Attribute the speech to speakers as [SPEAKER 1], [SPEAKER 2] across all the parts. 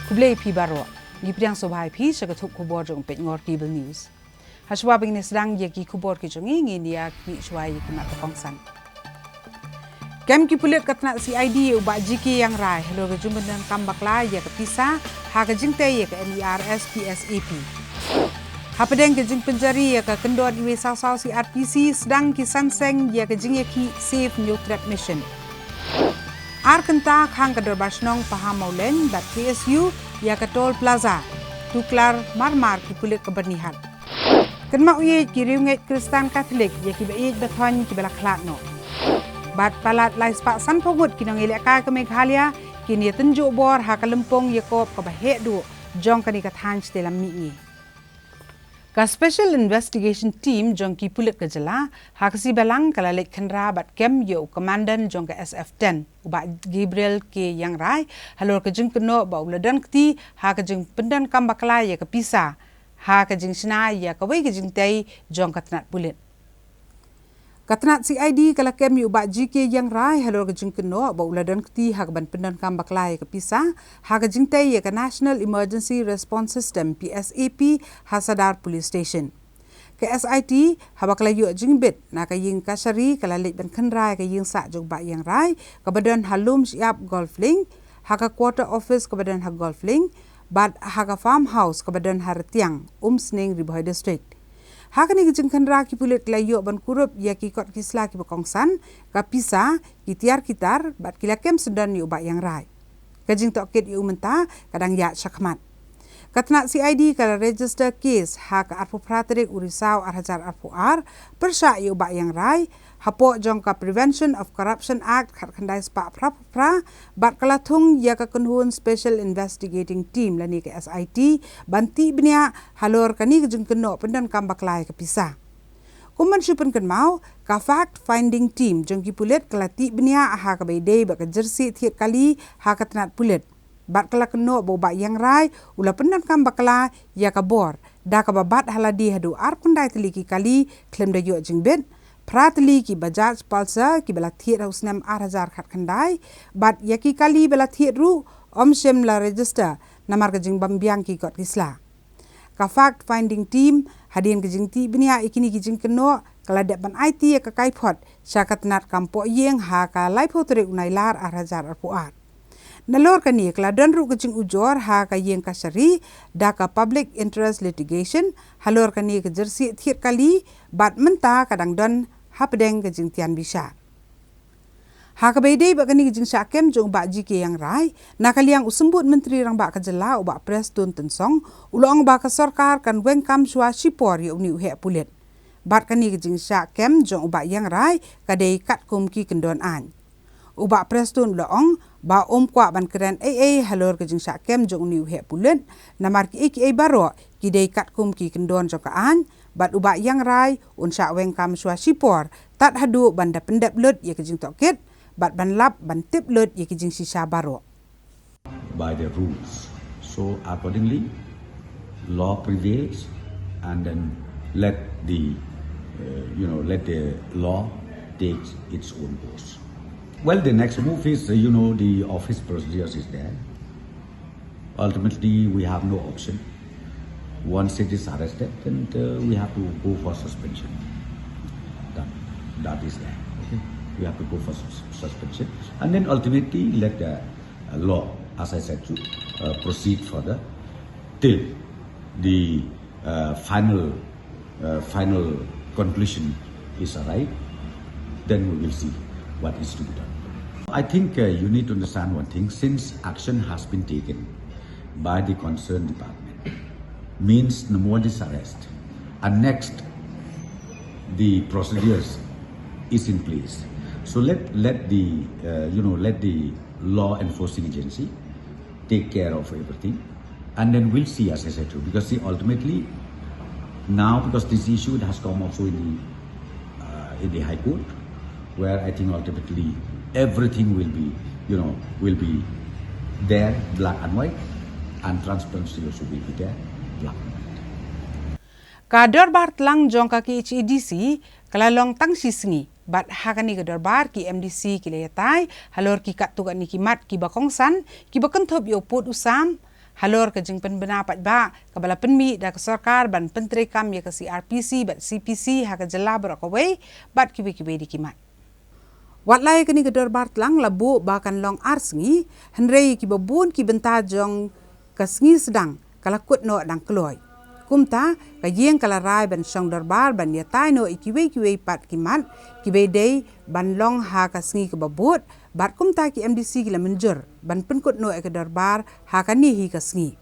[SPEAKER 1] kublai pi baro gi priang sobhai pi sagathuk kubor jong pet ngor cable news haswa bing ne sedang ye ki kubor ki jongi ngi dia ki shwai ki mat kongsan kem ki pulit katna CID uba jiki yang rai hello ge jumben kambakla ye ke pisa ha ge jingte ye ke MERS PSAP Hapadeng ke jing penjari ya ke kendor iwe saw-saw si RPC sedang ki sanseng ya ke jing ki Safe New Trap Mission. Ar kenta khang ke dorbasnong paham maulen bat KSU ya ke Toll Plaza. Tuklar marmar ki kulit ke bernihat. Kenma uye ki riunget Kristen Katolik ya ki baik beton ki bela khlak no. Bat palat lai spak san pogut ki nong eleka ke Meghalaya ki ni tunjuk bor ha ke lempong Yakob ke bahek du jong kani ka thanj dalam mi. Ka Special Investigation Team jong ki pulit ke jela hakasi balang kala lek khandra bat kem yo komandan jong ke SF10 uba Gabriel ke yang rai halor ke jing keno ba uladan kti ha ke jing pendan kambakla ya ke pisa ha ke jing sina ya ke wei ke jing tai jong katnat pulit Katnat CID kala kem yu ba GK yang rai halor ke jing keno ba uladan kti ha ke ban pendan kambakla ya ke pisa ha ke jing tai ya ke National Emergency Response System PSAP Hasadar Police Station ke SIT haba kala yu jing bit na ka ying kasari kala lek ban khandrai ka ying sa jog ba yang rai ka badan halum siap golf link ha ka quarter office ka badan ha golf link bat ha ka farmhouse ka badan har tiang sneng Riboy district Hakani kijing khandra ki pulit layo ban kurup ya ki kot kisla ki bakongsan ka pisa ki tiar kitar bat kilakem sedan yu ba yang rai. Kajing tokit yu menta kadang ya syakmat. Katna CID kala register case ha ka arpu praterik urisau arhajar arpu ar persya yu ba yang rai hapo jong ka Prevention of Corruption Act khat khandai spa pra bat kala thung ya ka kunhun Special Investigating Team lani ke SIT banti bnia halor kani kijing keno pendan kambaklai ke pisa kuman syupen kan mau ka fact finding team jong ki pulit kala ti bnia ha ka baidei ba ka jersey thiet kali ha ka tnat pulit bat kala keno bo ba yang rai ula pendan kambakla ya ka bor da ka babat haladi hadu ar kundai teliki kali klem da yo jing bet Pratli ki Bajaj Pulsar ki bela thiet hausnam 8000 khat khandai bat yaki kali bela thiet ru omshem la register namar ka jing bambiang ki kot kisla ka fact finding team hadien ki jing ti bnia ikini ki jing keno kala dek ban IT ka kaipot syakatnat kampo yeng ha ka laipo tere unai lar 8000 arpuat nalor kani kala dan ru ka jing ujor ha ka yeng ka syari da ka public interest litigation halor kani ka jersey thiet kali bat menta kadang don Hapadeng ke jing tian bisa. Haka baidei ba kani jing syakem jong ba jike yang rai nakaliang usembut menteri rang ba kajela uba pres tun tensong ulong ba ka sarkar kan weng kam shwa sipor yu ni uhe pulit. Bat kani jing syakem jong uba yang rai kadei kat kum ki kendon an. Uba pres tun loong ba kwa ban keren halor ke jing syakem jong ni uhe pulit namar ki baro ki dei kat kum ki kendon jong ka an bat uba yang rai unsha weng kam shwa sipor tat hadu banda pendap lut ye kijing tokit bat ban lap ban tip lut ye kijing sisa baro
[SPEAKER 2] by the rules so accordingly law prevails and then let the law take its own course. Well, the next move is the office procedures is there. Ultimately we have no option. Once it is arrested, then we have to go for suspension. That is there. Okay? We have to go for suspension, and then ultimately let the law, as I said, to proceed further till the final conclusion is arrived. Then we will see what is to be done. I think you need to understand one thing: since action has been taken by the concerned department. Means no more this arrest and next the procedures is in place, so let the law enforcing agency take care of everything and then we'll see, as I said too, because ultimately now because this issue has come also in the High Court where I think ultimately everything will be there black and white and transparency also will be there.
[SPEAKER 1] Ka dorbar tlang jong ka ki HEDC kalalong tang sisngi bat hakani ka dorbar ki MDC ki leyatai halor ki kat tuga ni ki mat ki bakongsan ki bakenthop yo pot usam halor ke jing penbena pat ba kabala penmi da ke sarkar ban pentri kam ya ke CRPC bat CPC ha ke jela berakawai bat kibi-kibi dikimat. Wat lai ke ni ke darbar tlang labu bahkan long arsengi henrei ki babun ki bentajong ke sengi sedang kalakut no dang keloy. Kumta ka yeng kala rai ban song darbar ban ya tai no ikiwe pat kimat kibe dei ban long ha ka sengi ke babut bat kumta ki MDC ki la menjur ban penkut no ke darbar ha ka ni hi ka sengi.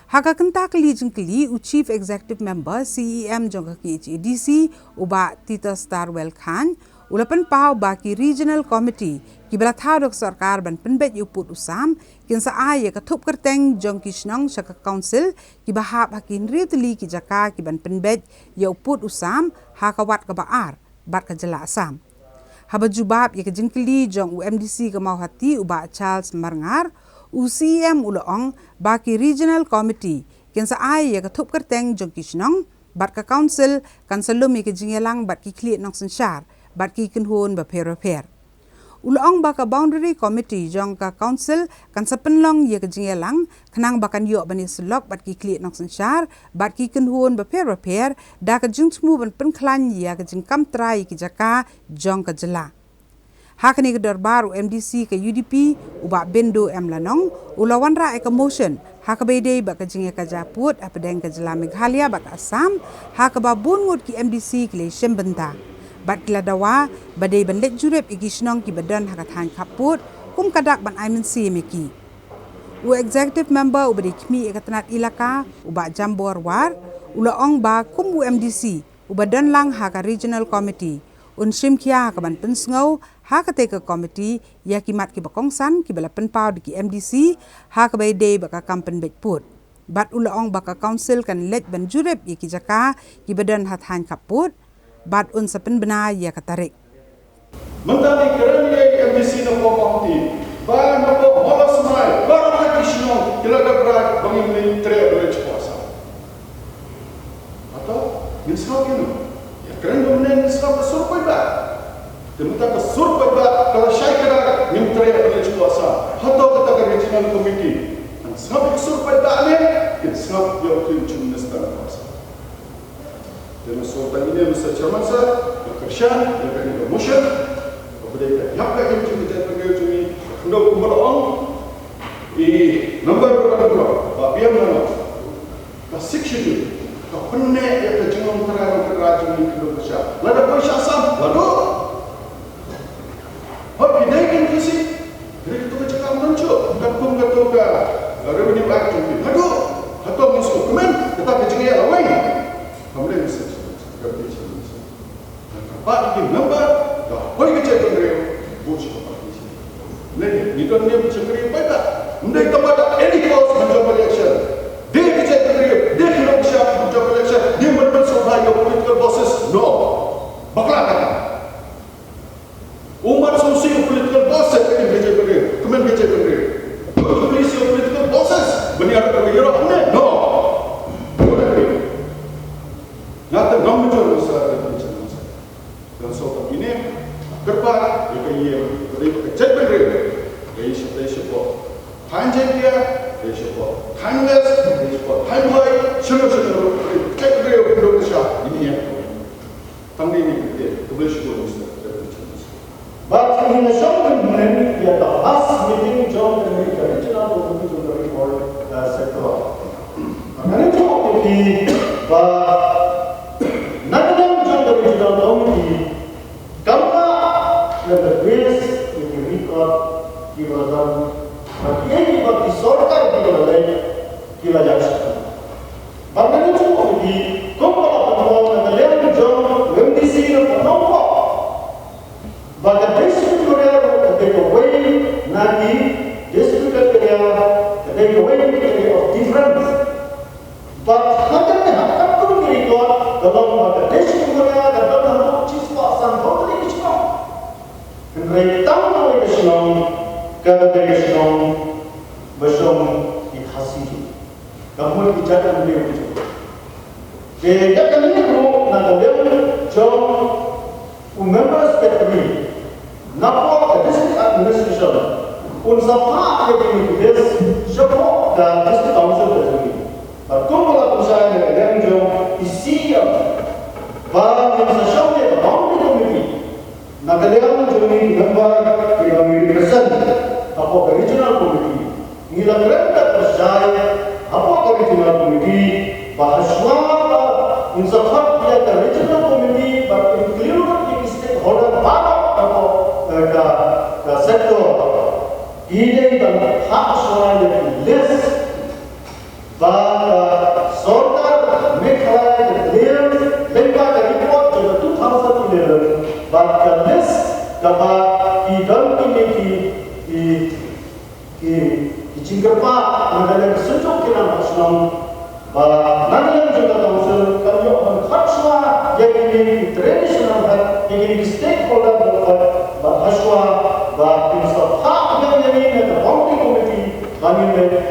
[SPEAKER 1] Ha ka kenta keli jengkeli u Chief Executive Member CEM jong ka ki HADC uba Tita Starwell Khan ulapan pau baki Regional Committee ki belathadok sarkar ban penbet uput usam kinsa ay ka thup kerteng jong kisnong sa ka council ki bahap hakin ritli ki jaka ki ban penbet ya uput usam ha ka wat ka baar bat ka jela asam haba jubab ya ka jengkeli jong UMDC ka mau hati uba Charles Marngar UCM ulaong baki Regional Committee kinsa ay ya ka thup kerteng jong kisnong bat ka council kan salum ya ka jingelang bat ki kliet nong sensar bat ki kenhun ba per Ulaong baka boundary committee jong ka council kan sapenlong ye ke jingelang kenang bakan yo bani selok bat ki kliet nok sensar bat ki kenhun ba per da ka jingmu ban penklan ya ke jingkam trai ki jaka jong ka jela. Hakani ke darbar MDC ke UDP uba bendo lanong ulawan ra ka motion hakabede ba ka jinge ka japut apedeng ka jela Meghalaya ba ka Assam hakababun ngut ki MDC ki le shembenta. Bat kila dawa badai ban let jurep igisnong ki badan hakathan kaput kum kadak ban aimen si meki u executive member u badi kmi ekatanat ilaka uba jambor war ulaong ba kum UMDC u badan lang haka regional committee un simkia haka ban pensngau haka te ka committee ya kimat ki bakongsan ki bala penpau di ki MDC haka bai day baka kampen betput bat ulaong baka council kan let ban jurep ki jaka ki badan hathan kaput bat un sapen bena ya katarik.
[SPEAKER 3] Mentari kerana MDC na komponti, ba na po holos mai, ba na kisno kilaga berat bagi menteri beraj kuasa. Atau misal kini, ya kerana mana misal bersurpai ba, temuta bersurpai ba kalau saya kira menteri beraj kuasa, atau kata regional committee, sebab bersurpai ba ni, sebab dia tujuh minister kuasa. Dan soal ini Mr. Chairman sir, kerjaan, yang motion, kemudian yang kami kita panggil cumi, hendak kumpulan, number berapa, bagian mana, section itu, penek yang terjemah terang cumi kita kerja, lada kerja sam, lalu, apa ini kan kisi, dari itu kerja kamu muncul, kan pun ketua revenue act cumi, lalu, atau musuh kemen, kita kerja yang lain, kemudian Pak ini number, dah, boleh kerja dengan bos apa ini? Nih, itu ni kerja dengan apa? Mereka pada any cost menjawab election. Dia kerja dengan dia kena siap menjawab election. Dia berpensuhai political bosses, no. Bakal kata. Umat sosial political bosses ini kerja dengan, kemen kerja dengan. Polisi political bosses, benar atau tidak? No. Nanti nombor besar. Dan soal ini kerja yang cek berdiri, dia support Hanjin dia support Hangas, dia support Hanwai, semua cek berdiri Indonesia ini yang tanggung ini dia boleh support.
[SPEAKER 4] But in the short term, we are the last meeting job and we are regional to the report sector. Mari talk di Nadam job the regional committee. Kampa the base in the record kiwadam. But any of the sorta kiwadam kiwajak. But mari talk di Kampa the land job when they see the Kampa. But the district area take away Nagi, district area take away of difference. But how can they have to record the long the district area that don't have chispa some totally chispa. And right down the Islam, Kadabishlam, Basham, it has seen. Kamu bicara beliau itu. Jadi kan ini kalau nak beliau jom members category. Now, the district administration, on some part of this, support the district Jaya, apa regional committee, bahaswa insafat dia ke regional committee, but include the stakeholder atau ke sektor. Ini dan hak suara yang list, bah sorta Meghalaya clear, lengkap report juga 2011, bah ke list, kaba idam ini Jingkapa mengenai sejuk kita nasional, Nagaland juga council kami berkhidmat yang ini tradisional yang ini stakeholder berkhidmat insafat yang ini ada boundary committee kami mencari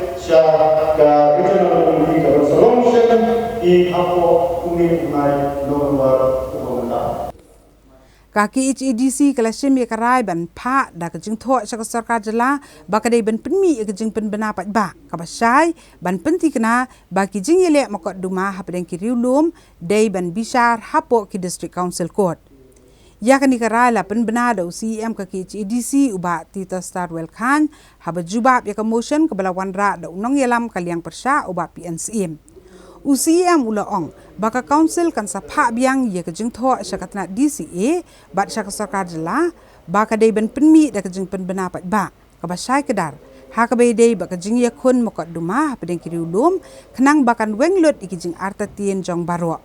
[SPEAKER 4] regional committee kalau solution di apa kami naik nomor pemerintah.
[SPEAKER 1] Kaki HEDC kalasim ya karai ban pa da kejing thok saka sarkar jela bakadai ban penmi kejing pen bena pat ba kabasai ban penti kena baki jing yele makot duma hapden kiriulum dai ban bishar hapo ki district council court ya kani karai la pen bena da UCM kaki HEDC uba Tita Starwell Khan haba jubab ya ka motion ke balawan ra da unong yelam kaliang persya uba PNCM UCM ulaong baka council kan sapha biang ye kejing tho syakatna DCA bat syak sarkar jela baka dei ben penmi da kejing pen bena pat ba ka basai kedar ha ka bei dei baka jing ye khun mokot duma pedeng kiri ulum kenang bakan wenglot ikijing arta tien jong baro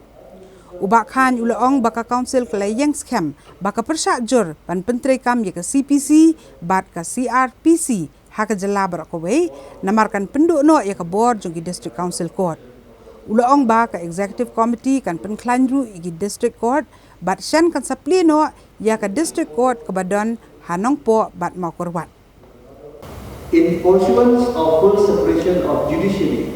[SPEAKER 1] ubak khan ulaong baka council kelayang scam baka persyak jur ban pentre kam ye ka CPC bat ka CRPC ha ka jela barakowei namarkan penduk no ye ka board jong district council court Ulaong ba ka executive committee kan penklanru igi district court bat shan kan saplino ya ka district court kabadon hanong po bat makorwat.
[SPEAKER 5] In pursuance of full separation of judiciary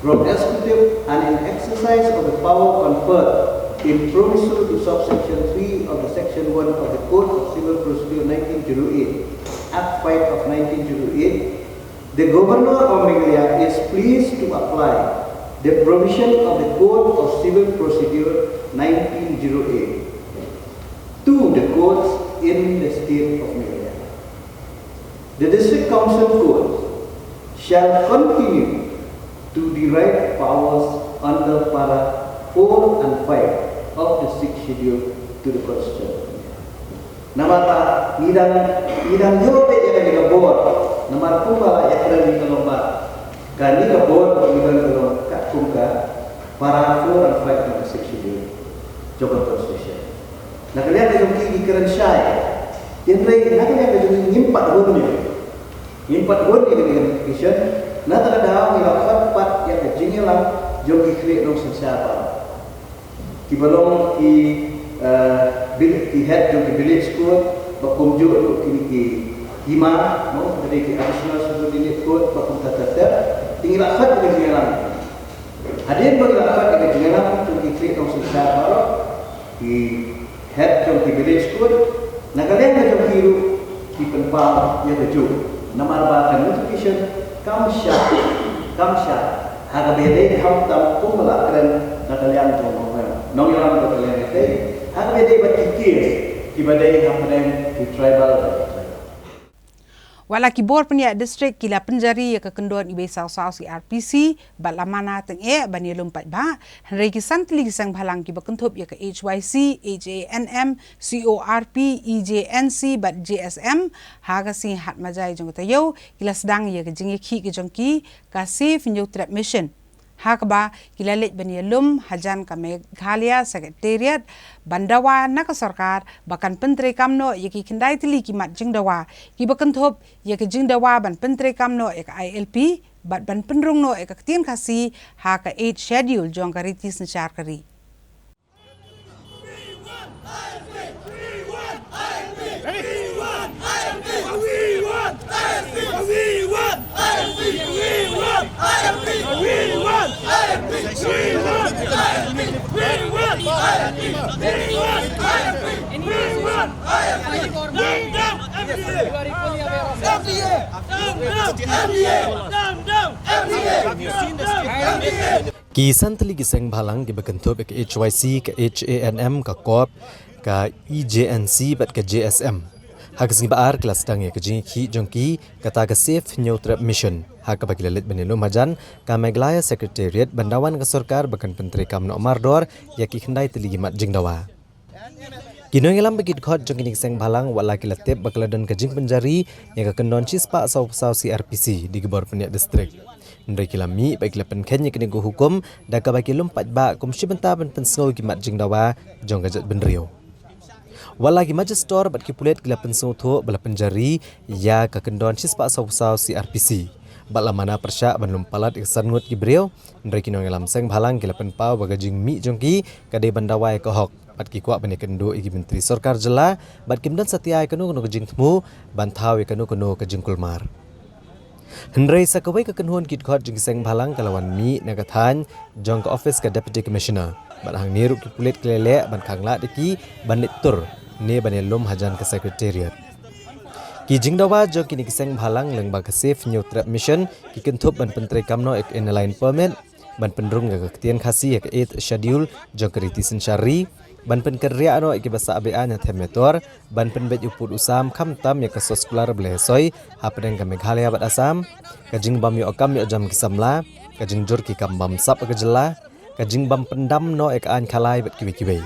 [SPEAKER 5] from executive and in exercise of the power conferred in proviso to subsection 3 of the section 1 of the Code of Civil Procedure 1908, Act 5 of 1908, the Governor of Meghalaya is pleased to apply the provision of the Code of Civil Procedure 1908 to the courts in the state of Meghalaya. The District Council Court shall continue to derive powers under para 4 and 5 of the 6th schedule to the Constitution. Namata idang jobe yang di board, namar pula yang ada di lomba. Kani ka board pagibang ko ka kumka para 4 and 5 ng 6 schedule Jogon Constitution. Nakalian ka yung kikiran siya. Yan rin, nakalian ka yung ngimpat hon niyo. Ngimpat hon niyo dengan Constitution. Natakadaw ngilakpat yang kajingnya lang yung kikreate ng sansapa. Kibalong ki head yung village court bakumjo yung hima no dari additional subordinate court bakum tata tinggal akad dengan jalan hadir bagi akad dengan jalan untuk dikreat ng sansapa di head yung village court nagalian na yung hero di penpal ya keju namarbakan notification kamsya hagabede hamtam kumalakan nagalian yung nong yalang nagalian ite hagabede batikir ibadai hampanen di tribal
[SPEAKER 1] Wala kibor penia district kila penjari ya kekendon ibe saw-saw CRPC bat lamana teng bani lompat ba henry kisantli kisang bhalang ki bakenthop ya ke HYC HANM CORP EJNC bat JSM haga si hat majai jong tayo kila sedang ya ke jingi ki ke jongki ka safe new trap mission Hakba kilalit banialum hajan ka Meghalaya Secretariat bandawa na ka sarkar bakan pentre kamno yaki kendai tili kimat jingdawa ki bakenthop yaki jingdawa ban pentre kamno ek ILP bat ban penrung no ek tien kasi ha ka 8 schedule jong karitis na charkari
[SPEAKER 6] Kisan tali giseng bhalang di bakenthop ke HYC ke HANM ka COP ka EJNC bat ke JSM Hak baar kelas sedang ya kejing ki jongki kata ke safe new trap mission. Hak bagi lalit benelo majan Kameglaya Secretariat Bandawan ke Sorkar bahkan Menteri Kamno Mardor ya ki kendai teligi mat jing dawa. Kino ngelam bagi khot jong kini seng balang wala ki latep bakaladan kejing penjari yang kekendon cispa asau-asau CRPC di Gebor Peniak Distrik. Ndai kilami baik lapan kenya kini go hukum daga bagi lompat ba kum shibenta ban pensengau ki mat jing dawa jong gajat benrio. Walagi majestor bat kipulet gila pensutho bala penjari ya kekendon cispa asau-asau CRPC. Bala mana persyak ban lompalat iksan ngut gibreo ndai kino ngelam seng balang gila penpau bagajing mi jongki kadai bandawai kohok bat ki kuak bani kendo igi menteri Sorkar jela bat kimdan satiai kenu kejing temu bantau kenu kejing kulmar. Hendrai sakawai kekenhuan kit khot jing seng balang kalawan mi nagathan jong ke office ke deputy commissioner bat hang niru ki pulet kelele ban khangla deki banit tur ne banelum hajan ke secretariat. Ki jing dawa jong kini kiseng balang lengba ke safe new trap mission ki kentup ban penteri kamno ek inline permit ban pendrung ke ketian khasi ek 8 schedule jong ke ritisin syari ban penkerja ano iki basa ABA nya temetor ban penbet uput usam khamtam ya kasos kular blesoi hapdeng ke Meghalaya bat Asam kajing bam yo akam yo jam kisamla kajing jur ki kam bam sap ke jela kajing bam pendam no ek an khalai bat kiwi-kiwi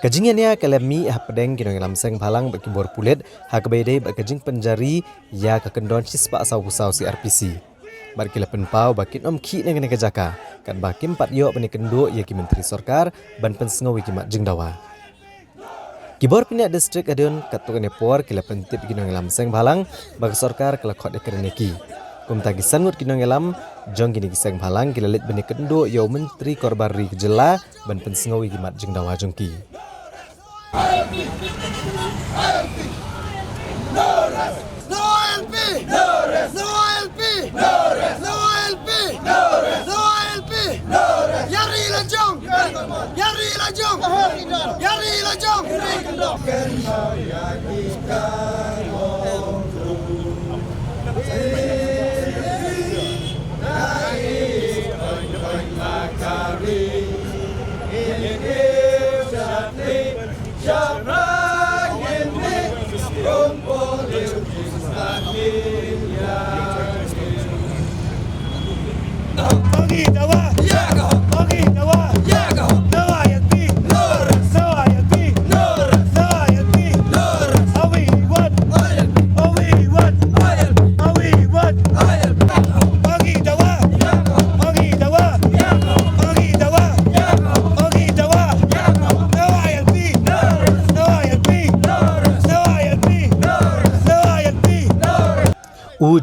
[SPEAKER 6] kajing nya kalami hapdeng kino ngelam seng balang bat kibor pulet hakbede bat kajing penjari ya kekendon cispa asau-usau CRPC bar kila penpau bakin om ki nang ke jaka kan bakim pat yo bani kendo ya ki menteri Sorkar ban pensengau ki mat jing dawa Kibor Peniak Distrik adun katuk nepor kila pentip kino ngelam seng balang bag Sorkar kala khot ekreneki kum tagi sanut kino ngelam jong kini kiseng balang kila lit bani kendo yo menteri korbari jela ban pensengau ki mat jing dawa jongki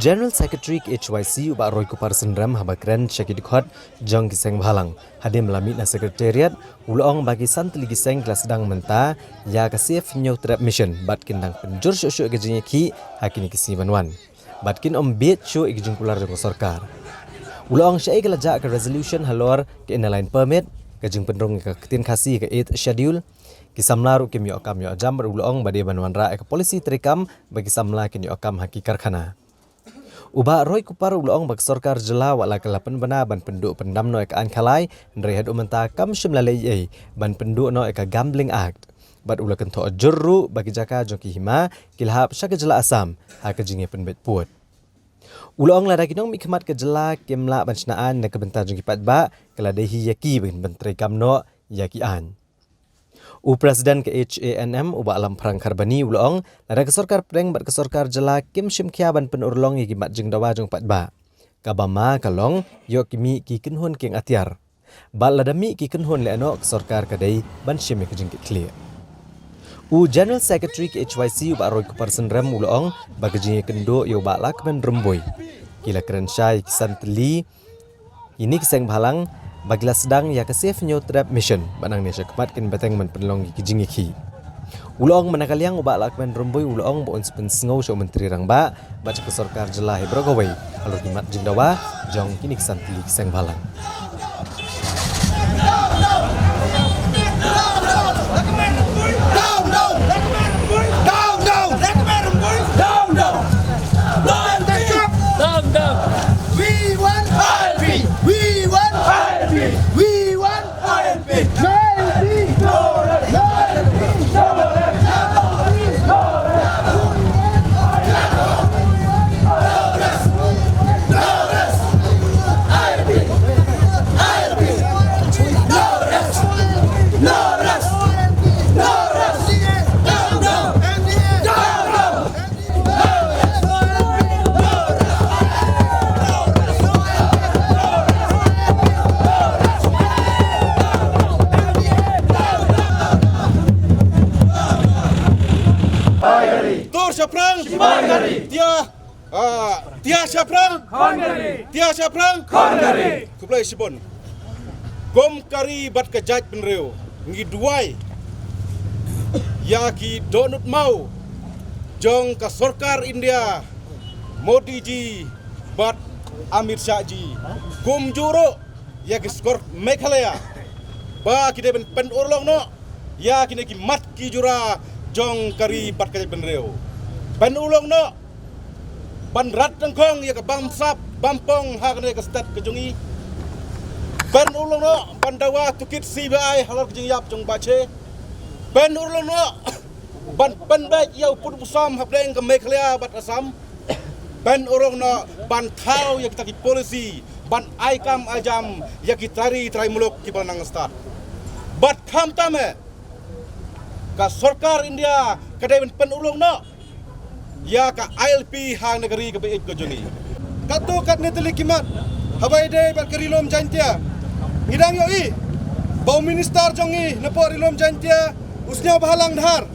[SPEAKER 6] General Secretary HYC Ubak Roy Kupar Sendram habakren syakid khot jong kiseng balang hadim lamit na sekretariat ulong bagi santli kiseng kelas sedang menta ya ke safe new trap mission batkin dang penjur syuk-syuk gejing ki hakini kisi banwan batkin ombit syuk igijing kular jong Sorkar ulong syai gelajak ke resolution halor ke inline permit gejing pendrong ke ketin khasi ke 8 schedule kisamlar ukim yo akam yo jam ulong bade banwan ra ke polisi trikam bagi samla kin yo akam haki karkhana Uba Roy Kupar ulong bag Sorkar jela wala kelapan bana ban penduk pendam no ek an khalai nrehat umenta kam shimlalei ban penduk no ek gambling act bat ula kento jurru bagi jaka joki hima kilhap syaka jela Asam ha kejinge penbet puat ulong lada kinong mikmat ke jela kemla ban snaan na kebentar joki patba keladehi yaki ban menteri kamno yaki an Presiden ke HANM ubak alam perang karbani ulong lada ke Sorkar preng bat ke Sorkar jela kim shimkia ban penurlong yaki mat jeng dawa jong patba kabama kalong yo kimi ki kenhun king atiar bal lada mi ki kenhun le ano ke Sorkar kadai ban shim ke jeng clear General Secretary ke HYC ubak Roy Kupar Sendram ulong bag jeng kendo yo bak lakmen rumboy kila keren syai kisan teli ini kiseng balang Bagila sedang ya ke safe new trap mission banang nesya kepat kin bateng man penlong ki jingi ki ulong manakaliang ubak lakmen rumboy ulong bo ons pensengau syo menteri rangba baca ke Sorkar jela hebrogawai alur kimat jingdawa jong kini kisan tili kiseng balang
[SPEAKER 3] Tia Syaprang Tia Syaprang Kuplai Sibon Gom kari bat kejaj penreu Ngiduai Yaki donut mau Jong ka Sarkar India Modi ji bat Amir Shah ji Gom juro Yaki skor Meghalaya Ba kita pen urlong no Yaki neki mat ki jura Jong kari bat kejaj penreu Pen urlong no Ban rat tengkong ya ke bamsap bampong hakne ke stat kejungi ban ulung no ban dawa tukit CBI halal kejung yap jong bache ban ulung no ban baik ya put busam hapleng ke Meghalaya bat Assam ban ulung no ban thau ya kita ki polisi ban aikam ajam ya ki tari muluk ki banang stat bat tham tame ka Sarkar India kadai ban ulung no ya ka ILP hang negeri ke baik ke joni katu kat neteli kimat habai de bat kerilom jantia ngidang yo I bau minister jongi nepor rilom jantia usnya bahalang dhar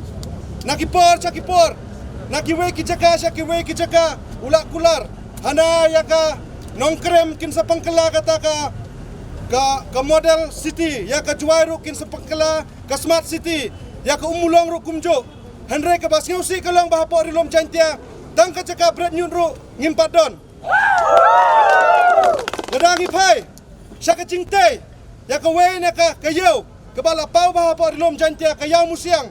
[SPEAKER 3] nakipor chakipor nakiwe ki jaka ulak kular hana ya ka nongkrem kin sapangkela kata ka model city ya ka juairu kin sapangkela ka smart city ya ka umulong ru kumjo Henry ke basngau si kalong bahapo rilom jantia tang ka caka bret nyun ru ngimpat don Ladangi pai syaka cingtai ya ka wei na ka kayau ke bala pau bahapo rilom jantia kayau musiang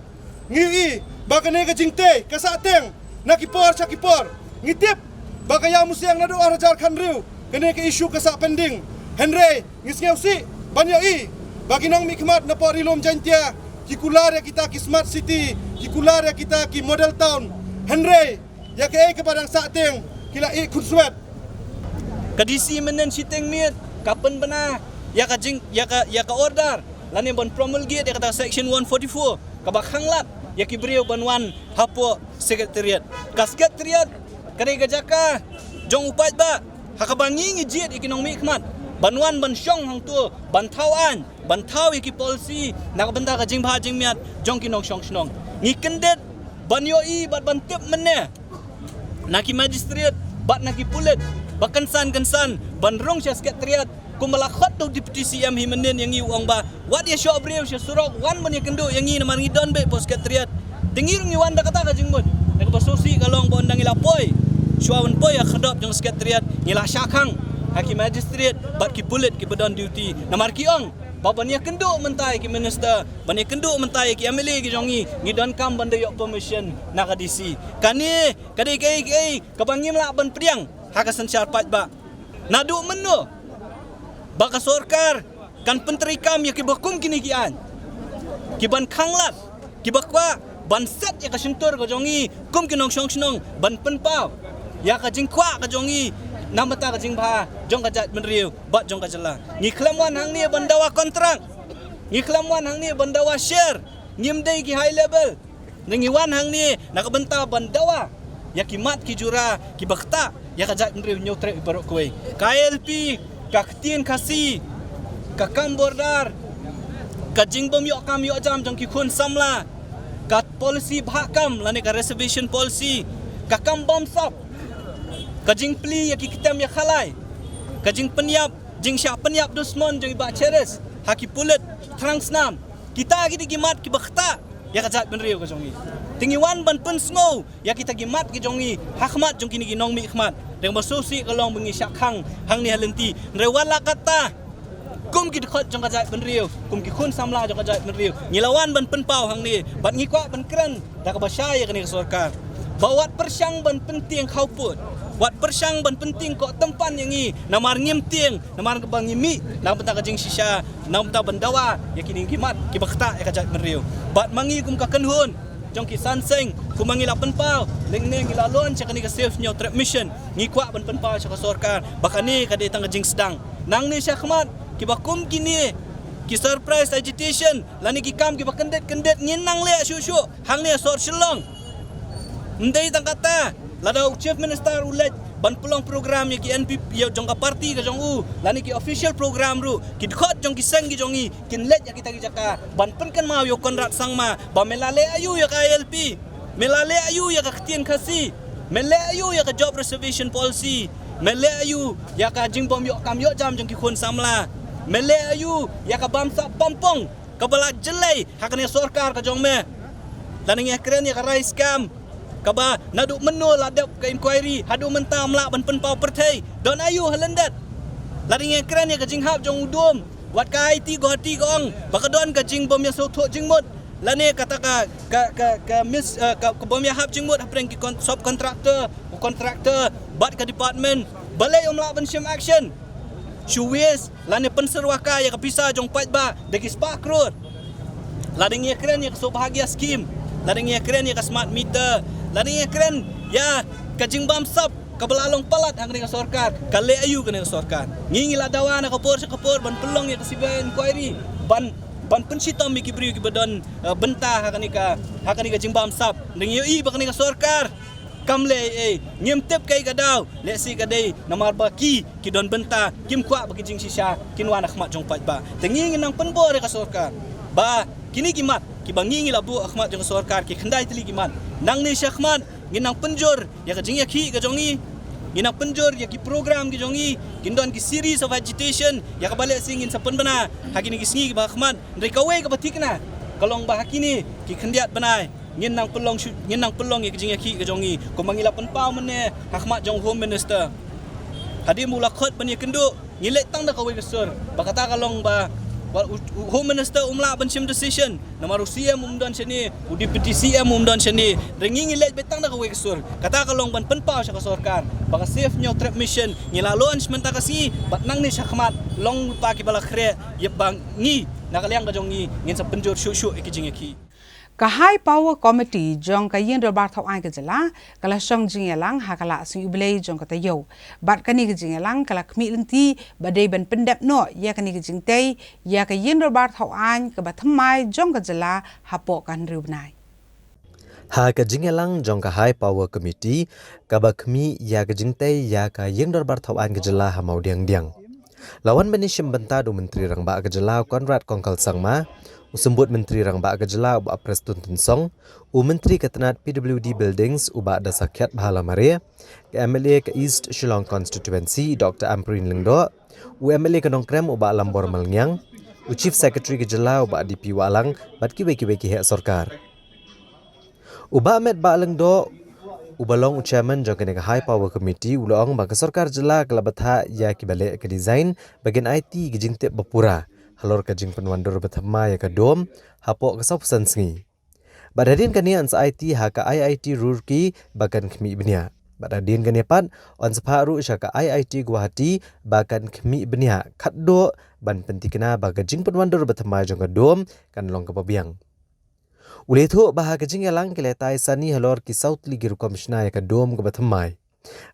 [SPEAKER 3] ngiwi bagane ka cingtai ka sateng nakipor chakipor ngitip bagaya musiang nadu arajar khanriu kene ke isu ka sa pending Henry ngisngau si banyo I bagi nong mikmat na po rilom jantia kikular ya kita ki smart city kikular ya kita ki model town Henry ya ke kepadang sateng kila I kurswet
[SPEAKER 7] kadisi menen siteng miet kapan bena ya ka order lani bon promulgate ya kata section 144 kabak hanglat ya ki beriau banwan hapo sekretariat kadai gajaka jong upat ba hakabangi ngijit ikinong mikmat banwan ban syong hang tu bantau iki polisi nak benda ka jing bha jing miat jong kinong syong snong ngi kendet ban yo I bat ban tip menne naki magistrate bat naki pulet bakansan ban rong sya sekretariat kumala khot tu deputy CM himenen yang i uang ba wat ya syok breu sya surok wan ban ya kendo yang i namar ngi don be pos sekretariat tingir ngi wan da kata ka jing mun nak basosi kalong bon dang ilapoi syuawan poi ya khadop jong sekretariat ngila syakang haki magistrate bat ki pulet ki badan duty namar ki ong babania kendo mentai ki minister bani kendo mentai ki MLA ki jongi ngidon kam banda yok permission nak DC kani kadai kai kabangim la ban priang haka sanchar pat ba nadu menno baka Sarkar kan penteri kam ya ki bakum kini ki an ki ban khanglat ki bakwa ban set ya ka sentur ka jongi kum kinong snong ban penpau ya ka jingkwa ka jongi namata ka jingba jong ka jat menriu bat jong ka jala ngi klamwan hang ni bandawa kontrak ngi klamwan hang ni bandawa share ngimdai ki high level ngi wan hang ni nakabenta bandawa ya ki mat ki jura ki bakta ya ka jat menriu nyotre barok kowe KLP ka ktien kasi ka kam bordar ka jingbom yok kam yok jam jong ki khun samla ka policy bahakam lani ka reservation policy ka kam bom sap kajing pli ya ki kitam ya khalai kajing penyap jing syak penyap dusmon jong ba cheres haki pulet trang snam kita gi gimat ki bakhta ya kajat benriu ka jongi tingi wan ban pen smo ya kita gimat ki jongi hakmat jong kini gi nong mi khmat deng basosi kalong bengi syak hang ni halenti rewala kata kum ki khot jong kajat benriu kum ki khun samla jong kajat benriu ngilawan ban pen pau hang ni bat ngi kwa ban kran da ka basya ya kini Sarkar bawat persyang ban penting khau put wat persyang ban penting kok tempan yang ni namar ngimting namar kebang ngimi nam penta kajing sisya nam penta bandawa yakini kimat ki bakta ya kajat meriu bat mangi kum ka kenhun jong ki sanseng kumangi la penpau lengneng gilalon cakani ka safe nyo trap mission ngi kwa ban penpau cak Sarkar bakani kadai tang kajing sedang nang ni syakmat ki bakum kini ki surprise agitation lani ki kam ki bakendet nginang le syuk hang ni sor silong ndai tang kata ladau chief minister ulet ban pelong program ya ki NPP ya jongka parti ka jong lani ki official program ru ki khot jong ki seng ki jongi kin let ya kita ki jaka ban penkan mau yo konrat sangma ba melale ayu ya ka LP melale ayu ya ka ktien khasi Mele ayu ya ka job reservation policy. Mele ayu ya ka jing bom yok kam yok jam jong ki khun samla. Mele ayu ya ka bam sa pompong ka bala jelai hakane sarkar ka jong me. Dan yang keren ya ka rais scam. Kaba naduk menul adap ke inquiry hadu mentam la ban pen pau perthai. Don ayu halendat. Laring yang keren ya ka jing hap jong udum. Wat ka IT go hati gong. Bakadon ka jing bom ya so thok jing mot. Lani kata ka miss ka bom ya hap jing mot hapren ki subcontractor contractor bat ka department balai umla ban shim action. Shuwes lani penserwaka ya ka pisa jong pat ba deki spark road. Laring ya keren ya ka so bahagia scheme. Laring ya keren ya ka smart meter. Laring ya keren ya ka jing bam sub kabelalong palat hang dengan sarkar kale ayu kena sarkar ngingi la dawana kapor ban pelong ya kasiba inquiry ban pensitam mi kibri ki badan benta hakani ka jingbam sap ning i bakani ka sarkar kamle ngim tep kai gadau lesi kadai namar baki ki don benta kim kwa bagi jing sisa kinwan akhmat jong pat ba tengingi nang penbor ka sarkar ba kini kimat ki bangingi la bu akhmat jong sarkar ki khandai tili kimat nang ni syakmat ginang penjor ya ka jing ya ki ka jongi ginang penjor ya ki program ki jongi kindon ki series of agitation ya ka balik singin sa penbana hakini ki singi ba akhmat ndai kawe ka batikna kalong ba hakini ki khandiat banai ginang pelong ya ki jing ya ki ka jongi ko mangila penpau mene akhmat jong home minister hadi mula khot ban ya kendu ngilek tang da kawe kesur ba kata kalong ba Home Minister umla bensim decision nama Rusia mumdan sini deputy CM mumdan sini ringi let betang dah kawe kesur kata kalong ban penpau sa kasorkan baka safe nyo trap mission ngilalon sementa kasi bat nang ni sakmat long pa ki bala khre ye bang ngi nakaliang ka jong ngi ngin sa penjur shu ikijing ki
[SPEAKER 1] Ka High Power Committee jong ka yin bar thau ai ka jala kala song jing elang ha kala sing ublei jong ka tayo bat kani ka jing elang kala khmi lenti badai ban pendap no ya kani ka jing tai ya ka yin bar thau ai ka ba thamai jong ka jala ha po kan rubnai
[SPEAKER 6] ha ka jing elang jong ka High Power Committee ka ba khmi ya ka jing tai ya ka yin bar thau ai ka jala ha mau diang lawan benishim benta do menteri rang ba ka jala Conrad Kongkal Sangma Usembut Menteri Rang Ba Kejala Uba Preston Tunsong, Menteri Ketenat PWD Buildings Uba Dasakyat Bahala Maria, MLA ke East Shillong Constituency Dr. Amprin Lengdo, MLA ke Nongkrem Uba Lambor Malngyang, Chief Secretary Kejala Uba DP Walang Bat Kiwe-Kiwe Hek Sorkar. Uba Ahmed Ba Lengdo Ubalong Chairman Jongkene High Power Committee Ulong Ba Sorkar Jela Kelabatha Ya Kibale ke design bagian IT Gejingtep Bapura. Halor ka jing penwandor betama ya ka dom hapok ka sopsan sengi badadin kani ans IT ha ka IIT Roorkee bakan khmi bnia badadin kani pan ons pharu sha ka IIT Guwahati bakan khmi bnia khatdo ban pentikna ba ka jing penwandor betama jong ka dom kan long ka pabiang uletho ba ka jing elang keletai sani halor ki South League Commissioner ya ka dom ka betama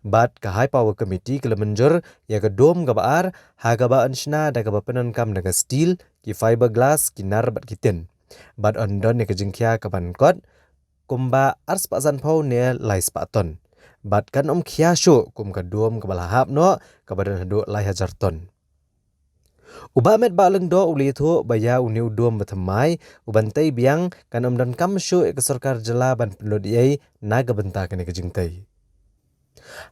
[SPEAKER 6] Bat ka High Power Committee kala menjur ya ka dom ka baar ha ka ba anshna da ka ba penankam daga steel ki fiberglass ki nar bat kiten bat ondon ya ka jingkya ka bankot kumba ars pa san phau ne lais pa ton bat kan khia sho kum ka dom ka bala hap no ka badan hado lai hajar ton Uba met ba leng do uli tho baya uniu dom bathamai ubantai biang kan dan kam sho ka sarkar jala ban pelodiai naga benta kan ka jingtai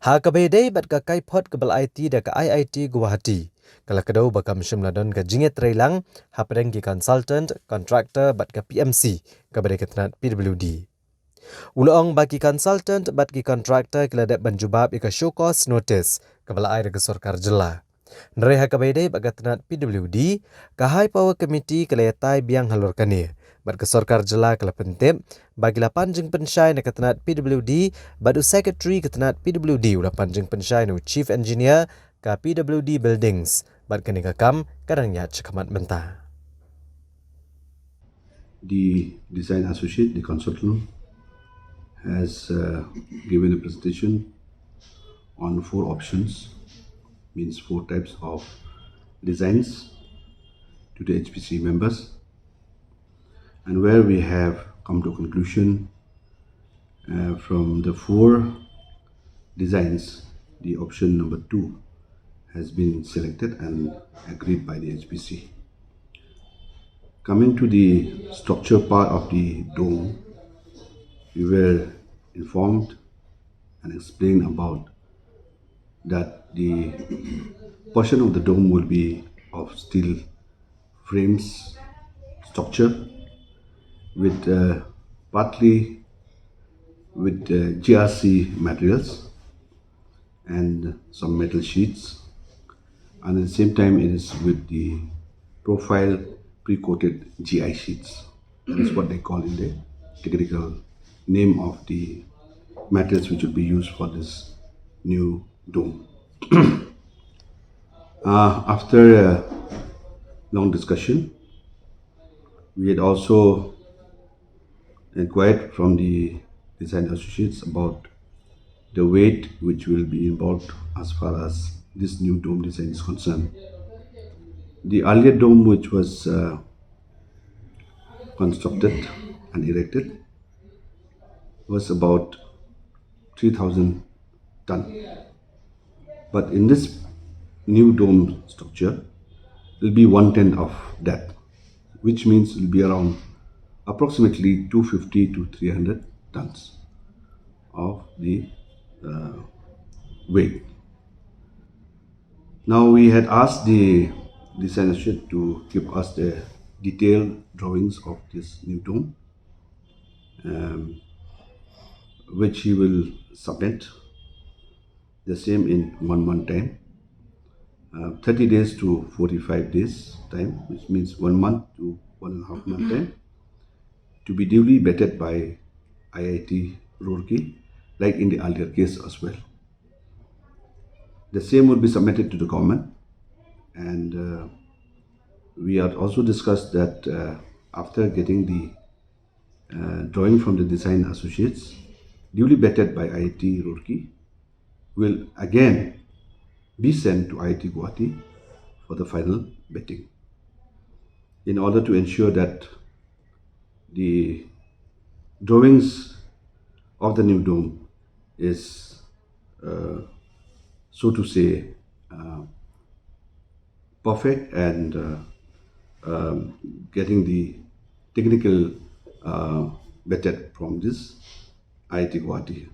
[SPEAKER 6] Ha ka bedai bat ka kai pot ke bal IT da ka IIT Guwahati kala kadau bakam shimladon ka jinget reilang ha pedang ki consultant contractor bat ka PMC ka bedai ketnat PWD Ulong baki consultant bat ki contractor kala dat banjubab ika show cause notice ka bal ai da ka sarkar jela Nare ha ka bedai bat ketnat PWD ka High Power Committee kala yatai biang halor kani bat ka sarkar jela kala pentep bagi lapan jeng pensyai na ketenat PWD badu secretary ketenat PWD ulapan jeng pensyai na chief engineer ka PWD Buildings bat kani kakam kadangnya cekamat benta
[SPEAKER 3] The design associate, the consultant, has given a presentation on 4 options, means 4 types of designs to the HPC members, and where we have come to a conclusion from the 4 designs, the option number 2 has been selected and agreed by the HPC. Coming to the structure part of the dome, we were informed and explain about that the portion of the dome will be of steel frames structure with partly with GRC materials and some metal sheets, and at the same time it is with the profile pre-coated GI sheets. That is what they call in the technical name of the materials which will be used for this new dome. After a long discussion, we had also inquired from the design associates about the weight which will be involved as far as this new dome design is concerned. The earlier dome which was constructed and erected was about 3,000 ton. But in this new dome structure, it will be 1/10 of that, which means it will be around approximately 250 to 300 tons of the weight. Now we had asked the design associate to give us the detailed drawings of this new dome, which he will submit the same in 1 month time, 30 days to 45 days time, which means 1 month to 1.5 month time, to be duly vetted by IIT Roorkee, like in the earlier case as well. The same will be submitted to the government, and we had also discussed that after getting the drawing from the design associates, duly vetted by IIT Roorkee, will again be sent to IIT Guwahati for the final vetting, in order to ensure that the drawings of the new dome is, so to say, perfect and getting the technical vetted from this IIT Guwahati.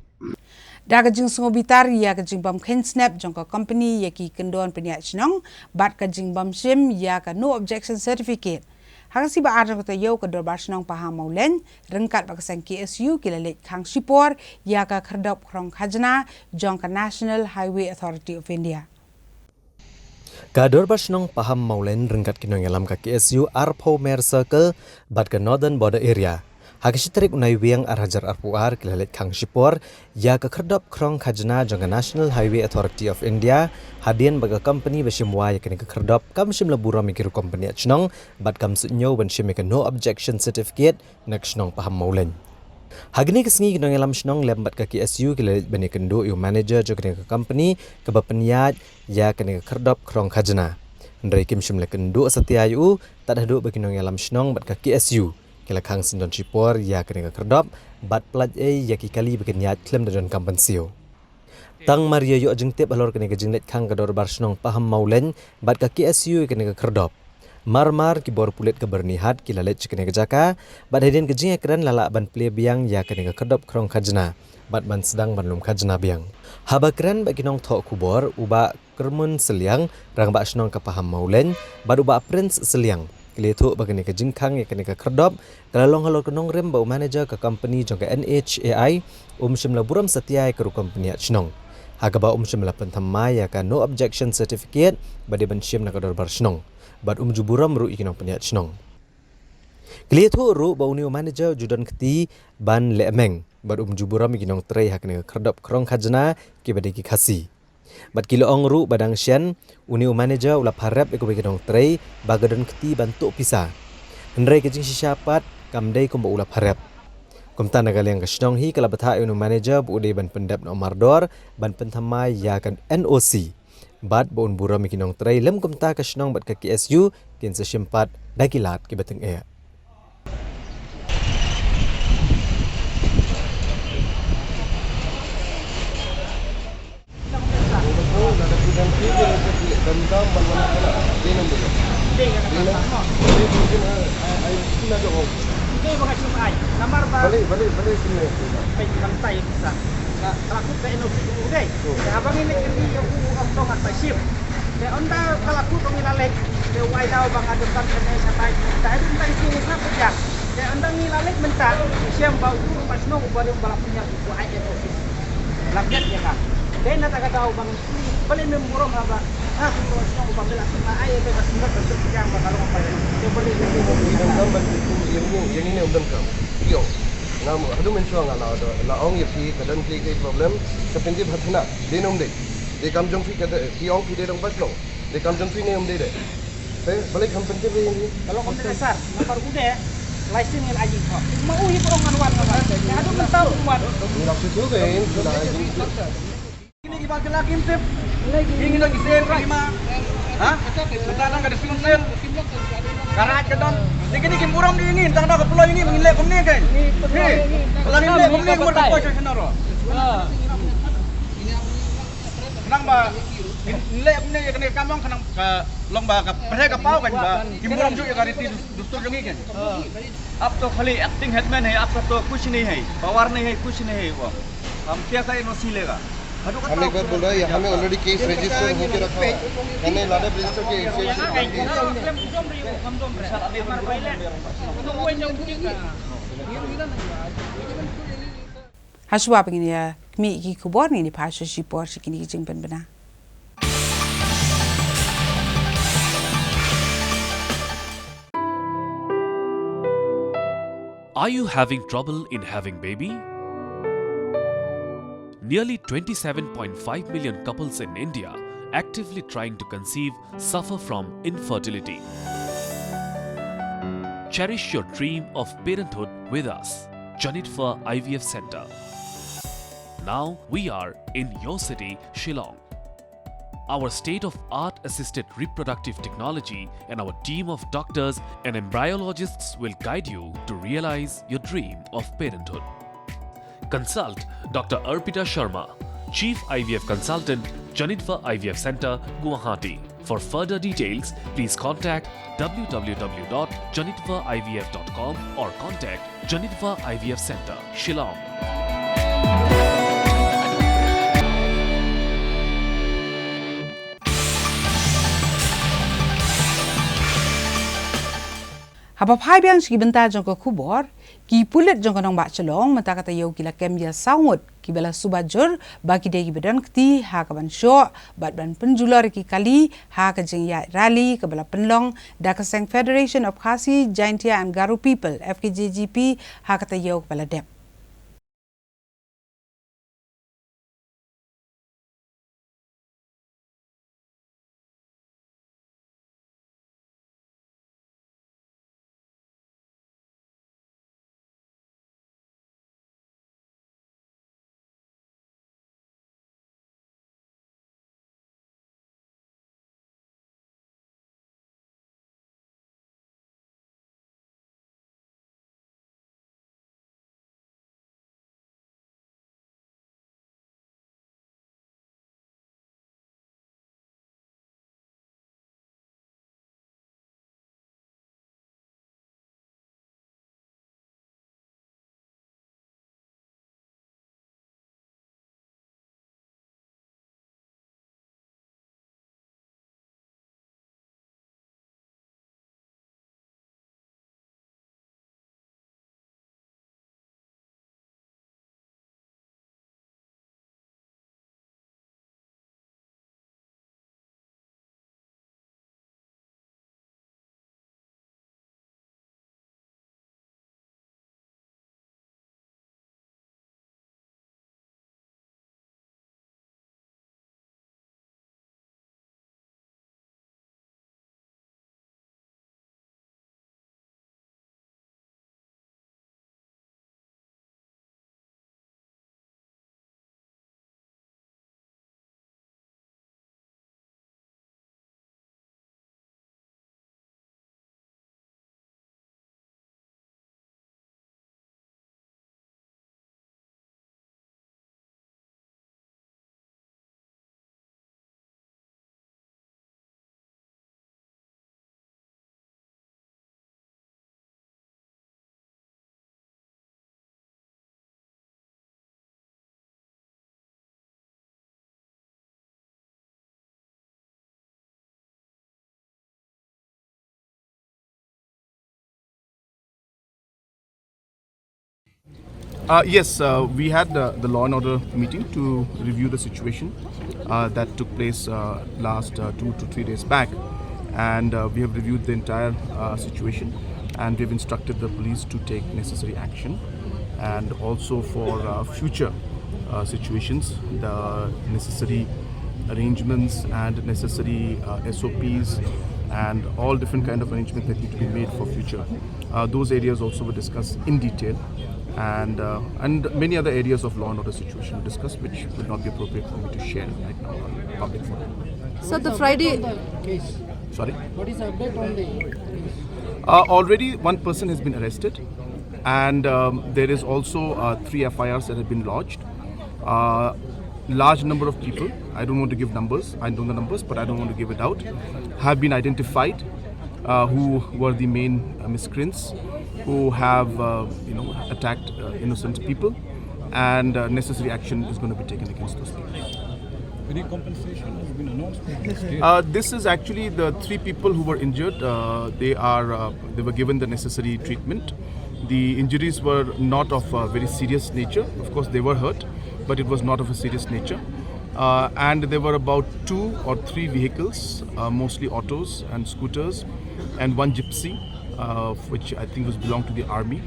[SPEAKER 1] Daga jing sungo bitar ya ka jing bam ken snap jong ka company ya ki kendon penya chnong bat ka jing bam sim ya ka no objection certificate. Hangsi ba arang ta yo ka dor basnong paham maulen rengkat ba kasang KSU kilalet khang sipor ya ka khardop krong khajna jong ka National Highway Authority of India.
[SPEAKER 6] Kador basnong paham maulen rengkat kinong alam ka KSU Arpo Mer Circle bat ka Northern Border Area. Hakisitrik unai wiang arhajar arpuar kilalet khang sipor ya ka khardop krong khajna jong ka National Highway Authority of India hadian baga company besimwa ya kini ka khardop kam sim labura mikir company achnong bat kam sunyo ban sim ka no objection certificate nak snong paham maulen. Hagni kesengi kinong alam snong lembat ka KSU kilalet bani kendo yu manager jong kini ka company ka bapeniat ya kini ka khardop krong khajna. Ndrai kim sim le kendo setiayu tak dah duk bagi kinong alam snong bat ka KSU kila khang sindon sipor ya kena kerdop bat plat ya ki kali bikin nyat klem dan kampensio tang maria yo jengtep alor kena jenglet khang kador barsnong paham maulen bat ka KSU kena kerdop marmar ki bor pulet ke bernihat kila let kena jaka bat hedin ke jing ekran lala ban ple biang ya kena kerdop krong khajna bat ban sedang ban lum khajna biang habakran bagi nong thok kubor uba kermun seliang rang ba snong ka paham maulen bat uba prince seliang Keletuk bagi ke jingkang ya kena kerdop kalalong halor kenong rem bau manager ke company jong ke NHAI shimla buram setia ke ru company achnong haga ba shimla penthamai ya ka no objection certificate badi ban shim na kador bar snong bad juburam ru ikinong penya achnong Keletuk ru bau new manager judan keti ban lemeng bad juburam ikinong trei hakne kerdop krong khajna ki badi ki khasi Bat kilo ongru badang sian uniu manager ulap harap eko bagi dong trei bagadon keti bantuk pisah. Hendrai kecing sisiapat kamdai kumba ulap harap. Kumta nagal yang kesnong hi kala betha uniu manager bu udai ban pendap no mardor ban penthamai ya kan NOC. Bat baun buram ikinong trei lem kumta kesnong bat ke KSU kin sesimpat dagilat ki beteng e.
[SPEAKER 8] Balik sini. Baik, kita bisa. kalaku ke enosi uday abang ini kini yang aku hat pasif ke onda kalaku to milalek ke wai daw bang adepan kene sampai ta itu tentang sini sa kerja ke onda milalek mentak siam bau tu pasno baru balap punya ku ai office lakat ya kan dan nata daw bang ini balik memurong apa aku to sno pamela sa ai ke kasinga bentuk yang bakal apa ke balik
[SPEAKER 9] yang ini undang kam yo ngam hadu mensuang ala la ong yepi kadan ki problem sepindi bhathna denom de de kam jong fi kada ki ong fi de dong paslo de kam jong fi ne om de balik kam penting ini
[SPEAKER 8] kalau kamu dasar nomor udah license yang aji kok mau ini perongan wan ya aduh mentau wan
[SPEAKER 9] ni langsung tu kan
[SPEAKER 8] ini dibagi lagi tip ingin lagi sen lima hah sudah nang ada film sen karena kedon dikit-dikit muram di ini tang dah kepulau ini mengilek komne kan hei kalau ini komne umur kapal senaro nang ba lek komne ya kena kamong kenang ke lomba ke perhe kapau kan ba kimuram ju ya kariti dustur jongi kan अब तो खाली acting headman है आपका तो कुछ नहीं है पावर नहीं है कुछ नहीं है वो हम क्या करें नसी लेगा
[SPEAKER 9] हम एक बार बोल रहे हैं हमें ऑलरेडी केस रजिस्टर होकर रखा है हमने लाडा रजिस्टर के
[SPEAKER 1] Haswa begini ya, kami iki kubor ni pasal sipor sikini jeng benar.
[SPEAKER 10] Are you having trouble in having baby? Nearly 27.5 million couples in India actively trying to conceive suffer from infertility. Cherish your dream of parenthood with us, Janitva IVF Center. Now we are in your city, Shillong. Our state-of-art assisted reproductive technology and our team of doctors and embryologists will guide you to realize your dream of parenthood. Consult Dr. Arpita Sharma, Chief IVF Consultant, Janitva IVF Center, Guwahati. For further details, please contact www.janitvavf.com or contact Janitva IVF Center, Shillong.
[SPEAKER 1] Haba phai biang sigi bentar jong ko kubor ki pulit jong nong ba chelong mata kata yau kila kem ya saungut ki bela subajur bagi degi bedan kti ha ka ban sho bat ban penjular ki kali ha ka jeng ya rally ke bela penlong da ka seng Federation of Khasi Jaintia and Garo People FKJGP ha kata yau bela dep
[SPEAKER 3] Yes, we had the law and order meeting to review the situation that took place last 2 to 3 days back, and we have reviewed the entire situation, and we've instructed the police to take necessary action, and also for future situations, the necessary arrangements and necessary SOPs and all different kind of arrangements that need to be made for future. Those areas also were discussed in detail, and many other areas of law and order situation discussed, which would not be appropriate for me to share right now on public forum.
[SPEAKER 11] So the Friday.
[SPEAKER 3] Sorry?
[SPEAKER 8] What is the update on the case?
[SPEAKER 3] Already one person has been arrested, and there is also 3 FIRs that have been lodged. Large number of people, I don't want to give numbers, I know the numbers, but I don't want to give it out, have been identified who were the main miscreants who have attacked innocent people, and necessary action is going to be taken against those people.
[SPEAKER 12] Any compensation has been announced?
[SPEAKER 3] This is actually the 3 people who were injured. They were given the necessary treatment. The injuries were not of a very serious nature. Of course, they were hurt, but it was not of a serious nature. And there were about 2 or 3 vehicles, mostly autos and scooters, and 1 gypsy, which I think belonged to the army,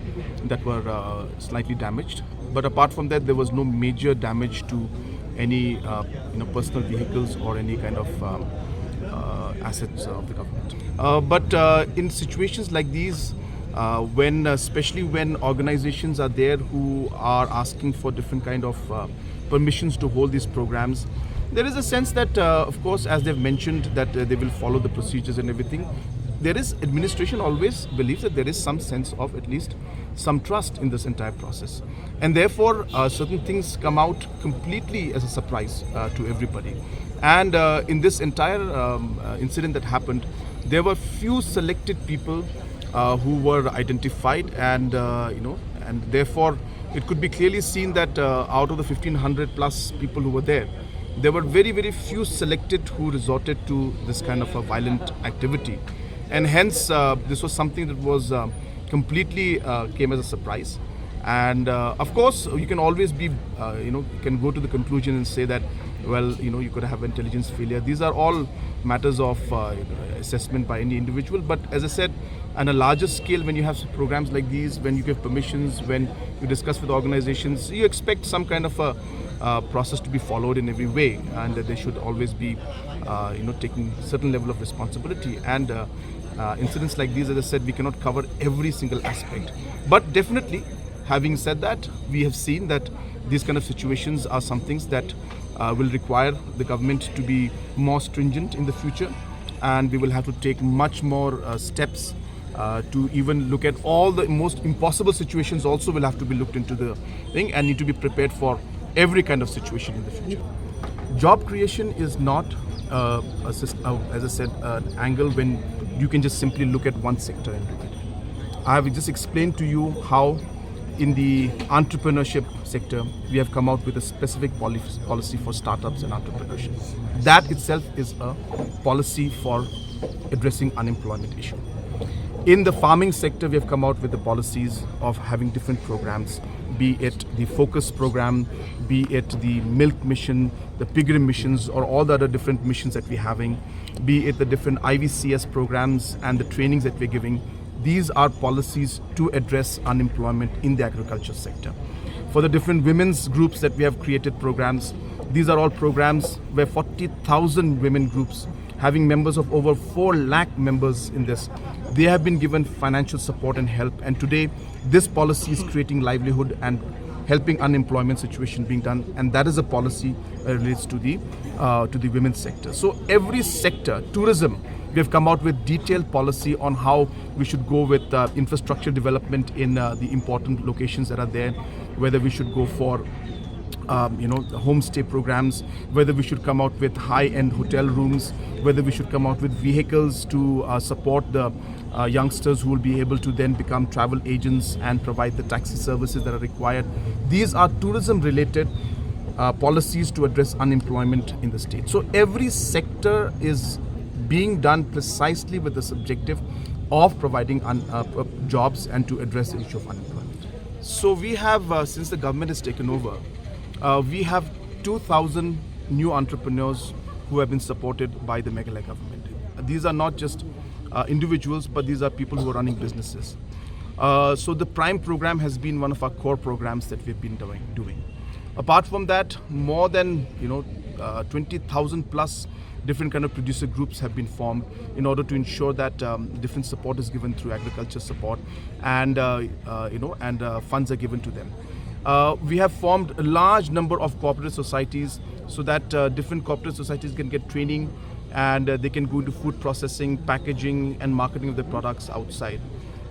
[SPEAKER 3] that were slightly damaged. But apart from that, there was no major damage to any personal vehicles or any kind of assets of the government. But in situations like these, especially when organizations are there who are asking for different kind of permissions to hold these programs, there is a sense that, of course, as they've mentioned, that they will follow the procedures and everything. There is, administration always believes that there is some sense of at least some trust in this entire process. And therefore, certain things come out completely as a surprise to everybody. And in this entire incident that happened, there were few selected people who were identified, and and therefore it could be clearly seen that out of the 1,500 plus people who were there were very, very few selected who resorted to this kind of a violent activity. And hence, this was something that was completely came as a surprise. And of course, you can always be, you can go to the conclusion and say that, well, you could have intelligence failure. These are all matters of assessment by any individual. But as I said, on a larger scale, when you have programs like these, when you give permissions, when you discuss with organizations, you expect some kind of a process to be followed in every way, and that they should always be, taking certain level of responsibility. And incidents like these, as I said, we cannot cover every single aspect. But definitely, having said that, we have seen that these kind of situations are some things that will require the government to be more stringent in the future, and we will have to take much more steps to even look at all the most impossible situations. Also will have to be looked into the thing, and need to be prepared for every kind of situation in the future. Job creation is not, as I said, an angle when you can just simply look at one sector and do it. I have just explained to you how in the entrepreneurship sector, we have come out with a specific policy for startups and entrepreneurship. That itself is a policy for addressing unemployment issue. In the farming sector, we have come out with the policies of having different programs, be it the focus program, be it the milk mission, the piggery missions, or all the other different missions that we're having, be it the different IVCS programs and the trainings that we're giving. These are policies to address unemployment in the agriculture sector. For the different women's groups that we have created programs, these are all programs where 40,000 women groups having members of over 4 lakh members in this, they have been given financial support and help. And today, this policy is creating livelihood and helping unemployment situation being done. And that is a policy that relates to the women's sector. So every sector, tourism, we have come out with detailed policy on how we should go with infrastructure development in the important locations that are there, whether we should go for homestay programs, whether we should come out with high-end hotel rooms, whether we should come out with vehicles to support the youngsters who will be able to then become travel agents and provide the taxi services that are required. These are tourism-related policies to address unemployment in the state. So every sector is being done precisely with the objective of providing jobs and to address the issue of unemployment.
[SPEAKER 11] So we have, since the government has taken over, we have 2,000 new entrepreneurs who have been supported by the Meghalaya government. These are not just individuals, but these are people who are running businesses. So the Prime program has been one of our core programs that we've been doing. Apart from that, more than 20,000 plus different kind of producer groups have been formed in order to ensure that different support is given through agriculture support, and funds are given to them. We have formed a large number of cooperative societies so that different cooperative societies can get training, and they can go into food processing, packaging and marketing of their products outside.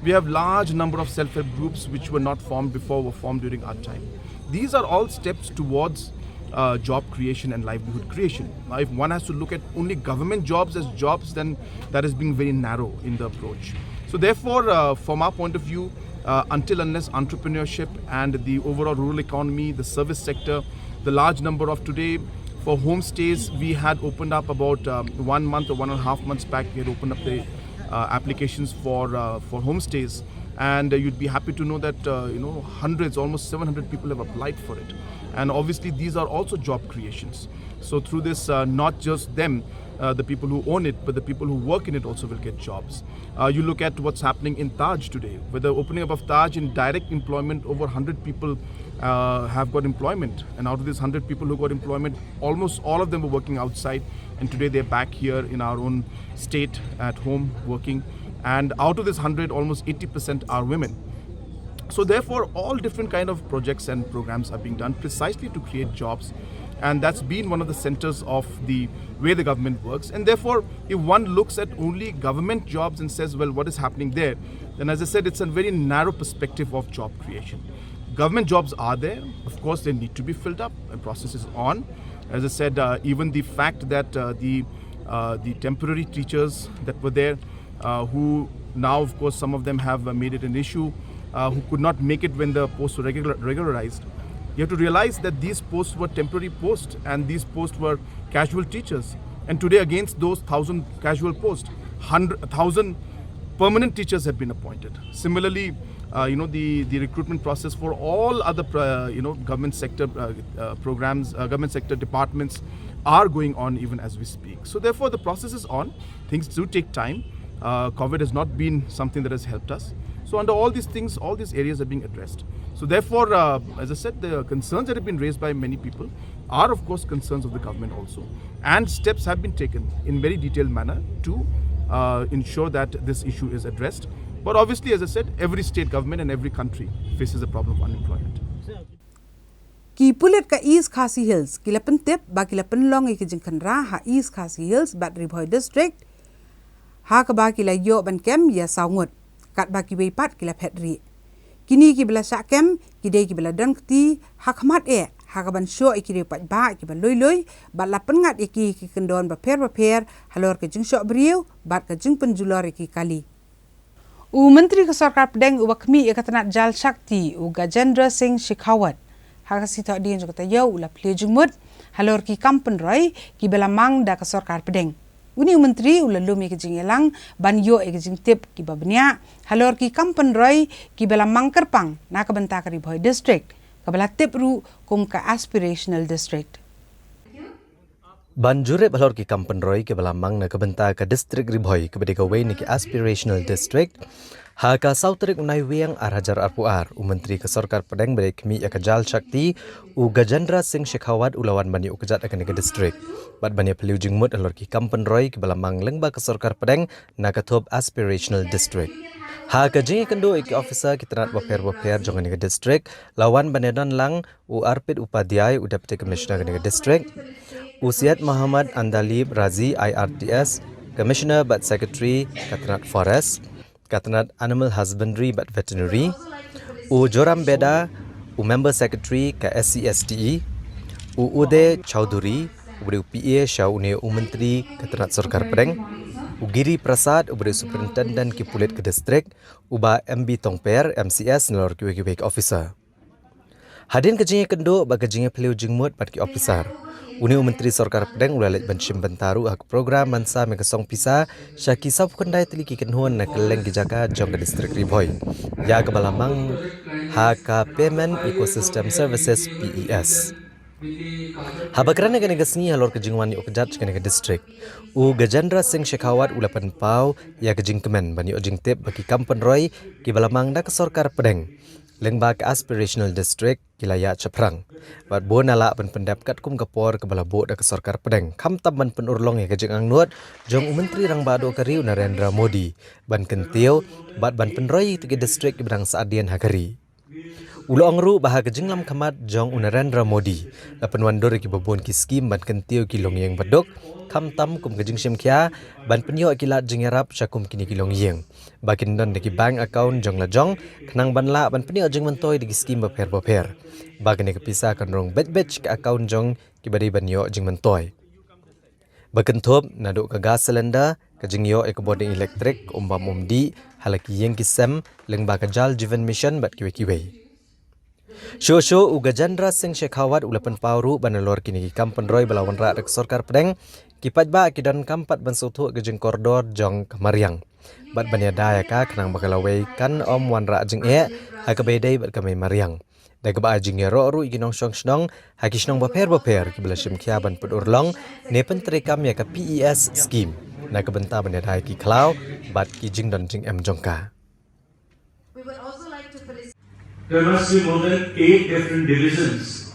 [SPEAKER 11] We have large number of self-help groups which were not formed before, were formed during our time. These are all steps towards job creation and livelihood creation. Now, if one has to look at only government jobs as jobs, then that is being very narrow in the approach. So therefore, from our point of view, until unless entrepreneurship and the overall rural economy, the service sector, the large number of today, for homestays, we had opened up about 1 month or 1.5 months back, we had opened up the applications for homestays, and you'd be happy to know that hundreds, almost 700 people have applied for it. And obviously these are also job creations. So through this, not just them, the people who own it, but the people who work in it also will get jobs. You look at what's happening in Taj today. With the opening up of Taj, in direct employment, over 100 people have got employment. And out of these 100 people who got employment, almost all of them were working outside. And today they're back here in our own state at home working. And out of this 100, almost 80% are women. So therefore, all different kind of projects and programs are being done precisely to create jobs. And that's been one of the centers of the way the government works. And therefore, if one looks at only government jobs and says, well, what is happening there? Then as I said, it's a very narrow perspective of job creation. Government jobs are there. Of course, they need to be filled up. The process is on. As I said, even the fact that the temporary teachers that were there, who now, of course, some of them have made it an issue, who could not make it when the posts were regularized. You have to realize that these posts were temporary posts, and these posts were casual teachers. And today, against those 1,000 casual posts, 1,000 permanent teachers have been appointed. Similarly, the recruitment process for all other government sector programs, government sector departments are going on even as we speak. So therefore, the process is on. Things do take time. COVID has not been something that has helped us. So under all these things, all these areas are being addressed. So therefore, as I said, the concerns that have been raised by many people are of course concerns of the government also. And steps have been taken in very detailed manner to ensure that this issue is addressed. But obviously, as I said, every state government and every country faces the problem of unemployment.
[SPEAKER 1] Ki pulit ka East Khasi Hills, kila pentip ba kila penlong iki jengkan ha East Khasi Hills bat Ribhoi District, ha ka ba kila yo ban kem ya saungut, kat ba ki pat kila petri. Kini ki bela sakem, kidai ki bela dan keti, ha khamat ha ka ban syo iki pat ba ki ban loy bat la pengat iki ki kendon ba per halor ke jeng syok beriu, bat ke jeng penjulor iki kali. U Menteri ke Sarkar Pedang u bakmi ia katanat Jal Shakti u Gajendra Singh Shekhawat. Haka sita dia juga tayo ula plejumut halor ki kampen roy ki belamang da ke Sarkar Pedang. Uni Menteri ula lumi ke jingelang ban yo ke jing tip ki babnya halor ki kampen roy ki belamang kerpang na ke bentak Ribhoi District ke bela tip ru kum ke aspirational district.
[SPEAKER 6] Banjure balor ki kampen roy ke belamang na kebenta ke distrik Ribhoi ke bedega way ni ke aspirational district ha ka sautrik unai weng arhajar arpuar u Menteri ke Sarkar Pedang bedek mi ya ke Jal Shakti u Gajendra Singh Shekhawat ulawan bani u kejat akan ke distrik bat bani peliu jingmut alor ki kampen roy ke belamang lengba ke Sarkar Pedang na ke top aspirational district. Ha ka jingi kendo iki officer kitrat baper jangan ke district lawan banedan lang u Arpit Upadhyay u Deputy Commissioner ke district. Usiat Muhammad Andalib Razi IRTS, Commissioner but Secretary Katranat Forest, Katranat Animal Husbandry but Veterinary, Joram Beda, Member Secretary ke SCSTE, Ude Chowdhury, PA Shaune Menteri Katranat Sarkar Pedang, Giri Prasad, Superintendent ki Pulit ke Distrik, Uba MB Tongper, MCS Nalor ki Officer. Hadin ke jingi kendo ba ke jingi peliu jingmut pat ki officer. Uni Menteri Sarkar Pedang ulalit banshim bentaru hak program mansa megasong pisa syaki sab kundai teliki kenhuan na keleng gijaka jong ke distrik Riboy. Ya kebalamang HK Payment Ecosystem Services PES. Habakrana kena gasni halor kejingwan yu kejat kena ke distrik. U Gajendra Singh Shekhawat ulapan pau ya kejing kemen bani ojing tip bagi Kampen Roy ki balamang da ke Sarkar Pedang. Lengbak Aspirational District kilaya Ceprang. Bat bon ala pen pendapkat kum kapor ke balabo da ke Sarkar Pedang. Kam taban penurlong ya kejing angnuat jong Menteri Rang Bado Kari Narendra Modi. Ban kentio bat ban penroy tiga distrik ibang Saadian Hakari. Ulo angru bahag kejing lam kamat jong Narendra Modi. Lapan wandor ki babon ki skim ban kentio ki long yang badok. Kam tam kum kejing syemkia ban penyo kilat jengarap syakum kini kilong yeng. Bakin don deki bank account jong la jong kenang ban la ban penyo jeng mentoy deki skim baper. Bagan deki pisah kan rong batch ke account jong ki badi ban yo jeng mentoy. Bakan top naduk ke gas cylinder kejing yo ke bodeng elektrik umbam umdi halaki yeng kisem leng ba kajal Jivan Mission bat kiwe-kiwe. Show Gajendra Singh Shekhawat ulapan pauru banalor kini ki Kampen Roy balawan rak dek Sarkar Pedang kipat ba kidan kampat bansutu kejeng koridor jong Kamariang. Bat banyada ya ka kenang bakalawai kan om wan rak jeng e hakabedai bat kamai Mariang. Da ke ba jeng ya ro iginong snong hakisnong baper ki belashim kia ban pedurlong ne pentrikam ya ka PES scheme. Na ke benta banyada ki klau bat ki jeng don jeng em jongka.
[SPEAKER 13] There must be more than 8 different divisions.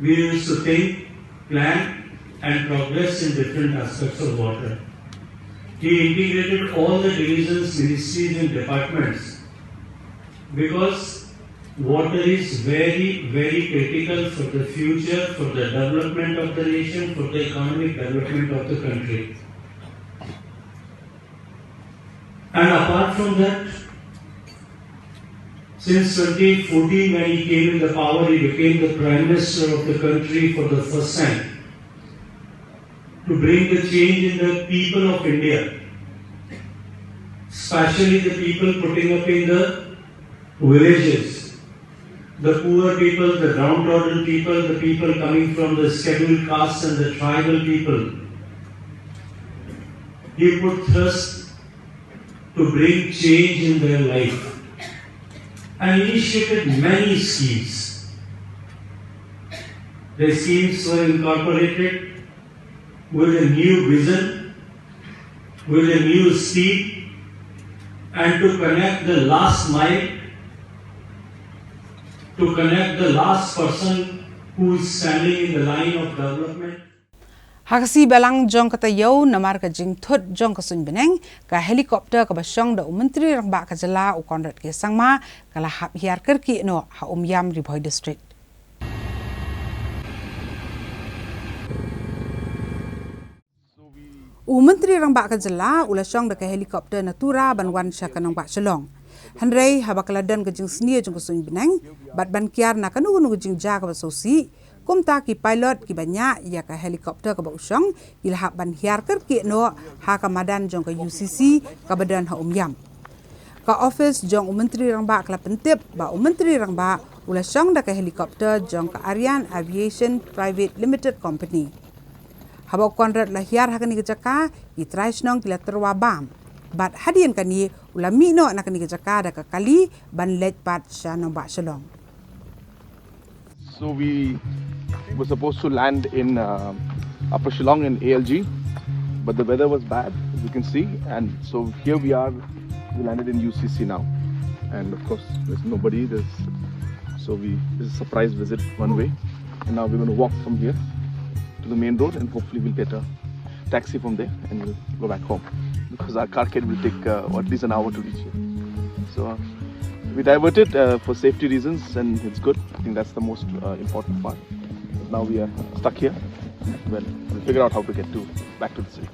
[SPEAKER 13] We used to think, plan and progress in different aspects of water. He integrated all the divisions, ministries and departments because water is very, very critical for the future, for the development of the nation, for the economic development of the country. And apart from that, since 2014, when he came in the power, he became the Prime Minister of the country for the first time to bring the change in the people of India, especially the people putting up in the villages, the poor people, the downtrodden people, the people coming from the scheduled castes and the tribal people. He put thrust to bring change in their life and initiated many schemes. The schemes were incorporated with a new vision, with a new speed, and to connect the last mile, to connect the last person who is standing in the line of development.
[SPEAKER 1] Hakasi balang jong kata yau namar ka jing thut jong ka sun beneng ka helikopter ka basyong da Menteri Rang Ba ka jala u konrat ke sangma kala hap hiar kerki no ha yam Riboy district. Menteri Rang Ba ka jala ula syong da ka helikopter natura banwan sya kanang ba shalong. Handrei habakaladan ka jing snia jong ka sun beneng bat ban kiar na kanu nu jing ja ka basosi. Kumta ki pilot ki banyak ya ka helikopter ka bausong ilhak ban hiar kerki no ha ka madan jong ka UCC ka badan ha yam. Ka office jong Menteri Rang Ba kala pentip ba Menteri Rang Ba ula syong da ka helikopter jong ka Aryan Aviation Private Limited Company. Habau konrat la hiar ha kani kejaka i traisnong kila terwabam. Bat hadian kani ula mino na kani kejaka da ka kali ban lej pat sya no ba shalong.
[SPEAKER 11] So we were supposed to land in Upper Shillong in ALG, but the weather was bad, as you can see, and so here we are. We landed in UCC now, and of course there's nobody. So this is a surprise visit one way, and now we're going to walk from here to the main road, and hopefully we'll get a taxi from there, and we'll go back home because our car will take at least an hour to reach here. So. We diverted for safety reasons, and it's good. I think that's the most important part. Now we are stuck here. Well, we'll figure out how to get back to the city.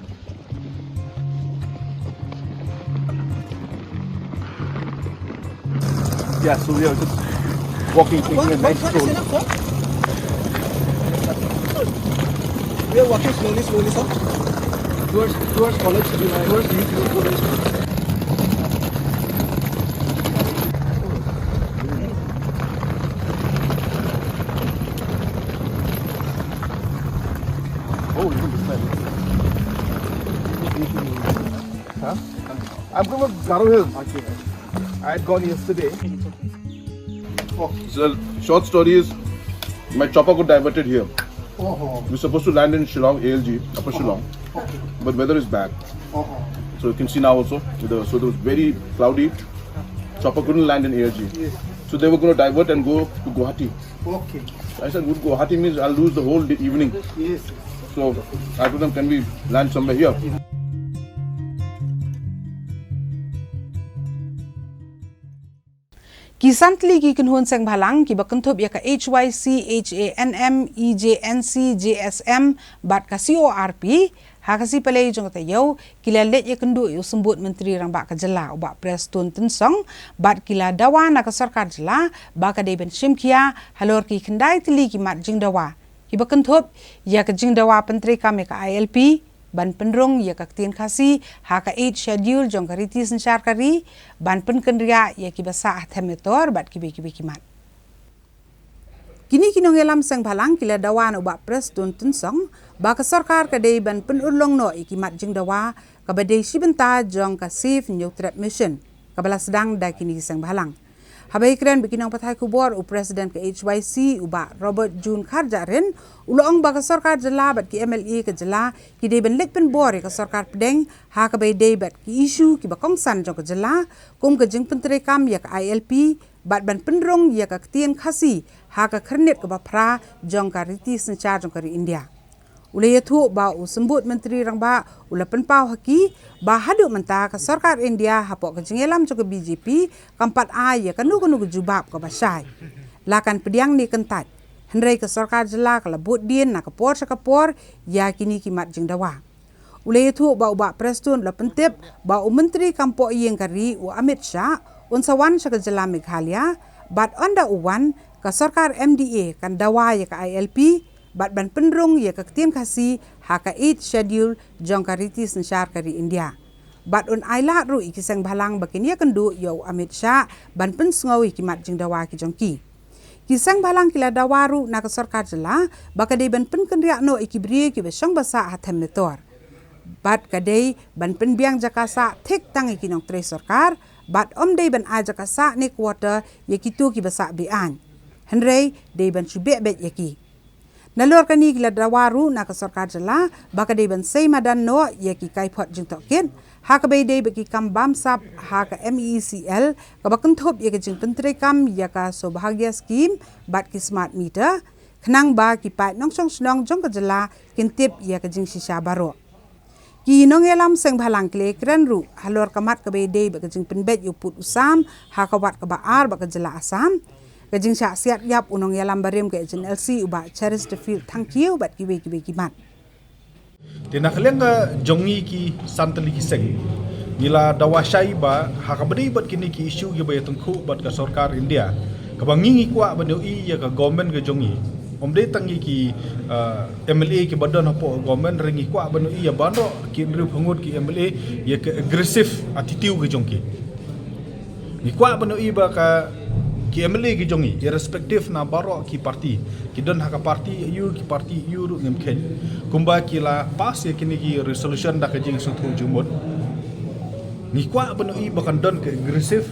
[SPEAKER 11] Yeah, so we are just walking, taking a nice stroll.
[SPEAKER 14] We are walking slowly, sir. Towards college, towards youth college.
[SPEAKER 11] Huh? I'm from Garo Hills. Okay. I had gone yesterday.
[SPEAKER 3] So, short story is, my chopper got diverted here.
[SPEAKER 4] Oh.
[SPEAKER 3] We're supposed to land in Shillong, ALG, Upper Shillong.
[SPEAKER 4] Okay.
[SPEAKER 3] But weather is bad.
[SPEAKER 4] Oh.
[SPEAKER 3] So you can see now also, so it was very cloudy. Chopper couldn't land in ALG.
[SPEAKER 4] Yes.
[SPEAKER 3] So they were going to divert and go to Guwahati.
[SPEAKER 4] Okay.
[SPEAKER 3] I said, good, Guwahati means I'll lose the whole evening.
[SPEAKER 4] Yes.
[SPEAKER 3] So I told them, can we land somewhere here?
[SPEAKER 1] Kisantli ki kunhun sang bhalang ki bakanthop ya ka HYC, HANM, EJNC, JSM, bat ka CORP, hakasi palay jong tayo, kila let ya kendu yu sembut menteri rang bak ka jela, ubak pres tun tensong, bat kila dawa na ka sarkar jela, baka day ben shimkia, halor ki kendai tili ki mat jing dawa. Ki bakanthop ya ka jing dawa penteri kami ka ILP, ban penrong ya ka tien khasi ha ka 8 schedule jong ka riti sanchar kari ban pen kendria ya ki basa themetor bat ki be mat kini kinong elam sang bhalang kila dawan uba pres tun song ba ka sarkar ka dei ban pen ulong no iki mat jing dawa ka badei sibenta jong ka safe new threat mission ka bala sedang da kini sang bhalang habai kren bikinang pathai kubor u president ke HYC uba Robert June Kharjarin ulong ba ka sarkar jela bat ki MLA ke jela ki de ben lek pen bor ka sarkar pedeng ha ka bai de bat ki issue ki ba kongsan jong ka jela kum ka jing pentre kam ya ka ILP bat ban penrong ya ka tien khasi ha ka kharnet ka ba phra jong ka riti sanchar jong ka ri India ulay thu ba usembut menteri rang ba ulapan pau haki ba hadu menta ka sarkar India hapok ka jingelam jong ka BJP kampat a ya kanu jubab ka basai lakan pediang ni kentat hendrai ka sarkar jela ka labut din na ka por sa ka por ya kini kimat jing dawa ulay thu ba uba prestun lapan tip ba menteri kampo yeng kari u Amit Shah unsawan sa ka jela Meghalaya bat onda uwan ka sarkar MDA kan dawa ya ka ILP bat ban penrong ya ka tien khasi ha ka 8 schedule jong ka riti sanchar kari India bat un aila ru ikisang bhalang bakin ya kendu yo Amit Shah ban pen sngawi kimat jing dawa ki jongki kisang bhalang kila dawaru na ka sarkar jela bakadei ban pen kenriak no ikibri ki besang basa hathem netor bat kadei ban pen biang jakasa thek tang ikinong tre sarkar bat dei ban a jakasa ni quarter yakitu ki basa bian henrei dei ban subek bet yaki nalor kani kila dawaru na ka sarkar jela bakadei ban sei madan no yaki kai phot jing tokin ha ka bei dei baki kam bam sap ha ka MECL ka bakang thop ya ka jing pentre kam ya ka sobhagya scheme bat ki smart meter khnang ba ki pai nong song snong jong ka jela kintip ya ka jing shisha baro ki nong elam seng bhalang kle kran ru halor kamat ka bei dei ba ka jing penbet yu put usam ha ka wat ka ba ar ba ka jela asam kajing syak siat yap unong yalam barim ke LC uba Cherish the Field thank you bat ki mat
[SPEAKER 11] Tina kalian ka jongi ki santali ki seng nila dawashai ba hakabadi bat kini ki issue ki ba tengku bat ka sarkar India ka bangingi kwa ba i ya ka government ka jongi omde tangi ki MLA ki badan hapo government ringi kwa ba i ya bando ki ru phangut ki MLA ya ka aggressive attitude ka jongki ni kwa ba i ba ka ki MLA ki jongi irrespective na baro ki parti ki don haka parti you ru ngem ken kumba ki la pas ya kini ki resolution da ka jing sutu jumut ni kwa bano i bakan don ke aggressive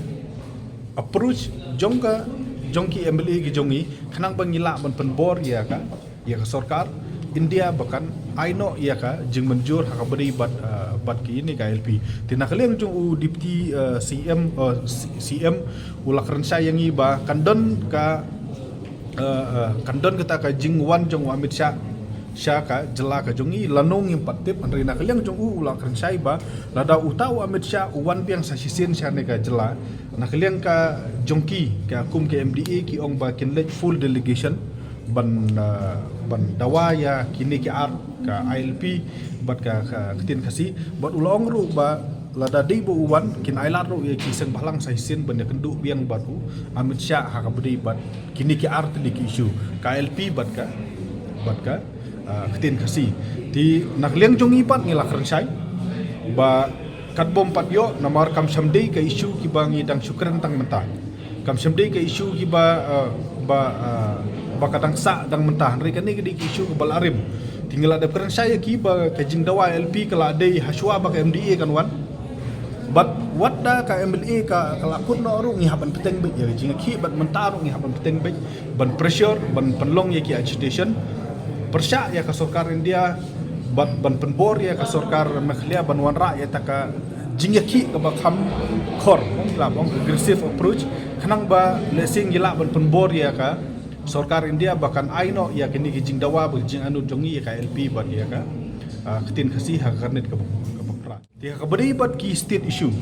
[SPEAKER 11] approach jongki MLA ki jongi khanang bangila ban penbor ya ka sarkar India bakan aino ya ka jing menjur haka beri bat ki ini ka LP tina kalian jong u deputy CM ulak rensai yang iba kandon kita ka jing wan jong Amit Shah ka jela ka jongi lanong yang patip andrina kalian jong u ulak rensai ba lada utau Amit Shah wan biang sa sisin sha ne ka jela na kalian ka jongki ka kum ke MDA ki ong ba kinlet full delegation ban dawa ya kini ki art ka ILP bat ka ketin kasi bat ulong ru ba lada dei bo uwan kin ailat ru ya kiseng balang sai sin ban kendu biang batu Amit Shah ha ka bedi bat kini ki art di ki issue ka ILP bat ka ketin kasi ti nakliang jongi pat ngila kerensai ba katbom pat yo namar kam samdei ka issue ki bangi dang syukran tang mentah kam samdei ka issue ki bakadang sa dang mentah mereka ni di isu ke balarim tinggal ada peran saya ki ba kajing dawa LP kala dei haswa ba MDA kan wan But what da ka MLA ka kalakun na ru ngihaban peteng be ya jinga ki bat mentaru ngihaban peteng be ban pressure ban penlong ya ki agitation persya ya ka sarkar India bat ban penbor ya ka sarkar makhlia ban wanra ya taka jinga ki ka bakam khor la bong aggressive approach khanang ba lesing gila ban penbor ya ka sarkar India bahkan aino ya kini ki jing dawa ba jing anu jongi ya ka LP ban ya ka ketin kasih hak karnet ka dia kabadi bat ki state issue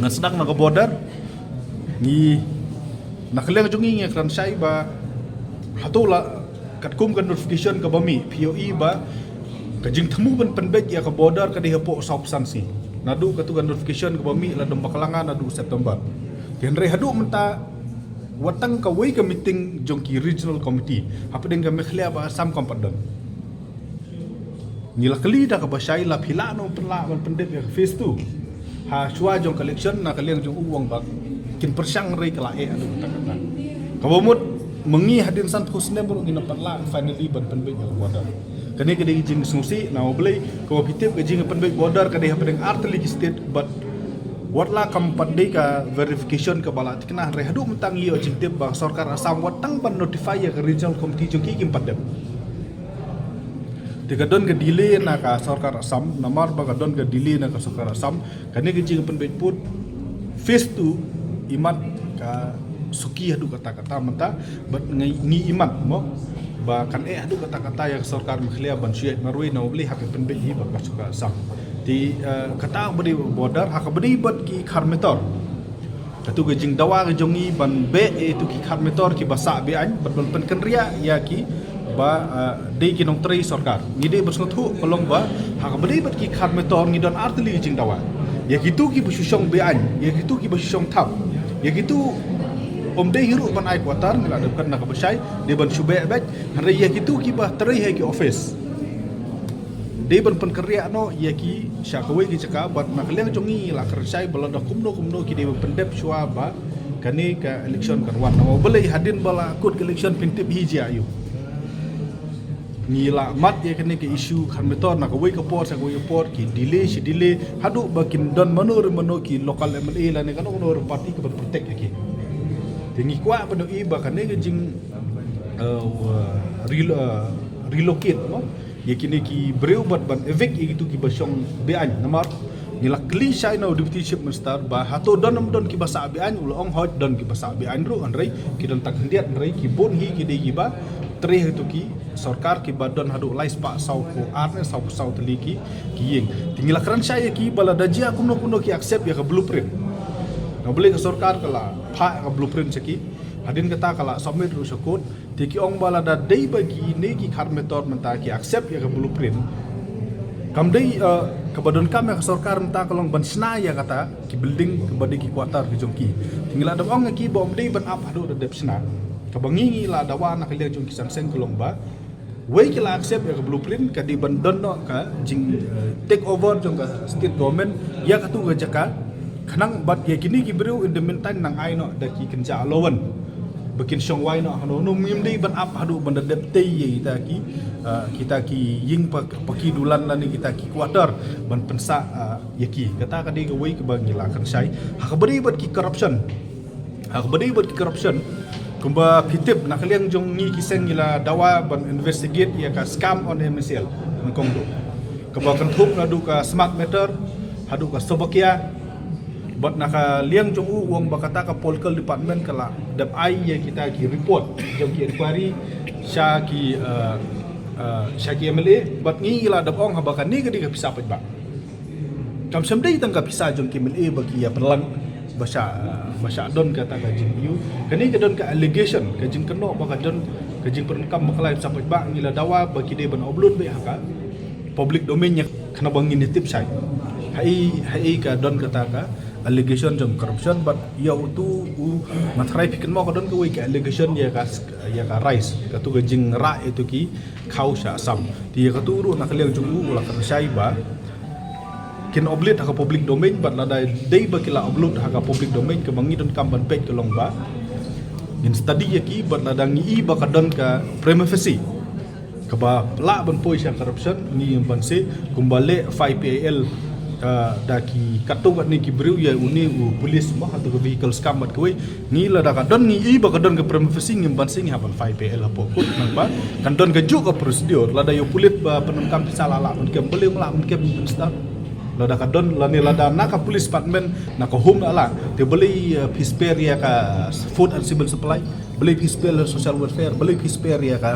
[SPEAKER 11] nga sedang na border ni nakaliang jungi nga kransay ba hatola katkum kan notification ka bami POE ba kajing temu ban penbet ya ka border ka diha po sop sanksi nadu katugan notification ka bami la domba kalangan nadu September kenre hadu menta watang ka way ka meeting jongki regional committee hapedeng ka mekhlia ba sam kompadon nila kali dah kabasai la phila no penla ban pendep ya phase 2 ha chua jong collection na kaliang jong uang bak kin persang rei kala e adu kata kabomut mengi hadin san husne bro gina penla finally ban pendep ya border kani kedi jing sungsi na oblei ko pitip ke jing pendep border kadi ha pedeng artli state but watla kam pandai ka verification ka bala tikna re hadu mentang yo jing tip ba sarkar Assam watang ban notify ya ke regional committee jong ki kim pandep Tigadon ke delay na ka sarkar Assam namar bagadon ke delay na ka sarkar Assam kani ke jing penbet put phase 2 imat ka suki hadu kata-kata menta bat ngi imat mo ba kan hadu kata-kata yang sarkar makhlia ban syed marwi na obli hak penbet hi ba ka sarkar Assam ti kata badi border hak badi bat ki kharmetor katu ke jing dawa ke jongi ban be itu ki kharmetor ki basa be an ban pen ria ya ki ba de ki nong trei sarkar ngide bersnothu kolong ba hak bade bat ki khat metor ngidon artli jing dawa ya gitu ki busyong bean ya gitu ki busyong thap ya gitu omde hiru ban ai kwatar ngala dekan na kabasai de ban shube bet hare ya gitu ki ba trei he ki office de ban pen kerja no ya ki syakwe ki caka bat makleng jongi la kersai balada kumno ki de pendep shwa ba kani ka election karwan no boleh hadin bala kut election pintip hiji ayu nila mat ya kene ke isu kharmetor na kawai kapor sa kawai port ki delay hadu bakin don manur ki lokal MLA la ne kan onor parti ke protect ya ki tingi kwa pano iba kane ke jing relocate no ya kini ki breu bat ban evict gitu ki basyong bean namar nila klisha no deputy chief minister ba hato don ki basa bean ulong hot don ki basa bean ru anrei ki don tak hendiat anrei ki bon hi ki de ba tre itu ki sarkar ki badon hadu lais pa sau ko arne sau teliki ki yeng tinggal keran saya ki bala dajia kuno ki accept ya ke blueprint na boleh ke sarkar kala pha ke blueprint seki hadin kata kala submit ru sakut tiki ong bala da dei bagi ne ki kharmetor menta ki accept ya ke blueprint kam dei ke badon kam ya ke sarkar menta kalong ban sna ya kata ki building ke badi ki quarter ki jongki tinggal ada ong ki bom dei ban up hadu de sna kabangingi la dawa na kaliang jong kisan seng kolomba way kila accept ya blueprint ka di bandon no ka jing take over jong ka state government ya ka tu ga jaka khanang bat ya kini ki bru in the meantime nang ai no da ki kenja alowan bakin song wai no no mim dei ban up hadu ban dep te ye kita ki ying paki dulan la ni kita ki quarter ban pensa ya ki kata ka di ga way ka bangila kan sai ha ka bari bat ki corruption kumba pitip na kaliang jong ngi kiseng gila dawa ban investigate ya ka scam on MSL ngkong do kumba kanthuk na du ka smart meter hadu ka sobakia bat na ka liang jong uang bakata ka political department kala dap ai ya kita ki report jong ki inquiry sya ki MLA bat ngi gila dap ong habakan ni ka pisa pa ba kam samdai tang ka pisa jong ki MLA bagi ya perlang Basha don kata kajing you kani ka don ka allegation kajing keno baka don kajing perengkam makalai sampai ba ngila dawa bagi de ban upload be haka public domain nya kana bangin tip sai hai ka don kata ka allegation jong corruption but ya utu matrai pikin mo ka don ka we ka allegation ya ka rise ka tu kajing ra itu ki khau sha sam ti ka turu nakaliang jong ula ka sai ba kin oblit haka public domain but lada day bakila upload haka public domain ke mangidon kamban page ke longba in study yaki but lada ngi ba kadon ka prima facie ka ba la ban poi sha corruption ni ban se kumbale 5PAL daki katung ni ki beriu ya uni polis bah atau vehicle scam mat koi ni la da kadon ni I ba kadon ke premfasing ngim bansing haban 5PL apo kut namba kadon ke juk ke prosedur la da yo pulit ba penungkam salah la mun kem boleh melak mun kem instan la da kadon la ni la da nak police department nak home la te beli pisper ya ka food and civil supply beli pisper social welfare beli pisper ya ka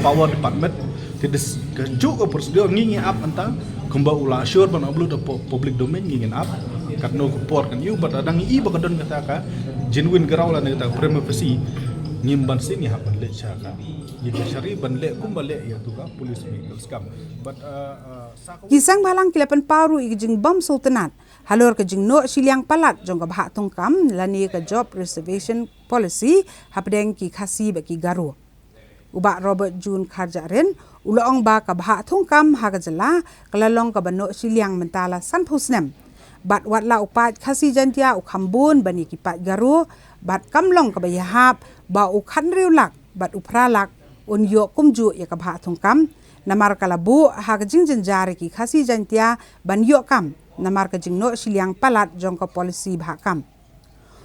[SPEAKER 11] power department te ke juk ke prosedur ngingi up antang kumba ula sure ban ablu the public domain ngin up kat no report kan you but adang I ba kadon kata ka genuine garau la kata prima facie ngim ban sini ha ban le cha ka ye syari ban le kumba le ya tu ka police vehicle scam but
[SPEAKER 1] Kisang balang kilapan paru jing bom sultanat halor ke jing no siliang palat jong ka bha tungkam lani ka job reservation policy hapdeng ki khasi ba ki garu Uba Robert Jun Kharjaren ulaong ba ka bha thungkam ha ka jala kalalong ka bano siliang mentala san phusnem bat wat la upat khasi jantia u khambun bani ki pat garu bat kamlong ka bayahap ba u khan riulak bat upralak un yo kumju ya ka bha thungkam namar kalabu ha ka jing jari ki khasi jantia ban yo kam namar ka jing no siliang palat jong ka policy bha kam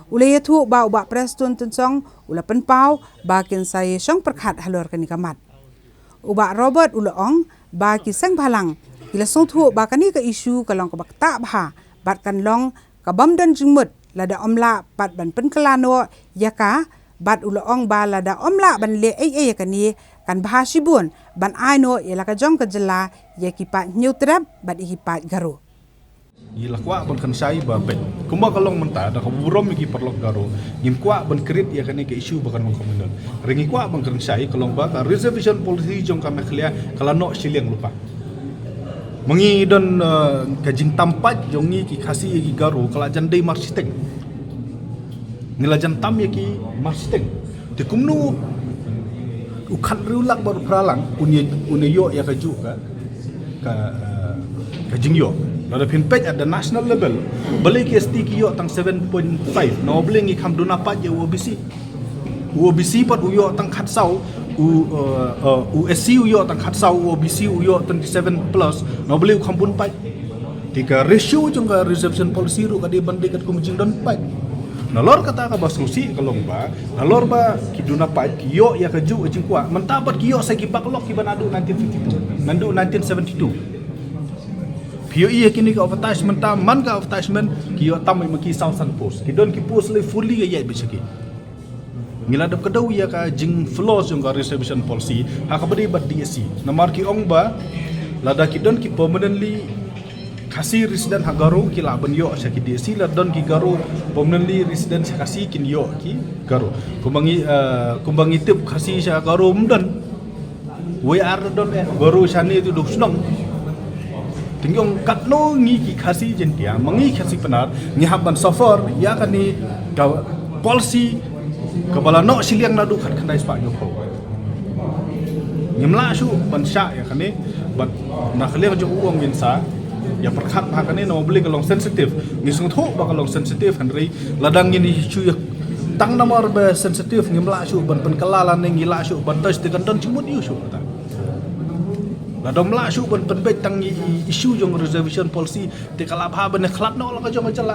[SPEAKER 1] Ulay tu ba uba preston tensong ula penpau ba kin saya song perkhat halor kani kamat. Uba Robert ulaong ba ki sang balang ila song tu ba kani ka isu kalong ka bakta bha bat kan long ka bam dan jingmut lada omla pat ban pen kelano yaka bat ulaong ba lada omla ban le ai kani kan bha sibun ban aino ila ka jong ka jela yaki pat nyutrap bat ihipat garu.
[SPEAKER 11] Ilah kuat ban kan sai ba bet kumba kalong menta da ka burom ki perlok garo ngim kuat ban krit ya kan ke isu bakan mo komunal ringi kuat ban kan sai kalong ba ka reservation policy jong ka mekhlia kala no siliang lupa mengi don ka jing tampat jong ni ki khasi ki garo kala jandai marsiteng ngila jantam ya ki marsiteng te kumnu ukhan riulak baru pralang unye yo ya ka ju ka jing yo Nada pinpej at the national level, balik ST kiyo tang 7.5. No bling ikam duna pat je UOBC pat uyo tang khatsau USC uyo tang khatsau UOBC uyo 27 plus. No bling ikam bun pat. Tika ratio jongga reservation policy ru kadi banding kat kumjing don pat. Nalor kata ka baslusi kalong ba, nalor ba kiduna pat kiyo ya kaju ejing kwa. Mentabat kiyo sa gibaklok ki banadu 1952. Nandu 1972. POE kini ka advertisement ta man ka advertisement kiyo tam maki Southern Post kidon ki post le fully ga yai bisaki ngila dap kadau ya ka jing flaws jong ka reservation policy ha ka badi bat DSC namar ki ong ba lada kidon ki permanently kasi resident ha garo ki la ban yo sa ki DSC la don ki garo permanently resident sa kasi kin yo ki garo kumbangi tip kasi sa garo mdan we are don garo sani tu dusnong Tingyong katno ngi ki khasi jentia mangi khasi penar ngihaban sofor ya kani ka policy kabala no siliang nadu khat khandai spa yo ko ngimla shu ban sha ya kani bat na khale jo uang minsa ya perkhat ha kani no beli kalong sensitive ngisung tho ba kalong sensitive hanrei ladang ini chu tang nomor be sensitive ngimla shu ban pen kalalan ngila shu ban touch de kanton chimut yu shu ta Ladom la shu ban penbet tang isu jong reservation policy te kala pha ban khlat no la ka jong jala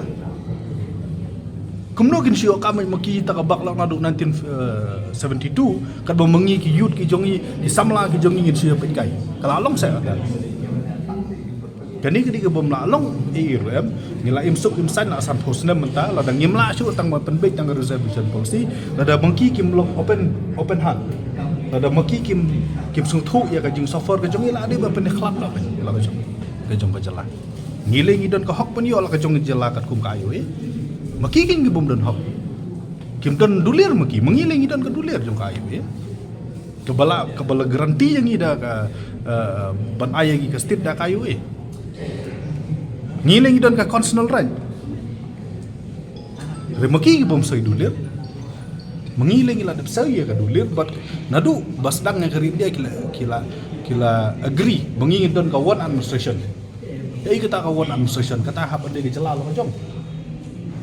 [SPEAKER 11] kumno kin shu ka maki ta ka bak la na 1972 kat bo mengi ki youth ki jongi di samla ki jongi ngin shu pen kai kala long sa ada kani kidi ke bom la long irem ngila imsuk imsan na san hosna menta la dang ngimla shu tang ban penbet tang reservation policy la da mengki kim long open hand ada maki kim sung thu ya ka jing software ka jong ila ade ba pen khlap la pen la ka jong ba jala ngile ngi don ka hok pen yo la ka jong jala kat kum ka ayo maki king gi bom don hok kim don dulir maki mengile ngi don ka dulir jong ka ayo kebala garanti yang ida ka ban aya gi ka state da ka ayo ngile ngi don ka constitutional right re maki gi bom sai dulir mengiling ila dap saya ka dulir bat nadu basdang nga karin dia kila agree mengingin don ka one administration ai kata ka one administration kata hab ade jela lo jong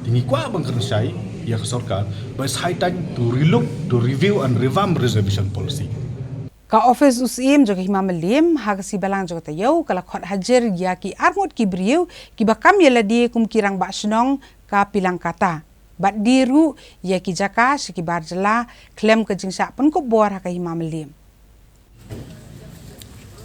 [SPEAKER 11] tingi kwa bang kersai ya ka sarkar but high time to relook to review and revamp reservation policy
[SPEAKER 1] Ka office usim jo hima melim ha si balang jo tayau kala khot hajer ya ki armut ki briu ki bakam yela die kum kirang ba snong ka pilang kata bat diru ya ki jaka ki barjala klem ke jingsa pen ko bor ha ka hima melim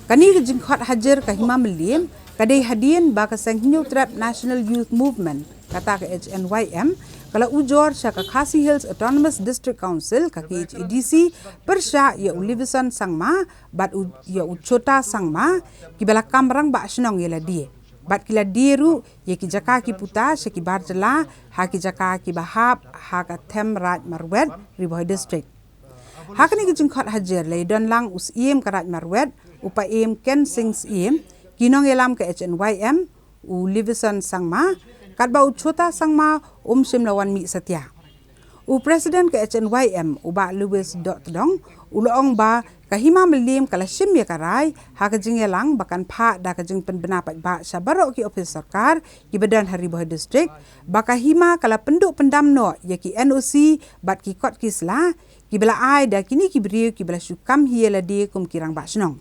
[SPEAKER 1] kani ke jing khot hajer ka hima melim kadai hadien ba ka sang New Trap National Youth Movement kata ke HNYM kala ujor sya ka Khasi Hills Autonomous District Council ka KHADC persya ya Ulivisan sangma bat ya uchota sangma ki bala kamrang ba snong yela die bat kila dieru ya ki jaka ki puta sya ki barjala ha ki jaka ki bahap ha ka Them Raj Marwet Riboy District ha kani ki jingkhat hajer le don lang us iem ka Raj Marwet upa iem Ken Sings iem kinong elam ka HNYM Ulivisan sangma Kadba uchota sangma simlawan mi satya. Presiden ke HNYM uba Louis Dotdong uloong ba kahima melim kala sim ya karai ha kajing yelang bakan pha da kajing penbenapat ba sabaro ki ofis sarkar ki badan Hariboh district bakahima kala penduk pendamno ya ki NOC bat ki kot kisla ki bela ai da kini ki beriu ki bela sukam hiela di kum kirang ba snong.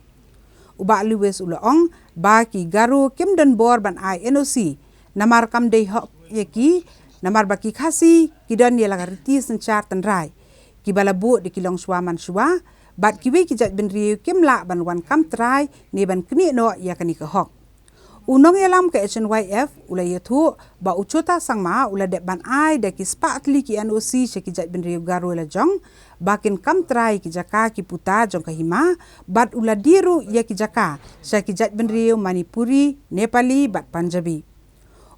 [SPEAKER 1] Uba Louis uloong ba ki garu kim dan bor ban ai NOC namar kam dei hok yaki namar baki khasi kidan yela garti senchar tanrai ki bala bu di kilong swaman swa bat kiwi ki jat ben riu kimla ban wan kam trai ni ban kni no ya kani ka hok unong yelam ke HNYF ulai yathu ba uchota sangma ula de ban ai de ki spatli ki NOC se ki jat ben riu garu la jong bakin kam trai ki jaka ki puta jong kahima bat ula diru ya ki jaka se ki jat ben riu Manipuri Nepali bat Punjabi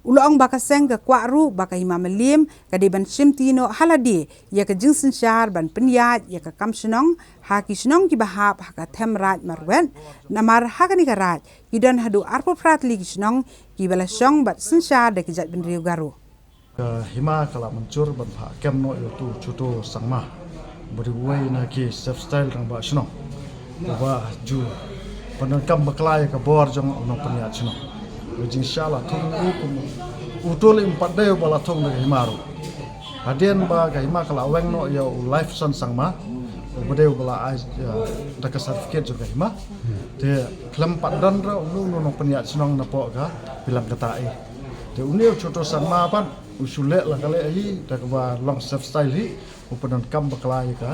[SPEAKER 1] Uloong baka seng ke kwaru baka hima melim kadi ban simtino haladi ya ke jingsen syar ban penyat ya ke kam senong haki senong ki bahap haka Them Raj Marwet namar hakani karat kidan hadu arpo pratli ki senong ki bala syong bat sensyar de kijat ben riu garu
[SPEAKER 4] hima kala mencur ban pha kem no yotu chuto sangma beriwai na ki lifestyle rang ba senong ba ju panakam baklai ka bor jong no penyat senong Inshallah thong utol impat deu bala thong de himaru hadien ba ga hima kala weng no ya life son sangma bodeu bala ai da ka certificate jo ga hima te klam pat dan ra nu no penya snong na po ga bilang kata ai te uneu choto sangma pan usule la kale ai da ka long lifestyle hi upadan kam bakla ya ka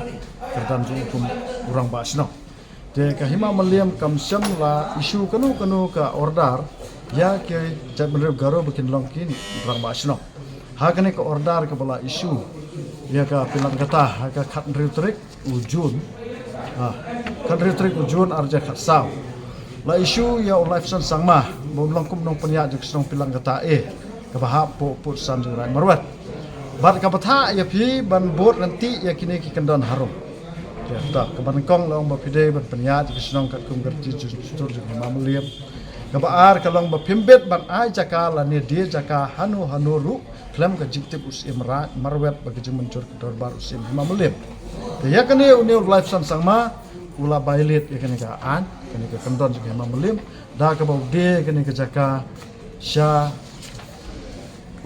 [SPEAKER 4] kerdan ju kum urang ba snong te ka hima meliam kam syam la isu kanu ka order ya ke jat menurut garo bikin longkin orang basno hakane ke order ke bala isu ya ka pilang kata ha ka khat retrik ujun khat retrik ujun arja khat saw la isu ya life san sangma bom longkum nong penya jek snong pilang kata ke bahap po san jrai marwat bat ka patha ya phi ban bot nanti ya kini ki kendon harum ya ta ke ban kong long ba pide ban penya jek snong kat kum gerti jur jek mamliam kabar kalong bapimbet ban ai jaka la ne dia jaka hanu ru klam ka jiktip us imra marwet bagi mencur ke dorbar usim mamulim ya kane une life san sangma ula bailet ya kane ka an kane ka kendon juga mamulim da ka bau de kane ka jaka sha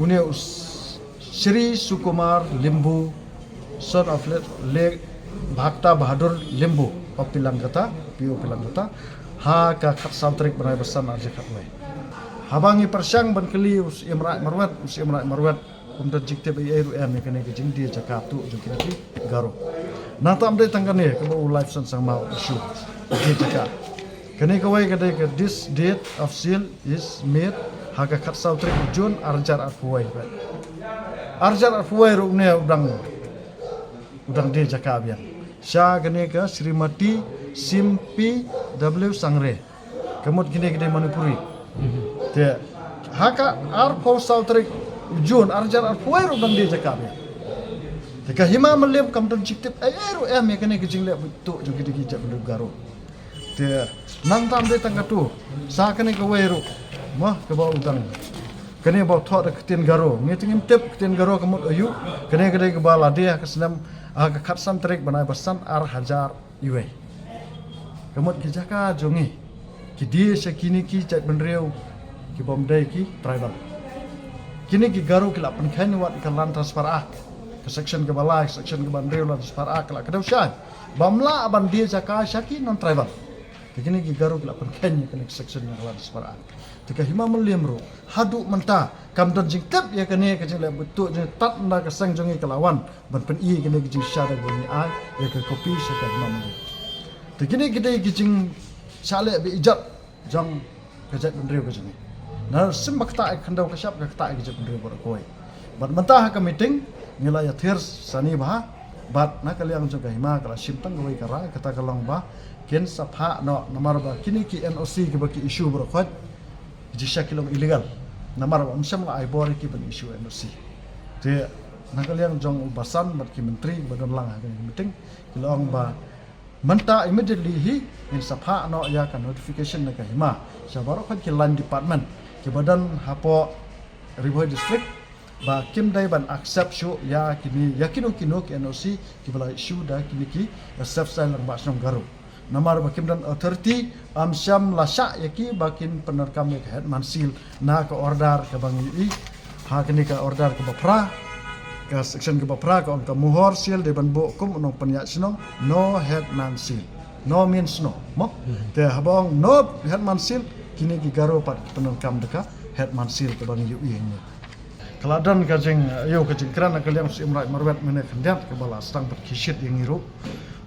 [SPEAKER 4] une us Sri Sukumar Limbu son of le Bhakta Bahadur Limbu papilang kata piu pilang kata ha ka khat samtrik banai besan arja khat mai habangi persyang ban keli us imra marwat umda jikte bai eru em kene ke jing dia jakatu jukin ki garo na tam de tangane ke bo life san sang mau isu di jaka kene ke wai ke this date of seal is made ha ka khat samtrik jun arjar afuai ru ne udang de jaka bian sya kene ke Srimati Simpi W Sangre kemud gini gede Manipuri te haka arpo sautrik jun arjar arpoero bang dia jakab te ka hima melim kam dan jiktip aero em kene kijing le tu jo gede kijak bendu garo te nang tam de tangatu sa kene ka weru mah ke bau udang kene bau thot ke tin garo ngiting tip tin garo kemud ayu kene gede ke bala dia ke senam aga khatsan trik banai basan ar hajar iwe kamut ki jaka jongi ki dia sekini ki chat benreu ki bomdai ki tribal kini ki garu ki lapan khain wat ka lan transfer
[SPEAKER 15] ke section ke balai section ke bandreu la separa kala kedau syai bamla aban dia jaka syaki non tribal kini ki garu kala perkenya kene section yang la separa tika hima meliam ro hadu menta kam don jing tep ya kene ke jing le betu je tat nda ke sang jongi kelawan ban pen i kene ke jing syada buni ai ya ke kopi saka hima meli kini kita ke jing syale be ijat jang kejat bandreu ke jing na simak ta khandau ka syap ka ta ke jing bandreu bor koi bat mentah ka meeting nila ya thir sani bah bat na kaliang juga hima kala simpang goi kara kata kalong bah ken sapha no namar ba kini ki NOC ke baki issue berkhot jisha kilong illegal namar ba msam la ai bor ki ban issue NOC te na kaliang jong basan bat ki menteri badan lang ha meeting kilong ba menta immediately hi in sapha no ya ka notification na ka hima sabaro khot ki land department ki badan hapo Riboi district ba kim dai ban accept show ya kini yakino kino ki NOC ki bala issue da kini ki accept sai lang ba som garu namar ba kim dan authority am syam lasa yaki bakin penerkam ke head mansil na ka order ka bang i ha kini ka order ka bapra ka section ka bapra ka on ka muhor sil de ban bo kum no panya sinong no head mansil no means no mo te habong no head mansil kini ki garu pat penerkam deka head mansil ka bang i ni keladan kajeng yo kajeng kerana kalian imrai marwet mene kandiat ke bala stang berkisit yang iru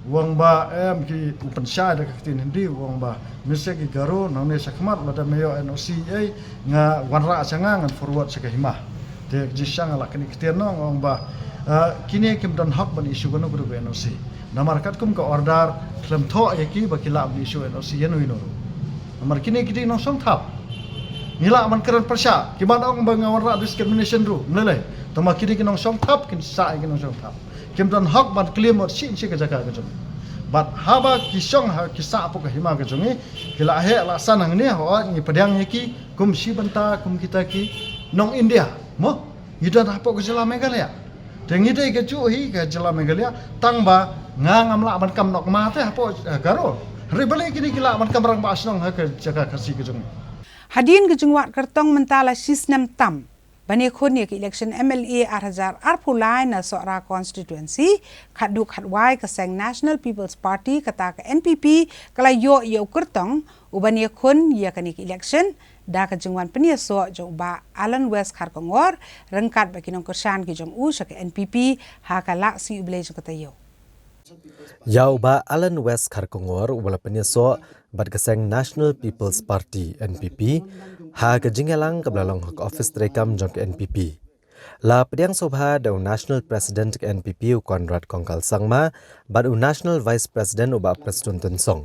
[SPEAKER 15] wang ba em ki upan syai da katin hindi wang ba misya ki garo nang ne sakmat lada meyo NOCA nga wanra asanga ngan forward saka himah de jisang ala kini kitian no wang ba kini kim dan hak ban isu gono guru NOC namar kat kum ka order klem tho yaki bakila ban isu NOC yenu ino namar kini kiti no song thap nila man keran persya kiman ong bangawan ra discrimination ru melai tama kini kinong song thap kin sa kinong song thap kim dan hak ban claim or sin ka jaga ka jong bat haba kisong ha kisa apo ka hima ka jongi kila he la sanang ni ho ni pedang ki kum si banta kum kita ki nong India mo ida apo ka jela Meghalaya deng ide ka chu hi ka jela Meghalaya tang ba ngam la ban kam nok ma te apo garo ribale kini kila ban kam rang ba asnong ha ka jaga ka si ka jongi
[SPEAKER 1] Hadin ke jungwat kertong mentala sistem tam. Bani khun ke election MLA 8000 arpulai na sora constituency khadu khatwai ke seng National People's Party kata ke NPP kala yo kertong ubani khun ya ke election da ke jungwan penia so jong ba Alan West Kharkongor rengkat bagi nong kersan ke jong u ke NPP ha kala si ublej kata yo.
[SPEAKER 6] Yau ba Alan West Kharkongor wala penia so bat keseng National People's Party NPP ha ke jingelang ke belalong hak office terekam jong ke NPP la pediang sobha da National President ke NPP Conrad Kongkal Sangma bat National Vice President uba Preston Tensong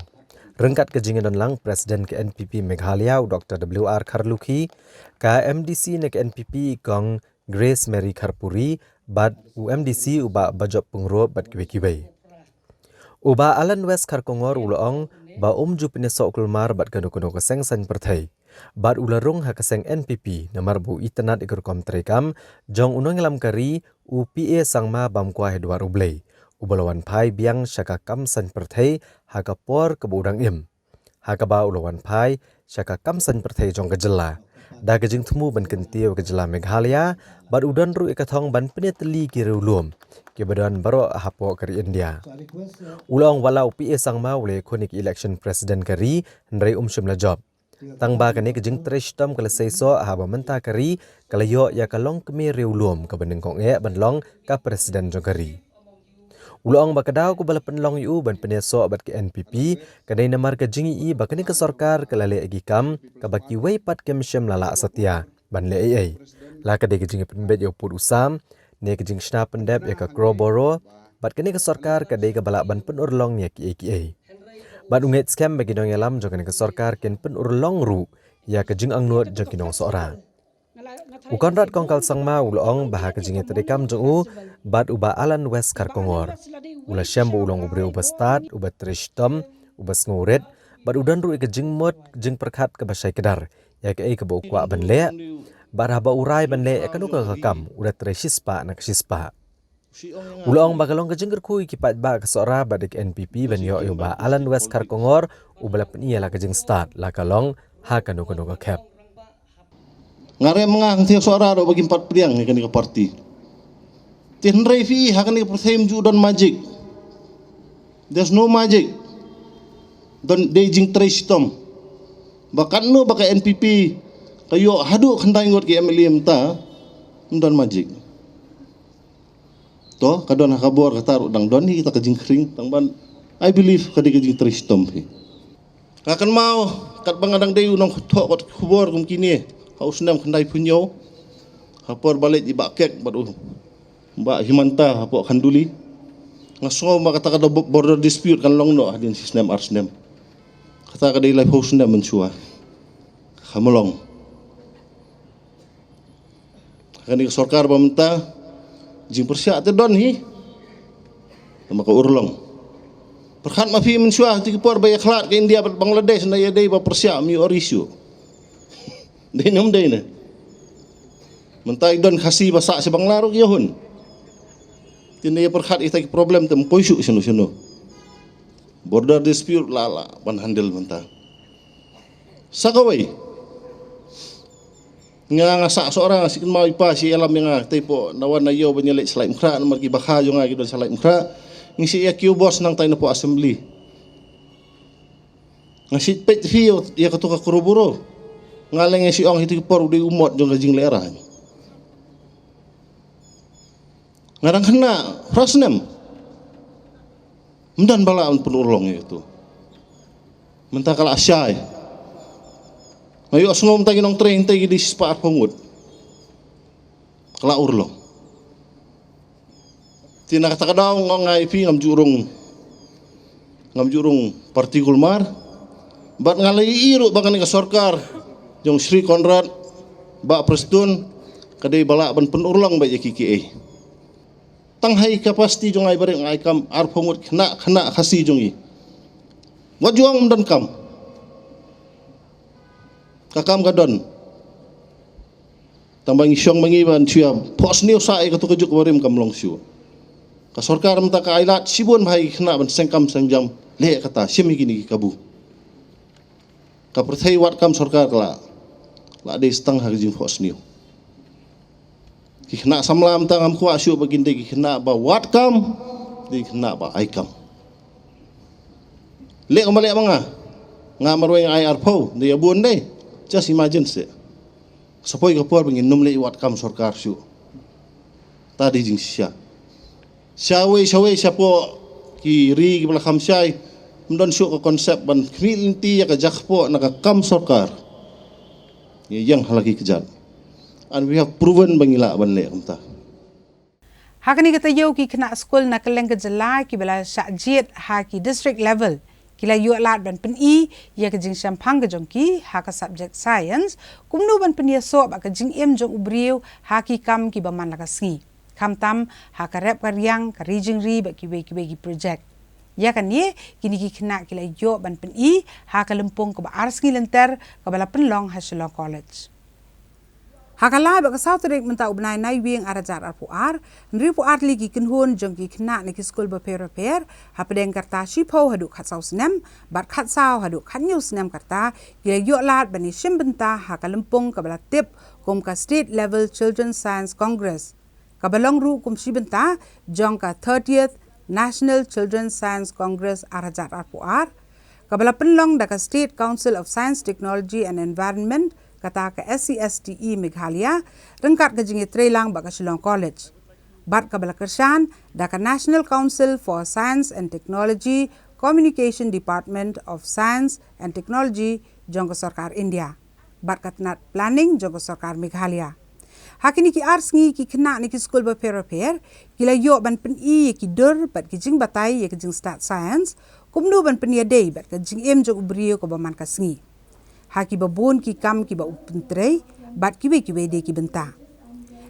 [SPEAKER 6] rengkat ke jingelan lang Presiden ke NPP Meghalaya Dr. WR Kharlukhi ka MDC ne ke NPP kong Grace Mary Kharpuri bat UMDC uba Bajop Pungro bat kiwe-kiwe uba Alan West Kharkongor ulong ba ju pinesok kulmar bat kanu-kanu keseng san perthai bat ularung ha keseng NPP namar bu itenat ikor kom terekam jong unong lam kari UPA sangma bamkwa hedwar ublei ubalawan pai biang syaka kam san perthai ha kapor ke budang im ha ka ba ulawan pai syaka kam san perthai jong kejela da kejing temu ban kentiu kejela Meghalaya bat udan ru ikathong ban peneteli kirulum ke badan baro hapo kari India ulong walau PA sangma ule konik election president kari ndrai shimla job tangba kane kejing trishtam kala seiso haba menta kari kala yo ya kalong keme reulum ka bandeng kong e banlong ka president jogari ulong bakadaw ko bala penlong yu ban peneso bat ke NPP kadai namar ka jingi i bakani ka sarkar kala le agikam ka baki wei pat kem shem lala satya ban le ai la kadai ka jingi penbet yo put usam ne kejing sna pendep ya ka Kroboro bat kene ke sarkar kadai ka balak ban penurlong ya ki bat unget scam bagi dong yalam jo kene ke sarkar ken penurlong ru ya kejing angnut jo kinong sora Conrad Kongkal Sangma ulong bah kejing terekam jo bat uba Alan West Kharkongor ula syambu ulong ubre uba start uba trishtom uba sngoret bat udan ru kejing mot kejing perkhat ke basai kedar ya ke ke bo kwa ban le baraba urai banle ekanu ka kam udah tresispa nak sispa ulong bagalong kejengker kui kipat ba ke sora badik NPP ban yo ba Alan West Kharkongor ubala penia la kejeng start la kalong ha kanu ka cap
[SPEAKER 4] ngare mengang tiak sora do bagi 4 priang ni kan ke parti
[SPEAKER 16] Tenrai fi hakan ni perthem ju don magic. There's no magic. Don dejing tristom. Bakan no baka NPP kayo hadu khandai ngot ki MLM ta don magic. To kadon hakabor katar udang don kita kajing kering tangban I believe kadi kajing tristom fi. Kakan mau kat bangadang dayu nong thok kot kubor kum kini haus nam khandai punyo hapor balik di bakek baru mbak himanta hapok khanduli ngaso ma kata kada border dispute kan long no hadin sistem arsnem kata kada ilai haus nam mensua hamolong kan di sarkar bamta jing persia te don hi maka urlong perkhat mafi mensua ti por bay khlat ke India Bangladesh na yadai ba persia mi orisio dei nom dei na mentai don khasi basa se banglaro yahun tin ya perkhat itai problem tem poisu sunu border dispute lala ban handle menta sakawai ngasa seorang sikin mau ipa si alam yang tipo nawan na yo banyalek selai mkra margi bakha jo nga gidon selai mkra ngisi ya kiu bos nang tayo na po assembly. Ngasi pet fi ya katuka kuruburo. Ngaleng ya si ong hiti por di umot jong kajing lera. Ngarang kena frasnem. Mendan bala pun ulong itu. Mentah kala asyai. Ayo asngom tayo nong train tayo di spa pungut. Kala urlong. Tina kata kadang ngai pi ngam jurung partikul mar bat ngalai iru bakan ka sarkar jong Sri Konrad ba Preston kadai bala ban penurlang ba KKA tanghai kapasti jong ai bareng ai kam ar phongut khana khasi jong i wajuang dan kam kakam gadon tambang isyong mangiban cia pos niu sai ka tu kejuk barim kam longshu ka sarkar mta ka ailat sibun bhai khna ban sengkam sengjam le kata simi gini kabu ka perthai wat kam sarkar la de stang ha jing fos niu ki khna samlam ta ngam khwa syu bagin de ki khna ba wat kam di khna ba ai kam le omale manga ngamarwe ai arpho de abun de just imagine se sapoi ka por bangin numle wat kam sarkar syu tadi jing sia Syawai siapo ki ri ki belakam syai mendon syuk ke konsep ban kmilinti ya ke jakpo na kam sarkar yang halaki kejat and we have proven bangila ban le kamta
[SPEAKER 1] hakani kata yo ki kena skul na keleng ke jela ki bela syajit ha ki district level kila yu lat ban pen i ya ke jing sampang ke jongki ha ka subject science kumnu ban pen ya so ba ke jing em jong ubriu ha ki kam ki ba man la ka sni kam tam ha ka rep karyang ka rijing ri ba ki ki project ya kan ye kini ki kena kila yo ban pen i ha ka lempung ka ba arski lenter ka bala pen long ha Shillong College ha ka lai ba ka South Rek menta ubnai nai wing arajar arpu ar nri pu ar li ki kinhun jong ki kena ni ki school ba per ha pedeng karta shi pho hadu khat sau snem bat khat sau hadu khat nyu snem karta kila yo lat bani shim benta ha ka lempung ka bala tip kom ka state level children's science congress kabalong ru kum sibenta jong ka 30th National Children's Science Congress arajar arpu ar kabala penlong da ka State Council of Science Technology and Environment kata ka SCSTE Meghalaya rengkat ka jingi trelang ba ka Shillong College bat kabala kersan da ka National Council for Science and Technology Communication Department of Science and Technology jong ka sarkar India bat katnat planning jong ka sarkar Meghalaya hakini ki arsngi ki kena ni ki school ba per kila yo ban pen i ki dur bat ki jing batai ye ki jing start science kumnu ban pen ya dei bat ka jing em jo ubrio ko ba man ka sngi haki ba bon ki kam ki ba upentrei bat ki we de ki benta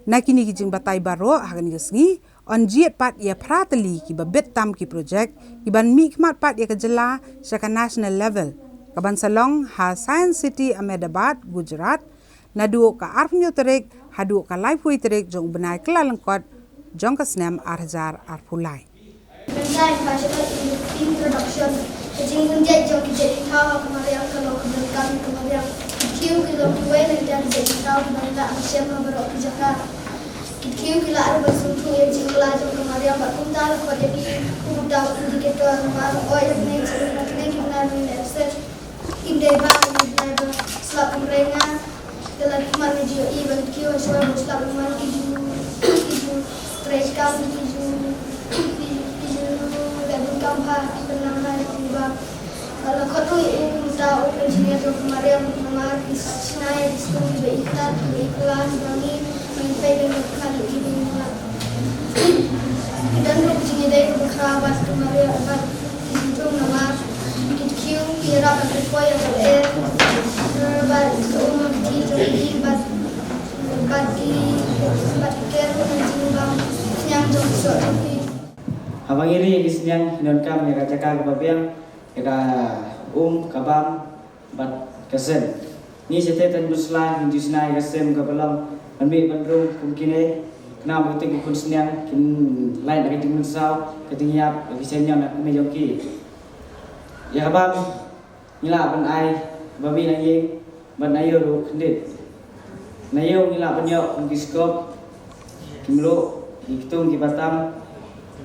[SPEAKER 1] na kini ki jing batai baro hakini ki sngi on jiet pat ya pratali ki ba bet tam ki project ki ban mi khmat pat ya ka jela saka national level ka ban salong ha Science City Ahmedabad Gujarat nadu ka arpnyo terek hadu ka live hui terek jong benai kelalengkot jong ka snem arjar arpulai
[SPEAKER 17] introduction kajing menjadi jong jadi tahu kemarin kalau keberkan kemarin kiu kita buat dan jadi tahu benda asyam berok jaga Kiu kila ada bersuntu yang jingla jom kemarin mbak kuntal kau jadi udah indikator baru oh ya nih kita akses inde bang selap mereka dalam kemarin juga iban kiu soal selap kemarin itu stress kau itu dan kampa penanganan tiba kalau kau tu tahu engineer jom kemarin kemarin isnaya diskusi iklan bagi sampai dengan kali ini dan lu punya dari berkerabat kemarin apa itu nama bikin kiu kira apa koi yang berbat umum kita ini bat ker menjembang yang jom soalnya
[SPEAKER 18] abang iri kisnyang non kam ya kacaka kebabiang ya kabam bat kesen ni setetan buslah hinjusna ya sem kabalang ambil bandung kumkine kena begitu kun senyang kin lain lagi timun sau ketinggiap lagi senyang nak mejoki ya bang ngila ban ai babi nang yeng ban ayo ru kendit nayo ngila banyo kiskop kimlo hitung ki batam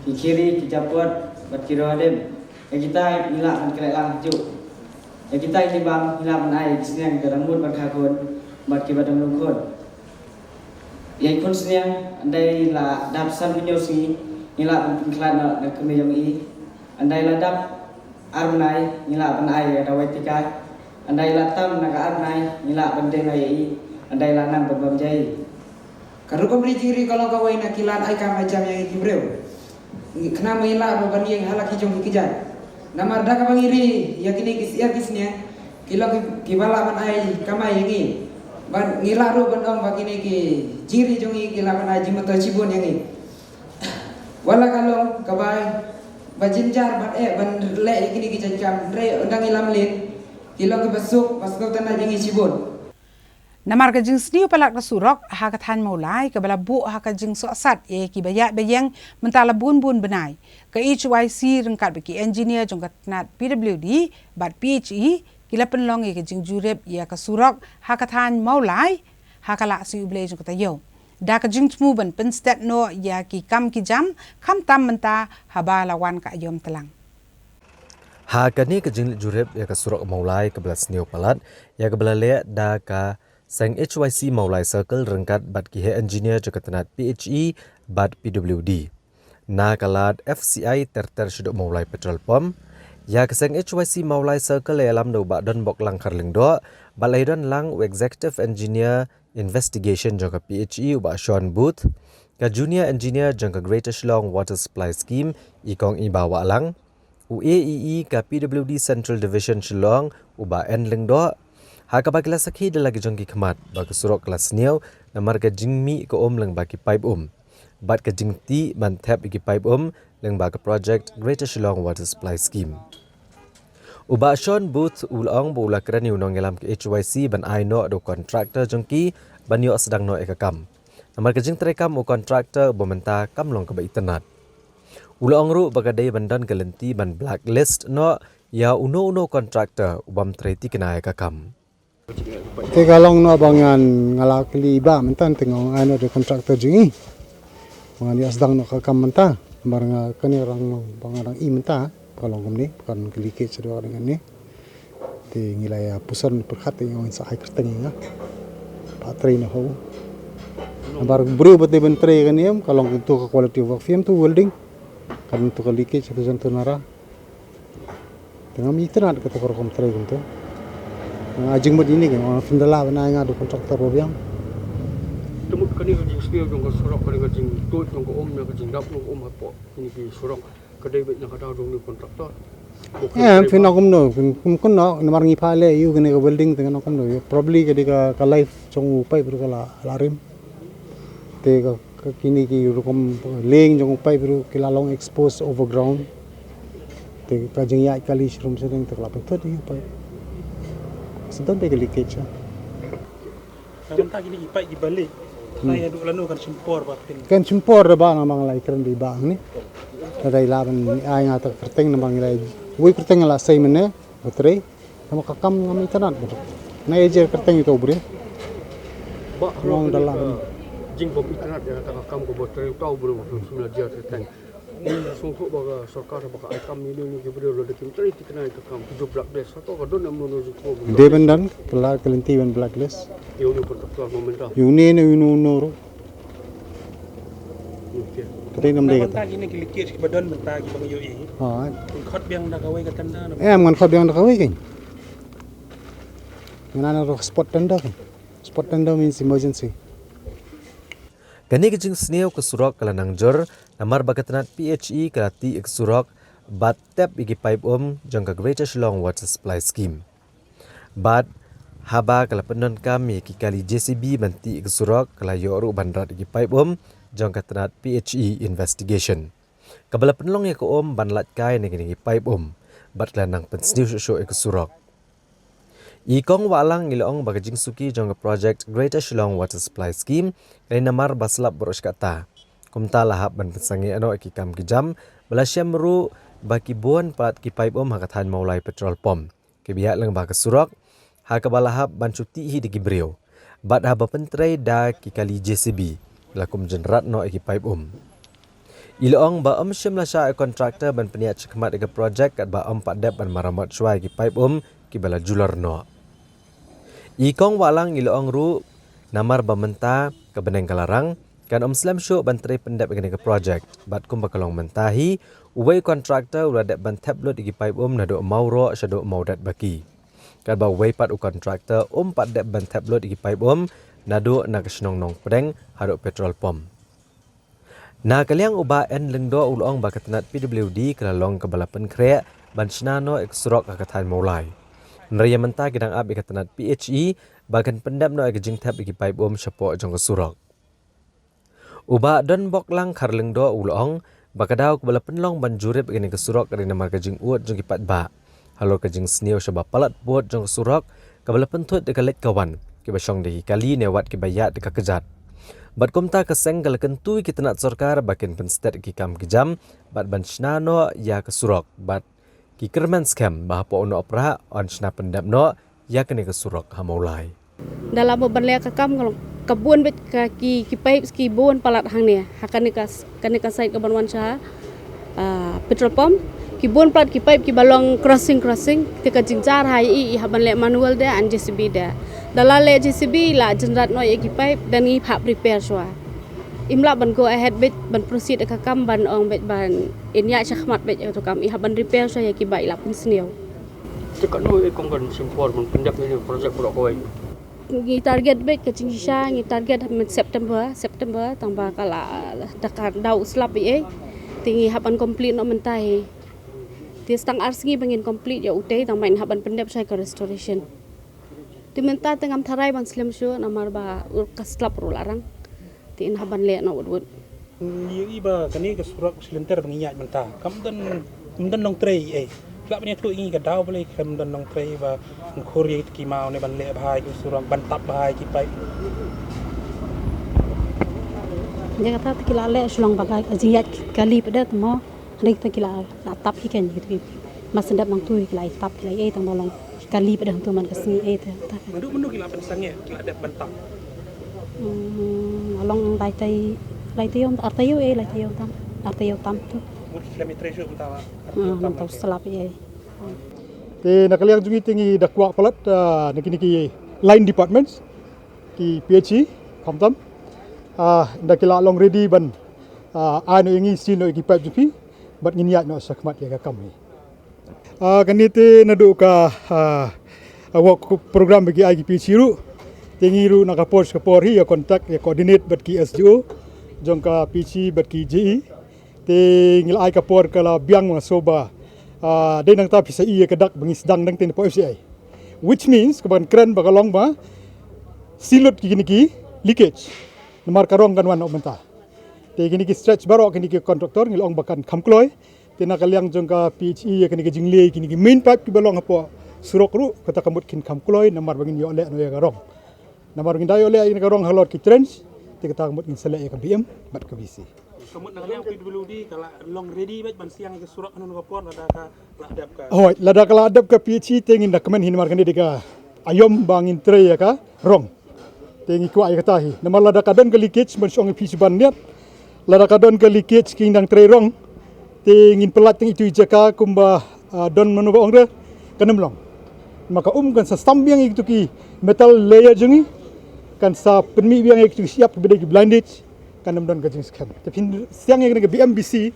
[SPEAKER 18] ki kiri ki japot bat kiro adem ya kita ngila ban kerelang juk ya kita ini bang ngila ban ai senyang darangmut ban khakon bat ki batam lungkon yang konsnya andai la dapsan penyosi nila pengklan na kemejong i andai la dap arnai nila panai ada wetika andai la tam na arnai nila pendeng ai andai la nang berbam jai karu ko beri ciri kalau kawai nak kilan ai kam macam yang ibreu kena mila beban yang halaki jong kijan nama ada ka bangiri yakini kisnya kilo kibala ban ai kamai yangi ban ngila ru bandong bagini ki jiri jongi kila ban aji moto cibun yangi wala kalong kabai bajinjar ban le kini ki jancam re undang ilam lin kilo ki basuk basuk tanah jengi cibun
[SPEAKER 1] namar ka jing sniu palak na surok ha ka than maulai ka bala bu ha ka jing so sat e ki baya bayang mentala bun benai ka HYC rengkat beki engineer jong ka nat PWD bat PHE kila penlong ke jing jurep ya ka surok ha ka than maulai ha ka la si uble jong ka yo da ka jing tmu ban penstat no ya ki kam ki jam kam tam menta ha ba lawan ka yom telang
[SPEAKER 6] ha ka ni ka jing jurep ya ka surok maulai ka blas new palat ya ka belale da ka sang HYC maulai circle rengkat bat ki he engineer jong ka tanat PHE bat PWD na kalat FCI ter shuduk maulai petrol pump ya keseng HYC maulai circle alam do ba don bok lang karling do balai don lang executive engineer investigation jangka PHE ba Sean Booth ka junior engineer jangka Greater Shillong Water Supply Scheme ikong ibawa lang UAEE ka PWD Central Division Shillong uba enling do ha ka bagla sakhi de lagi jangki khamat ba ka surok kelas niau namar ka jingmi ko lang ba ki pipe bat ka jingti man thap ki pipe leng ba ka project Greater Shillong Water Supply Scheme. Uba Sean Booth ulong bula kerani unong ngelam ke HYC ban aino do kontraktor jengki ban yo sedang no ekakam. Namar ka jing terekam u kontraktor bomenta kam long ka ba internet. Ulong ru bagadai bandan kelenti ban blacklist no ya uno kontraktor ubam treti kena ekakam.
[SPEAKER 19] Te kalong no bangan ngalakli ba mentan tengong ano do kontraktor jengi. Bangan ya sedang no kakam menta. Barang kani orang bangarang i menta kalau kami kan kelike sedua dengan ni di ngilai pusan perkat yang sa ai kerteng ya patri na ho bar buru bete bentre kan yam kalau untuk quality work film tu welding kan untuk kelike satu jantu nara tengah mitra kata korkom tre gitu ajing mod ini kan orang findala bana ngadu kontraktor bobiang
[SPEAKER 20] temu kani ka jing spill jong ka surok kani ka jing tut jong ka na ka jing dap jong hapo ini ki surok kadai bet na ka daw jong ni kontraktor
[SPEAKER 19] ya fin akum no kun no namar ngi phale yu kani ka welding tengan akum no probably kadi ka life jong upai bru ka larim te ka kini ki rukom leng jong upai bru kilalong expose overground te ka jing ya kali shrum sedeng te kala pentot ni upai sedang te leakage
[SPEAKER 8] Sementara ini ipai di balik. Saya dulu lalu kan simpor batin.
[SPEAKER 19] Kan simpor ba namang lai keren di bang ni. Kadai laban ay nga ta kerteng namang lai. Wui kerteng la sai mene betre. Sama kakam ngami tanan. Na ejer kerteng itu bre.
[SPEAKER 20] Ba
[SPEAKER 19] long dalam.
[SPEAKER 20] jing bom internet ya kata kam ko botre tahu belum semula dia tentang sungguh baga sarkar baga aikam ini gibril lo dekim teri tikna itu kam 17 satu ka don amno ko
[SPEAKER 19] Debendan kelar kelinti ban blacklist.
[SPEAKER 20] Yo no protokol momenta.
[SPEAKER 19] Yune ne yunu Kata nam dek.
[SPEAKER 8] Mentah gini kilikir ke badan mentah gitu bang Yoi. Khot biang dah kawai ke tanda.
[SPEAKER 19] Man khot biang dah kawai kan. Ngana ro spot tanda kan. Spot tanda means emergency.
[SPEAKER 6] Kani kejing snew ke surok kala nangjor namar bagatanat PHE kalati ik surok bat tap igi pipe jangka Greater Shillong Water Supply Scheme. Bat haba kala penon kami ki kali JCB banti ik surok kala yoru bandrat igi pipe jangka tanat PHE investigation. Kabala penlong ya ko banlat kai nigi pipe bat lanang pensniu sho ik surok. Ikong walang ilong bagajing suki jangka project Greater Shillong Water Supply Scheme kali namar baslap boros kata. Kumta lahap ban pensangi ano ikikam kijam balasyam ru baki buan pat ki pipe hakatan maulai petrol pom. Kebiak lang baka surok hakabalahap ban cuti hi digi brio. Bat haba pentrai da ki kali JCB lakum jenrat no iki pipe Ilong ba syam lasya kontraktor ban peniat cekmat ika project kat ba pat dep ban maramat syai ki pipe ki bala jular no. Ikong walang ilong ru namar bamenta ke beneng kalarang kan slam show bantrai pendap ke project bat kum bakalong mentahi uway kontraktor ula dep ban tablet igi pipe nado mauro syado maudat baki. Kan ba uway pat u kontraktor pat dep ban tablet igi pipe nado nak snong nong pedeng hado petrol pom. Na kaliang uba en lengdo ulong bakatanat PWD kelalong kebalapan krek ban snano eksurok akatan maulai. Neraya mentah gedang ab ikatanat PHE bagan pendap no ekjing tab igi pipe syapo jong kesurok. Uba don bok lang karleng do ulong bakadaw kebala penlong ban jurip gini kesurok kari namar kajing uat jong kipat ba. Halo kajing sniu syaba palat buat jong kesurok kebala pentut dekalit kawan kibasyong dehi kali newat kibayat deka kejat. Bat kumta keseng kala kentui kita nak sorkar bakin penstet ki kam kijam bat ban shnano ya kesurok bat ki kerman scam bahapo ono opera on shna pendap no ya kene kesurok hamaulai.
[SPEAKER 21] Dalam berlea kakam kalau kebun bet kaki kipai ski bon palat hang ni hakan ka site kaban wan sha petrol pump ki bon palat kipai ki balong crossing tika jingjar hai i haban le manual de an JCB de dalale JCB la jenrat no ye kipai dan ngi phap repair swa imla ban go ahead bet ban proceed kakam ban ong bet ban inya chakhmat bet to kam i haban repair swa ye ki bai la pun sniau
[SPEAKER 20] tekan no e kongkan simpor mun pendap ini project pro koi
[SPEAKER 21] ngi target bet ke cingsha ngi target September tambah kala dakar dau slap ye tingi haban complete no mentai ti stang arsingi bangin complete ya utei tang main haban pendap sai ke restoration ti menta tengam tharai ban slam show namar ba ka slap ro larang ti in haban le no wud
[SPEAKER 8] ni iba kani ke surak silinter bangiya menta kam dan nong trei Lak punya tu ingin kedau boleh kem dan nong trei ba khori ki mau ne ban le bhai ku surak ban tap bhai ki pai
[SPEAKER 22] dia kata kila le sulong bagai ajiat kali pada temo hari kita kila la tap ikan gitu mas sendap nang tu kila tap kila tang bolong kali pada tu man kesini ta
[SPEAKER 8] mendu kila pensangnya kila ada ban tap
[SPEAKER 22] along lai tai yom artayo tam artayo tam tu Nantau selap ye.
[SPEAKER 23] Nakaliang jungi tinggi dakwa palat niki line departments ki PHE kamtam nakila long ready ban ano ingi sino ki pipe jupi bat nginya no sakmat ya kami. Kanite nadu ka awak program bagi ai PHE ru tinggi ru nakapor kapori ya kontak ya coordinate bat ki SGO jongka PHE bat ki JE tinggal ai kapor kala biang soba de nang ta pisa iya kedak bangis dang nang tin po FCI which means kaban kren bagalong ba silut kini ki leakage namar karong kan wan menta te kini ki stretch baro kini ki kontraktor ngilong bakan khamkloi te nakaliang jongka PHE kini ki jingle kini ki main pipe ki balong apo surok ru kata kamut kin khamkloi namar bangin yo le no ya garong namar bangin dayo le ini garong halot ki trench te kata kamut in sele ka BM bat ka BC
[SPEAKER 8] Kemudian nak yang PWD kalau long ready bet ban siang ke surat anu kapor ada ka ladap ka.
[SPEAKER 23] Oh, lada kala adap ka PHE tengin dokumen hin markan dika ayom bangin tre ya ka rong. tengi kuai kata hi nama lada kadon ke leakage mensong pi siban niat lada kadon ke leakage king dang trerong tengin pelat teng itu jaka kumba don manuba ongre kanem long maka kan sa stambiang itu ki metal layer jengi kan sa penmi biang itu siap beda ki blindage kanem don gajing scam tapi siang yang ke BMBC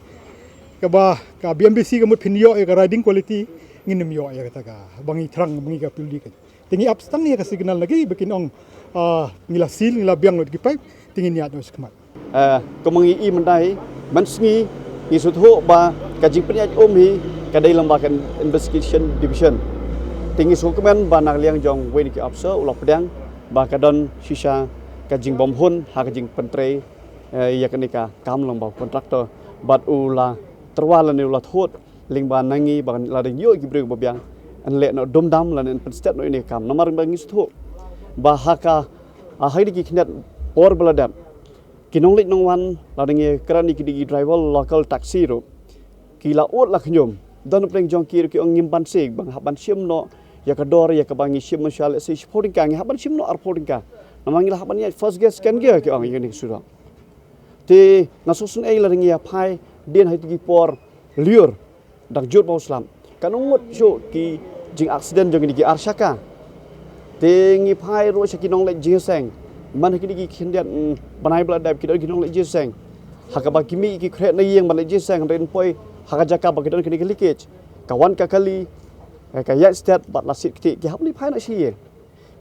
[SPEAKER 23] ka BMBC ka mut pinyo ka riding quality nginem yo ya kata ka bangi terang bangi ka pildi ka tingi abstang ni ka signal lagi bikin ong ngila sil ngila biang lot ki pipe tingin niat no skmat
[SPEAKER 2] kemangi I mendai mansngi ni sutho ba kajing penyat hi kadai lembaga investigation division tingi sukumen ba nak liang jong wen ki officer ulah pedang ba kadon shisha kajing bom hun ha kajing pentre ya kenika kam lembau kontraktor bat ulah terwalan ulah thot ling ba nangi ba la ding yo ki breu babiang an le no dom dam lan en penstet no ini kam nomar bangi sutho ba haka haidi ki khnat por baladam kinong lit nong wan la ding kerani ki digi driver local taxi ro ki la ot la khnyom don preng jong ki ki ong nyimpan sik bang haban sim no ya ka dor ya ka bangi sim masyal se supporting ka ngi haban sim no reporting ka namangi la haban ya first guest kan ge ki ong yini sura te nasusun ai la ding ya phai den hai ti por liur dak jut bau slam kanungut jo ki jing accident jong ni ki arshaka te ngi phai ro sa kinong le jiseng man ki ki khindiat banai bla dab ki dor kinong le jiseng hakaba kimi ki khre na yeng ban le jiseng ren poi hakajaka ba ki dor ki leakage kawan ka kali ka ya stat bat la sit ki hap ni phai na shi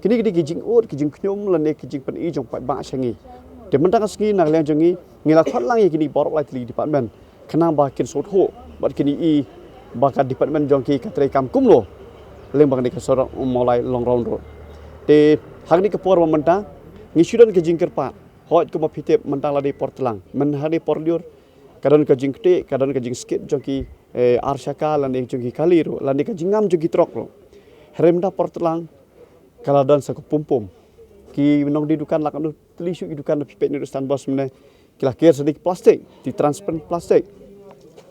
[SPEAKER 2] kini ki jing ot ki jing knyom la ne ki jing pen I jong pai ba sangi de man tang ski nak leng jongi ngila thot lang ye kini borok lai tli department khana ba kin sot ho bat kini I ba ka department jong ki ka tre kam kum lo leng ba ni ka sorok molai long round ro te hang ni ka por menta ngi sudan ke jing kerpa hot ko ma phite menta la de portlang men ha de por liur kadon ka jing kte kadon ka jing skit jong ki arshaka la ne jong ki kali ro la ne ka jingam jong ki trok ro heremda portlang kala dan sa ko pum ki nong di dukan lak anu telisu ki dukan pipet ni stan bos mene kila ker sedik plastik di transparent plastik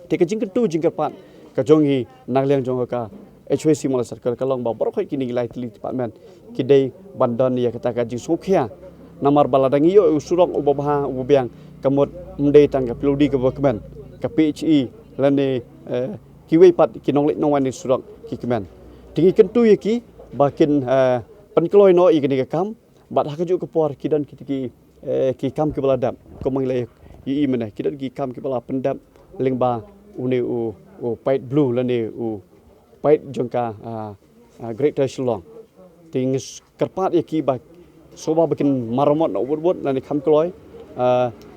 [SPEAKER 2] te ka jing kentu jing kerpat ka jong hi nak liang jong ka HWC mala circle kalong ba borok kini gilai tili department kidai bandan ya kata ka jing sukhya namar baladangi yo surok ubah ubiang kamot mde tang ka pludi ka bakman ka PHE lane kiwei pat kinong lek nong wani surok ki kemen tingi kentu ye ki bakin penkloi no ikini ka kam bat hakaju ke por kidan ki kam ki baladam ko manglai yi mena kidan ki kam ki bala pendam lingba une u pait blue lane u pait jongka greater shillong tingis kerpat ki ba soba bikin marmot no wot lane kam kloi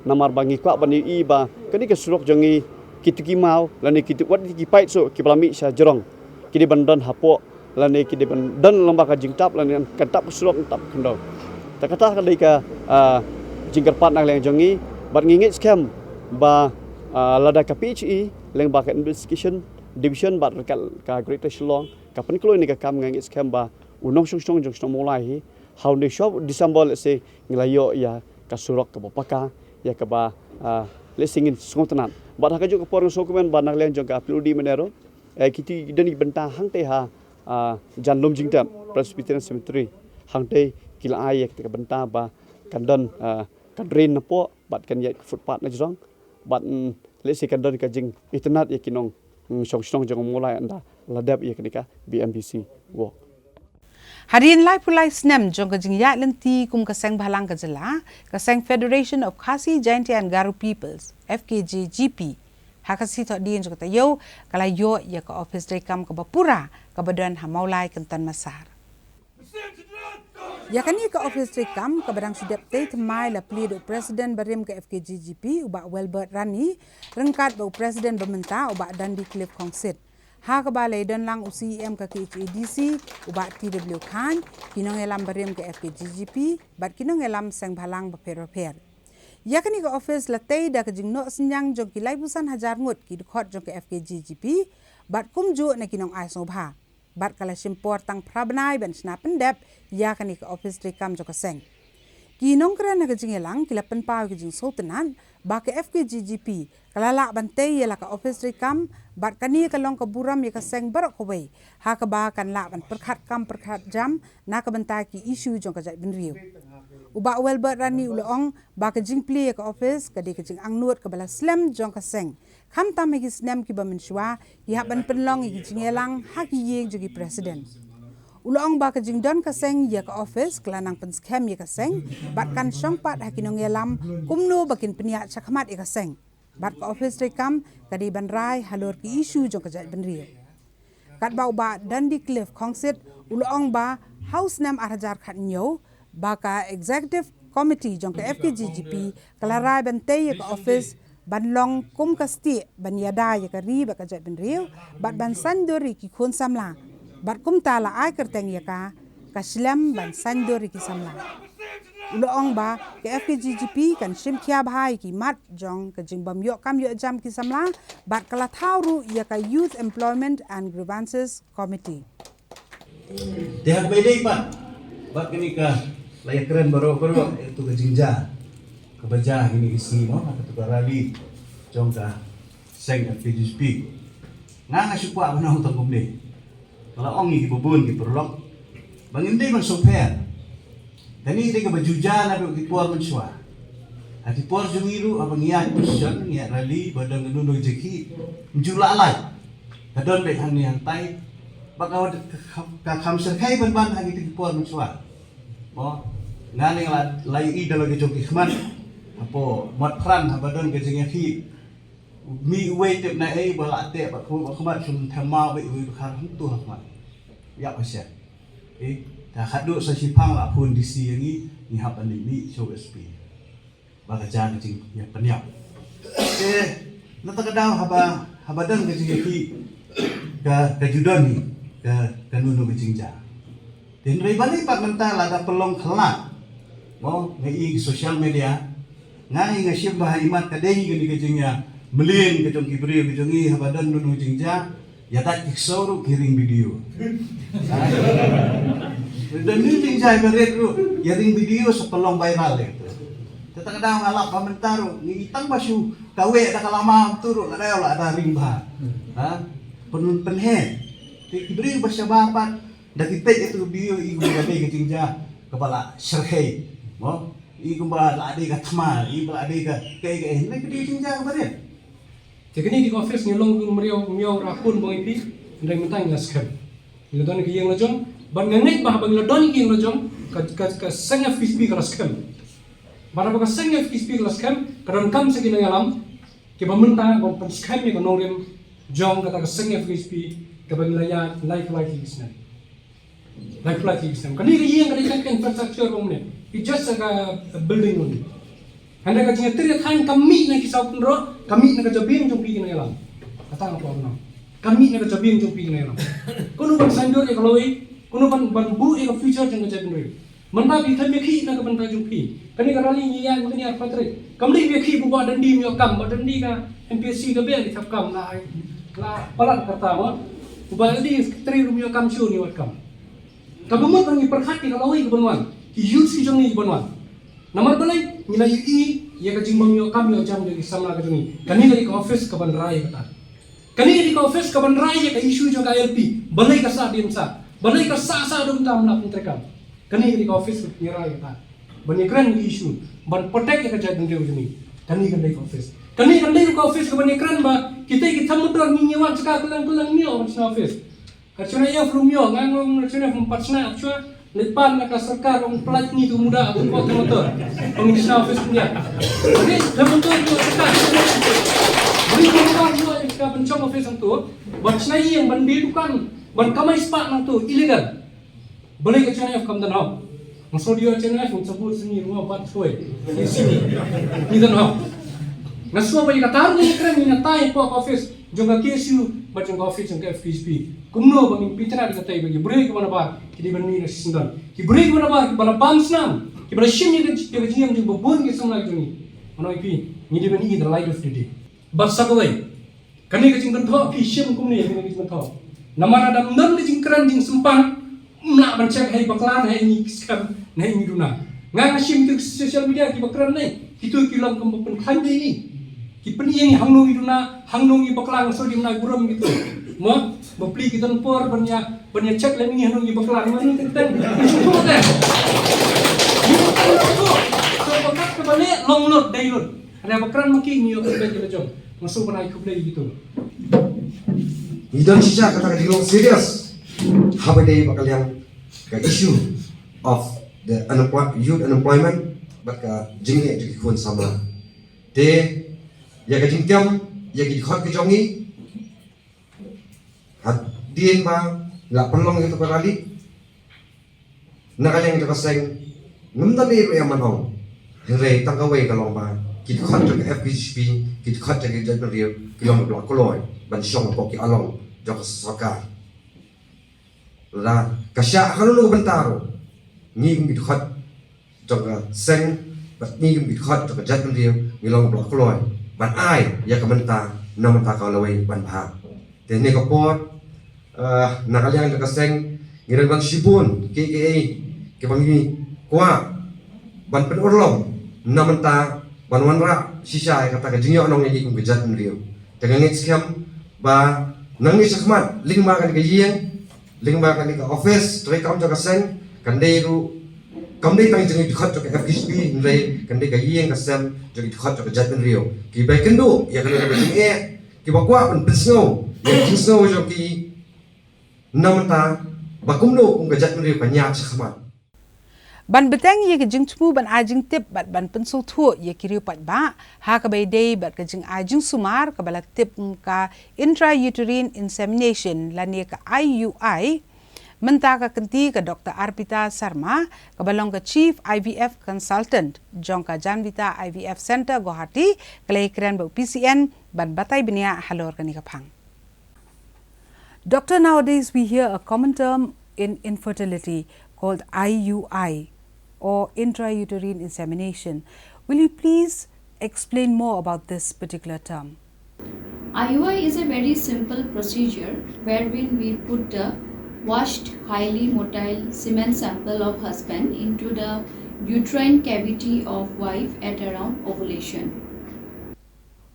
[SPEAKER 2] namar bangi kwa bani I ba kani ke surok jongi kitiki mau lane kitu wat ki pait so ki balami sa jorong kidi bandan hapo lane kidi bandan lamba ka jingtap lane kantap surok tap kendo ta kata kadai ka jingkerpat nak leng jongi bat ngingit scam ba lada ka PHE leng ba ka investigation division bat ka greater shillong ka penkloi ni ka kam ngingit scam ba unong sung jong sung mulai hi how they shop December let's say nglayo ya ka surok ka bapaka ya ka ba lesingin sungtanan bat ka jo ka por sokumen ba nak leng jong ka uploadi menero kiti dani benta hang te ha janlom jingtam Presbyterian Cemetery hang te kila ayek te ka benta ba kandon kadrin napo bat kan ya footpath na jong bat let's say kandon ka jing internet ya kinong song jong mulai anda ladap ya kenika BMBC wo
[SPEAKER 1] Harian lai pulai snem jong ka jing ya lenti kum ka seng balang ka jela ka seng Federation of Khasi Jaintia and Garo Peoples FKJ GP hakasi to dien jong ta yo kala yo ya ka office dai kam ka bapura ka badan hamaulai kentan masar ya kani ka office dai kam ka badang sidap te mai la pli do president barim ka FKJ GP uba Welbert Rani rengkat ba president bamenta uba Dandi Cliff Kongsit ha ka balai don lang UCM ka KHADC uba TW Khan kinong elam barim ka FKGGP bat kinong elam seng balang ba per yakani ka office latei da ka jingno senyang jong ki lai busan hajar ngut ki khot jong ka FKGGP bat kumju na kinong ai sobha bat kala simpor tang prabnai ban sna pendep yakani ka office rekam jong ka seng kinong kran na ka jingelang kilapan pa ka jing sultanan ba ka FKGGP kalala bantay yala ka office rekam bat kani ka long ka buram ya ka seng barok kawai ha ka ba kan la ban perkhat kam perkhat jam na ka bantay ki issue jong ka jai bin riu Uba Welbert Rani Uloong ba ka jing pli ka office ka di ka jing angnut ka bala slam jong ka seng. Kam tam ki snem ki ba menshwa hi haban penlong ki jing elang haki yeng jogi president. Uloong ba ka jing don ka seng ya ka office kelanang pen scam ya ka seng bat kan syong pat haki nong elam kumno bakin penia chakmat ya ka seng. Bat ka office rekam ka di ban rai halor ki isu jong ka jat ban rio. Kat ba uba Dundee Cliff Kongsit Uloong ba house nam arhajar khat nyo baka executive committee jong ka FKGGP kalarai bantay ka office banlong kum kasti banyada ya ka ri baka jat ben riu bat ban sandori ki khon samla bat kum tala ai kerteng ya ka kaslam ban sandori ki samla Uloong ba ka FKGGP kan shim khia bhai ki mat jong ka jingbam yo kam yo jam ki samla bat kala thawru ya ka youth employment and grievances committee
[SPEAKER 5] Dia bedai pak bak kini ka layak keren baru itu ke jinja kebaja ini isi mo atau ke rali jong ka seng FKGGP nga supaya mana utang kumde kalau ongi kibubun kiperlok bangin day magsoper tani day ka bajuja na di puar menswa ati puar jungiru abang iya pusyan iya rali badang nuno jeki menjulalai kadon be hang ni hang tai baka ka kamser kai ban hang di puar menswa mo ngani lai i dalam kejok ikhman apo mat kran habadon kejengnya hi mi uwe tep na ei bala te ba khmat sum thama be uwe khar tu hakmat ya pasya ta khadu sa sipang la pun disi yangi ni hapan ni show sp baka jan jing ya penyap nata kadau habadan kejengnya hi ka judon ni ka nunu kejingja den rei balik pat mental ada pelong kelak mo ngai social media ngai ngasih bah imat kadai gini kejengnya melin kejong kibri kejongi habadan nunu jingja ya tak iksoru kiring video dan ni jingja beret ru kiring video sepelong viral itu tetang kadang ngalap pamentaru ni itang basu kawe dah kalama turu ada lah ada rimba ha penun penhe kibri basya bapat dah kita itu video ibu gadai kejingja kepala serhei mo i kumba ladi ka thma i ladi ka kai ne kedi jinja bare
[SPEAKER 12] tekni di office ngilong kun mrio rakun bang ipi ndai mentang ngaskem ngilon ki yang lajong ban ngeng bah bang ngilon ki yang lajong ka sanga fisbi ka skem bara ba ka sanga fisbi ka skem kadon kam sa kinang alam ki bamenta gon pan skem ni gonong jong ka sanga fisbi ka bang laya life business life business kani ki yang ka infrastructure bomne it's just like a building only. Handa ka jinga tiri thain kami na kisaw kunro, kami na kajabing jong pigi na yalam. Kata apa na? Kami na kajabing jong pigi na yalam. Kuno ban sandor ya kaloi, kuno ban bu e future jong kajabing ri. Manta bi thami khi na ka ban ta jong pi. Kani ka rali ni yan kani ar patre. Kamli bi khi bu ba dandi mi kam, ba dandi ka MPSC ka be di thap kam la palat kata mo. Bu ba dandi tri mi kam chu ni wat kam. Kabumot ang iperkhat ni kaloi ka banwan. Youth si jong ni banwan. Namar balai nila yu ya ka jimbang yo kam yo jam de samla ka jong. Kani ka office ka ban rai kata. Kani ka office ka ban rai ya ka issue jong ka LP. Balai ka sa din sa. Balai ka sa dum tam na puntrekam. Kani ka office ni rai kata. Ban ekran ni issue. Ban protect ya ka jadung de jong. Kani ka office. Kani ka office ka ban ekran ba kita thamudor ni nyawan saka kulang mio sa office. Kacuna ya from mio ngangong kacuna from patsna actually Lepas nak serkar orang pelat ni tu muda aku buat motor pengisah office punya. Jadi lepas tu serkar beri motor tu kita pencong office tu buat senai yang bandil bukan ban kamai spak nang tu illegal. Boleh ke channel kam dan hau. Masuk dia channel pun sebut sini rumah buat suai di sini. Ni dan hau. Ngasua bagi kata ni keren ni natai pok office juga KSU macam office yang FPSP. Kumno bami pitra di katai bagi beri ke mana bar kidi bani na sindan. Ki beri ke mana bar ki bala bams nam. Ki bala shim ni ke jingam jing bobon ke samla juni. Ano ipi ni di bani the light of the day. Basa ko wai. Kani ke jingkan tho ki shim kumni ni jingkan tho. Namara dam nan jing kran jing sempan mna ban cek hai baklan hai ni skam nei ni duna. Ngang shim tu social media ki bakran nei. Kitu ki lam kum pen khan ni. Ki peni yang hangnong iduna hangnong i baklang so di na guram gitu. Mo beli kita por banyak cek lagi hanong i baklang mana tentang itu tu So pagkat kebalik long load day load. Ada bakran maki niyo ke bagi jom. Masuk panai ku play gitu.
[SPEAKER 7] Idon sisa kata kata serius. How day bakal yang ke issue of the youth unemployment baka jingge jadi kun sama. De ya ke jingkam ya ke khot ke jongi. Hat dien ba la pelong itu kali. Nakal yang kaseng ngumda ni ro manong. Hre tangaway kalong ba. Kit khot ke FPHP kit khot ke jadon rio kilong blok koloi ban syong ko ki along jok saka. La kasya kalau bentaro ni gum kit khot jok seng bat ni gum kit khot jok jadon rio kilong blok koloi ban ai ya kamenta nomenta kalawai ban bha. Tene ko pot nakal yang kaseng ngiran ban sibun KKA ke bangi kwa ban pen urlom namenta ban wanra sisa kata ke jingyo nong ngi kum gejat nrio dengan ngit skam ba nangi sakmat lingma kan ke yeng lingma kan ke office tre kam jo kaseng kan dei ru kam dei tang jingi khot jo ke FHP nre kan dei ke yeng kasem jo ki khot jo ke jat nrio ki bai kendu ya kan ke jing ki ba kwa ban bisno ya bisno jo ki namenta ba kumno kum gejat nrio kan yak sakmat
[SPEAKER 1] ban beteng ye ke jing chmu ban ajing tip bat ban pensul thu ye kiri pat ba ha ka bai dei bat ke jing ajing sumar ka bala tip ka intrauterine insemination lani ka IUI menta ka kenti ka Dr. Arpita Sharma ka balong ka Chief IVF Consultant jong ka Janvita IVF Center Guwahati kalai kran ba PCN ban batai benia halor kani ka phang. Doctor, nowadays we hear a common term in infertility called IUI or intrauterine insemination. Will you please explain more about this particular term?
[SPEAKER 9] IUI is a very simple procedure wherein we put the washed, highly motile semen sample of husband into the uterine cavity of wife at around ovulation.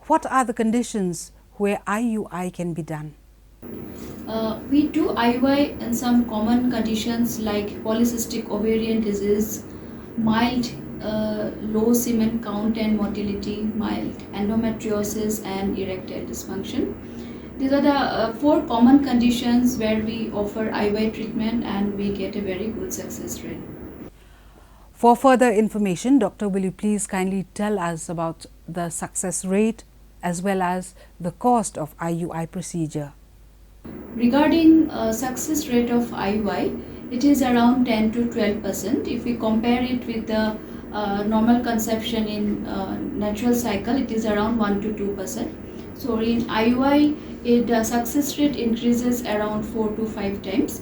[SPEAKER 1] What are the conditions where IUI can be done?
[SPEAKER 9] We do IUI in some common conditions like polycystic ovarian disease, mild low semen count and motility, mild endometriosis and erectile dysfunction. These are the 4 common conditions where we offer IUI treatment and we get a very good success rate.
[SPEAKER 1] For further information, Doctor, will you please kindly tell us about the success rate as well as the cost of IUI procedure?
[SPEAKER 9] Regarding success rate of IUI, it is around 10 to 12%. If we compare it with the normal conception in natural cycle, it is around 1 to 2%. So in IUI, the success rate increases around 4 to 5 times.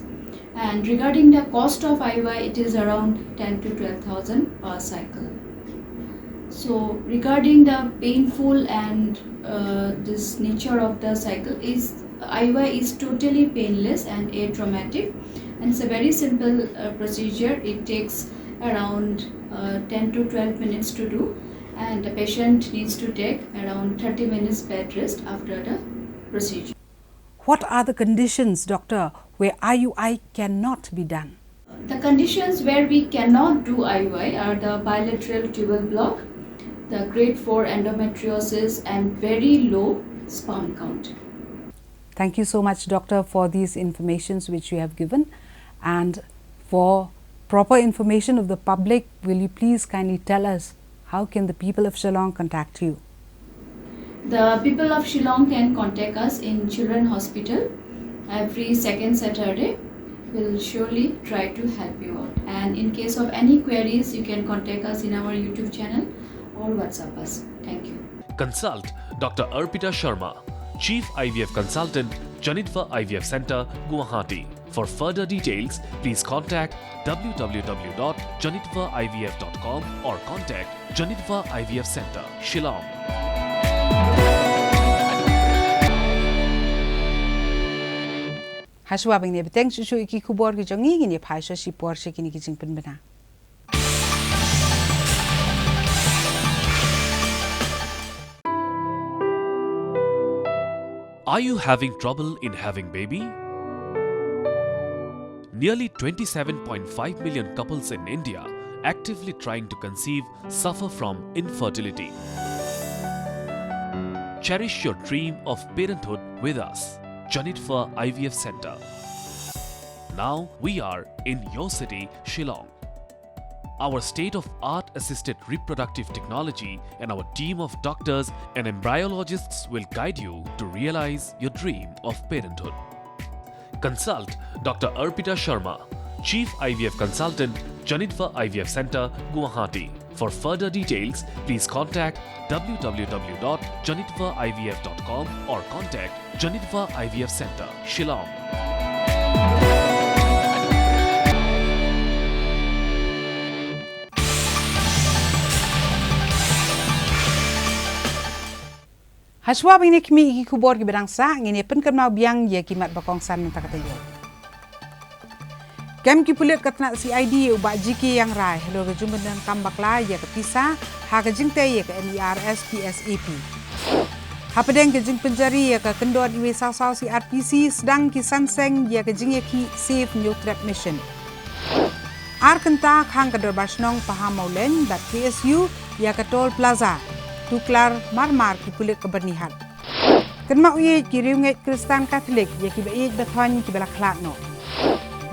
[SPEAKER 9] And regarding the cost of IUI, it is around 10 to 12,000 per cycle. So regarding the painful and this nature of the cycle is IUI is totally painless and atraumatic, and it's a very simple procedure. It takes around 10 to 12 minutes to do, and the patient needs to take around 30 minutes bed rest after the procedure.
[SPEAKER 1] What are the conditions, Doctor, where IUI cannot be done?
[SPEAKER 9] The conditions where we cannot do IUI are the bilateral tubal block, the grade 4 endometriosis and very low sperm count.
[SPEAKER 1] Thank you so much, Doctor, for these informations which you have given. And for proper information of the public, will you please kindly tell us how can the people of Shillong contact you?
[SPEAKER 9] The people of Shillong can contact us in Children Hospital every second Saturday. We'll surely try to help you out. And in case of any queries, you can contact us in our YouTube channel or WhatsApp us. Thank you.
[SPEAKER 10] Consult Dr. Arpita Sharma, Chief IVF Consultant, Janitva IVF Center, Guwahati. For further details, please contact www.janitvaivf.com or contact Janitva IVF Center, Shillong.
[SPEAKER 1] Hashwa bang ne beteng shu iki kubor ki jongi gini phaisha shi porsche kini ki jingpen bana.
[SPEAKER 10] Are you having trouble in having baby? Nearly 27.5 million couples in India actively trying to conceive suffer from infertility. Cherish your dream of parenthood with us, Janitva IVF Center. Now we are in your city, Shillong. Our state-of-art assisted reproductive technology and our team of doctors and embryologists will guide you to realize your dream of parenthood. Consult Dr. Arpita Sharma, Chief IVF Consultant, Janitva IVF Center, Guwahati. For further details, please contact www.janitvavf.com or contact Janitva IVF Center, Shillong.
[SPEAKER 1] Haswa bini kimi iki kubor ki berangsa ngini pen kenau biang ye kimat bakongsan mentah kata yo. Kem ki pulit katna CID ubak jiki yang rai halo ke jumpa dengan kambak la ye ke pisa ha ke jingte ye ke MERS PSAP. Ha pedeng ke jing penjari ye ke kendor iwe saw CRPC sedang ki sanseng ye ke jing ye ki Safe New Trap Mission. Ar kenta khang ke dor basnong paham maulen dat PSU ye ke Toll Plaza. Tuklar marmar ki pulit kebernihat. Kenmak uye ki riunget Kristen Katolik ye ki beid beton ki belak no.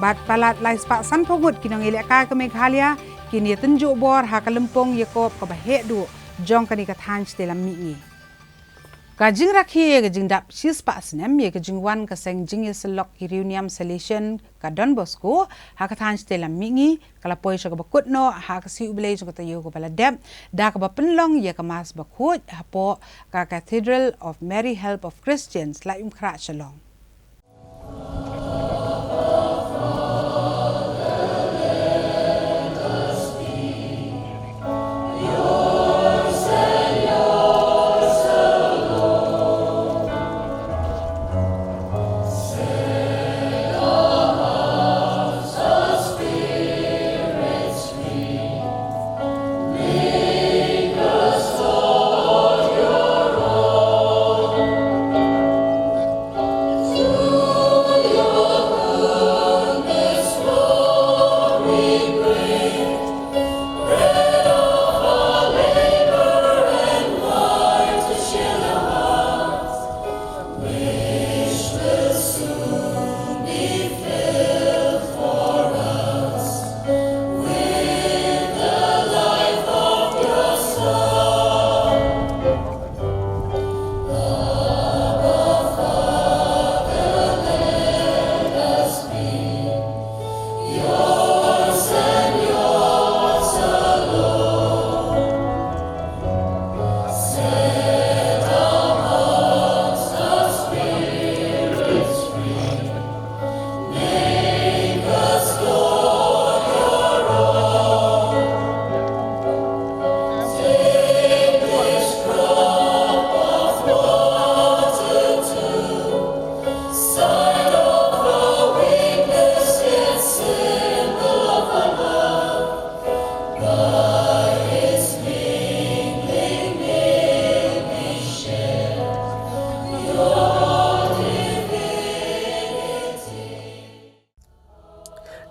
[SPEAKER 1] Bat palat lai spak san pogut ki nang elek ka ke Meghalaya ki ni tunjuk bor ha ke lempong ye kop ke bahek du jong kani ka than dalam mi. Ka jing rakhi ke jing dap sis pak snem ye ke jing wan ka seng jing ye selok ki reunion selection ka Don Bosco ha ka than dalam mi kala poi so ka bakut no ha ka si ublei so ka tayo ko pala dep da ka ba penlong ye ka mas bakut ha po ka Cathedral of Mary Help of Christians la im khra Shillong.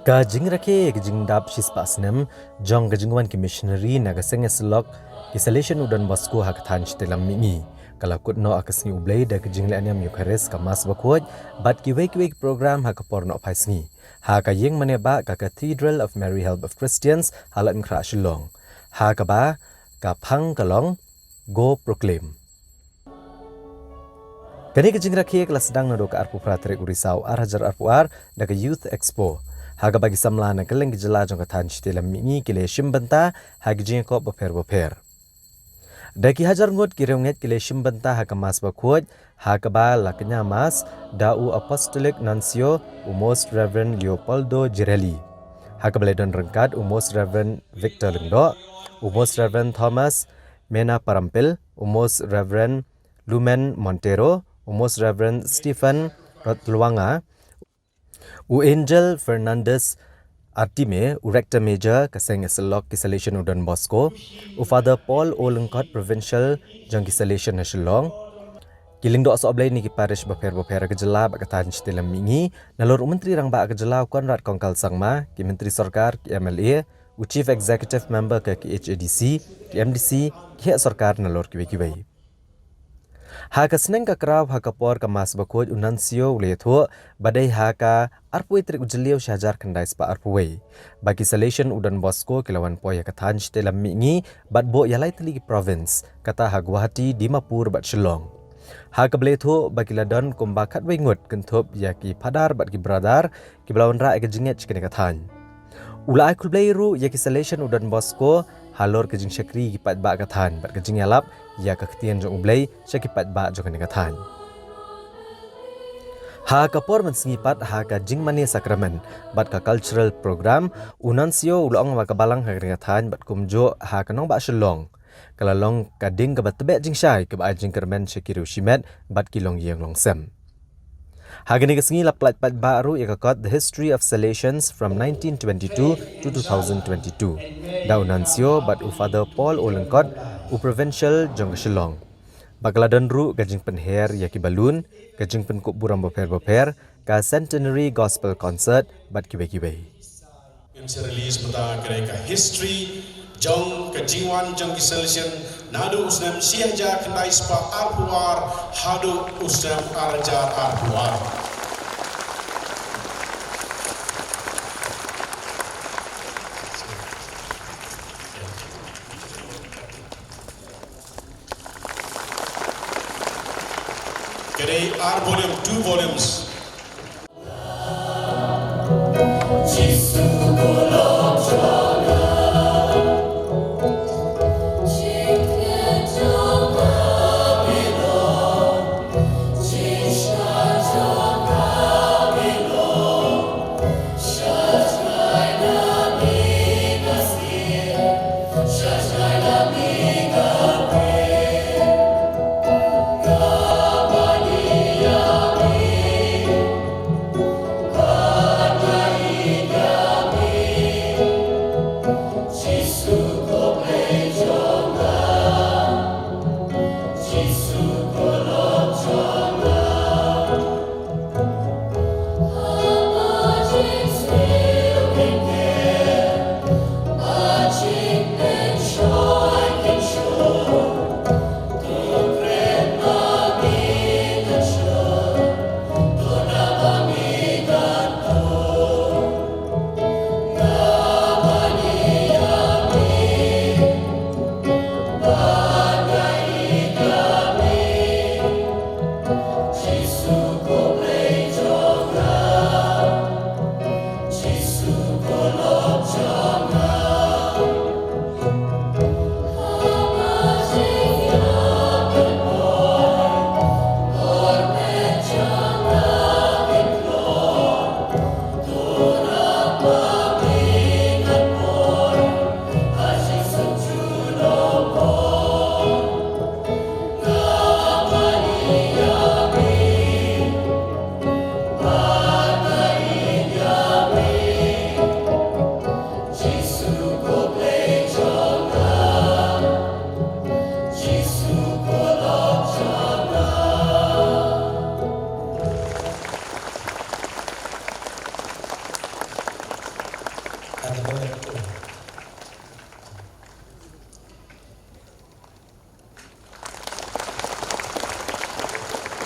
[SPEAKER 6] Ka jing rakhe ke jing dap sis pasnem jong ke jingwan ki missionary na ka seng selok ki selection udan Bosco hak than dalam mi kala kut no akasni ublei da ke jing le anyam yukares ka mas bakhoj bat ki wake program hak porno phaisni ha ka yeng mane ba ka Cathedral of Mary Help of Christians halan khra Shillong ha ka ba ka phang kalong go proclaim kani ke jing rakhe kelas sedang no ka arpu pratrek urisau arhajar arpuar da ka youth expo haga bagi samla na keleng gejala jong kathan dalam mi kile shimbanta hagi jing ko boper daki hajar ngot kirunget kile shimbanta haga mas bakhoj haga ba laknya mas dau apostolic nuncio Most Reverend Leopoldo Girelli haga beledon rengkat Most Reverend Victor Lengdo Most Reverend Thomas Mena Parampil Most Reverend Lumen Montero Most Reverend Stephen Rotluanga Angel Fernandez Artime, Rector Major Kaseng Selok Kisalation Don Bosco, Father Paul Olengkot Provincial Jang Kisalation Shillong, Kiling do asoblay ni ki parish baper ke jela ba katan dalam mingi, nalur menteri rang ba ke jela Konrad Kongkal Sangma, ki menteri sarkar ki MLA, Chief Executive Member ke HADC, MDC, ki sarkar nalor kiwe-kiwe. Haka seneng ka kraw haka por ka mas bakoj Unancio uletho badai haka arpui trik ujliau Syajar kendai spa arpui. Bagi selection Udan Bosco kilawan poya kathan stelam mingi bat bo yalai teli province kata ha Guwahati Dimapur bat Shillong. Haka beletho bagi ladon kumbakat wengut kentup yaki padar bat ki brother ki belawan ra ke jinget kene kathan. Ula ai kulbleiru yaki selection Udan Bosco halor ke jing syakri ki pat ba kathan bat ke jing yalap ya keketian jong ublei syakipat ba jong negatan. Ha kapor mensengipat ha ka jingmani sakramen bat ka cultural program Unancio ulong wa kabalang ha negatan bat kumjo ha kanong ba Shillong. Kalalong kading ka bat tebek jing syai ke ba jing kermen syakiru shimet bat kilong yeng longsem. Ha gani kesengi la plat pat baru ya kakot The History of Salations from 1922 to 2022. Da Unancio bat Father Paul Olengkot Provincial jong Shillong. Bagladan ru gajing penher yaki balun, gajing penkuk buram boper ka centenary gospel concert bat kiwe-kiwe.
[SPEAKER 3] Yang release benda kena history jong kajingwan jong selection nadu usnam siaja kendai spa arpuar hadu usnam arjar arpuar. Today our volume 2 volumes.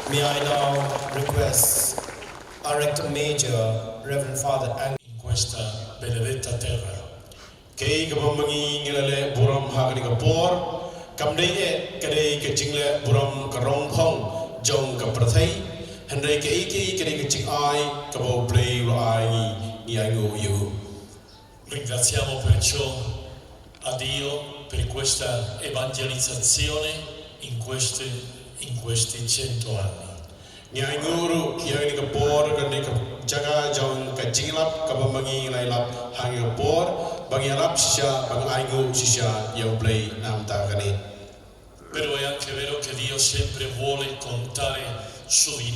[SPEAKER 13] May I now request our Rector Major, Reverend Father Ang in questa benedetta terra. Kay kapamangi ngilale buram hagani kapor, kamdei kadei kecingale buram karong pong jong kaprathai, hendai kei kadei kecing ai kabau play rai ni aingo you.
[SPEAKER 14] Ringraziamo perciò a Dio per questa evangelizzazione in questi 100 anni.
[SPEAKER 3] Nyai guru yang ni kapor kan ni jaga jong kajinglap kapamangi lailap hangi kapor bagi alap sisya bagi aigu sisya yang play nam takani.
[SPEAKER 14] Però è anche vero che Dio sempre vuole contare su di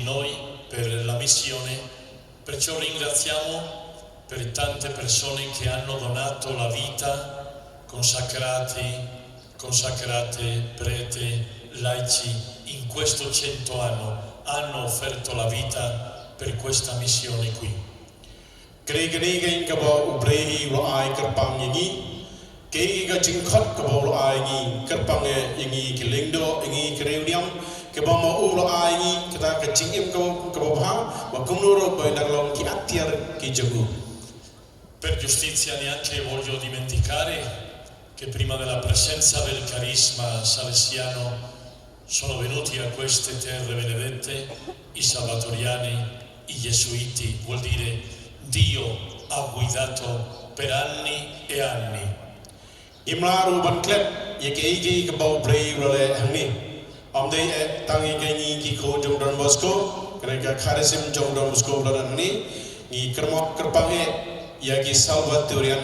[SPEAKER 14] noi per la missione. Perciò ringraziamo per tante persone che hanno donato la vita, consacrate, prete, laici, in questo 100 anni hanno offerto la vita per questa missione qui.
[SPEAKER 3] Kini kain kaba ubrehi lo ai kerpang yangi. Kei ga jingkhat kaba lo ai ngi kerpang yangi kilingdo yangi kereuniam kaba ma u lo ai ngi kita ka jingim kaba bha wa kumnoro boy naglong ki atiar ki jogu.
[SPEAKER 14] Per giustizia neanche voglio dimenticare che prima della presenza del carisma salesiano sono venuti a queste terre benedette i salvatoriani, i gesuiti, vuol dire Dio ha guidato per anni e anni.
[SPEAKER 3] Imlaru ban klep ye kei ka bau brei role hangni. Amdei tangi kei ki ko jong Don Bosco, kerana kharesim jong Don Bosco ladan ni ni kermok kerpange yagi Salvatorian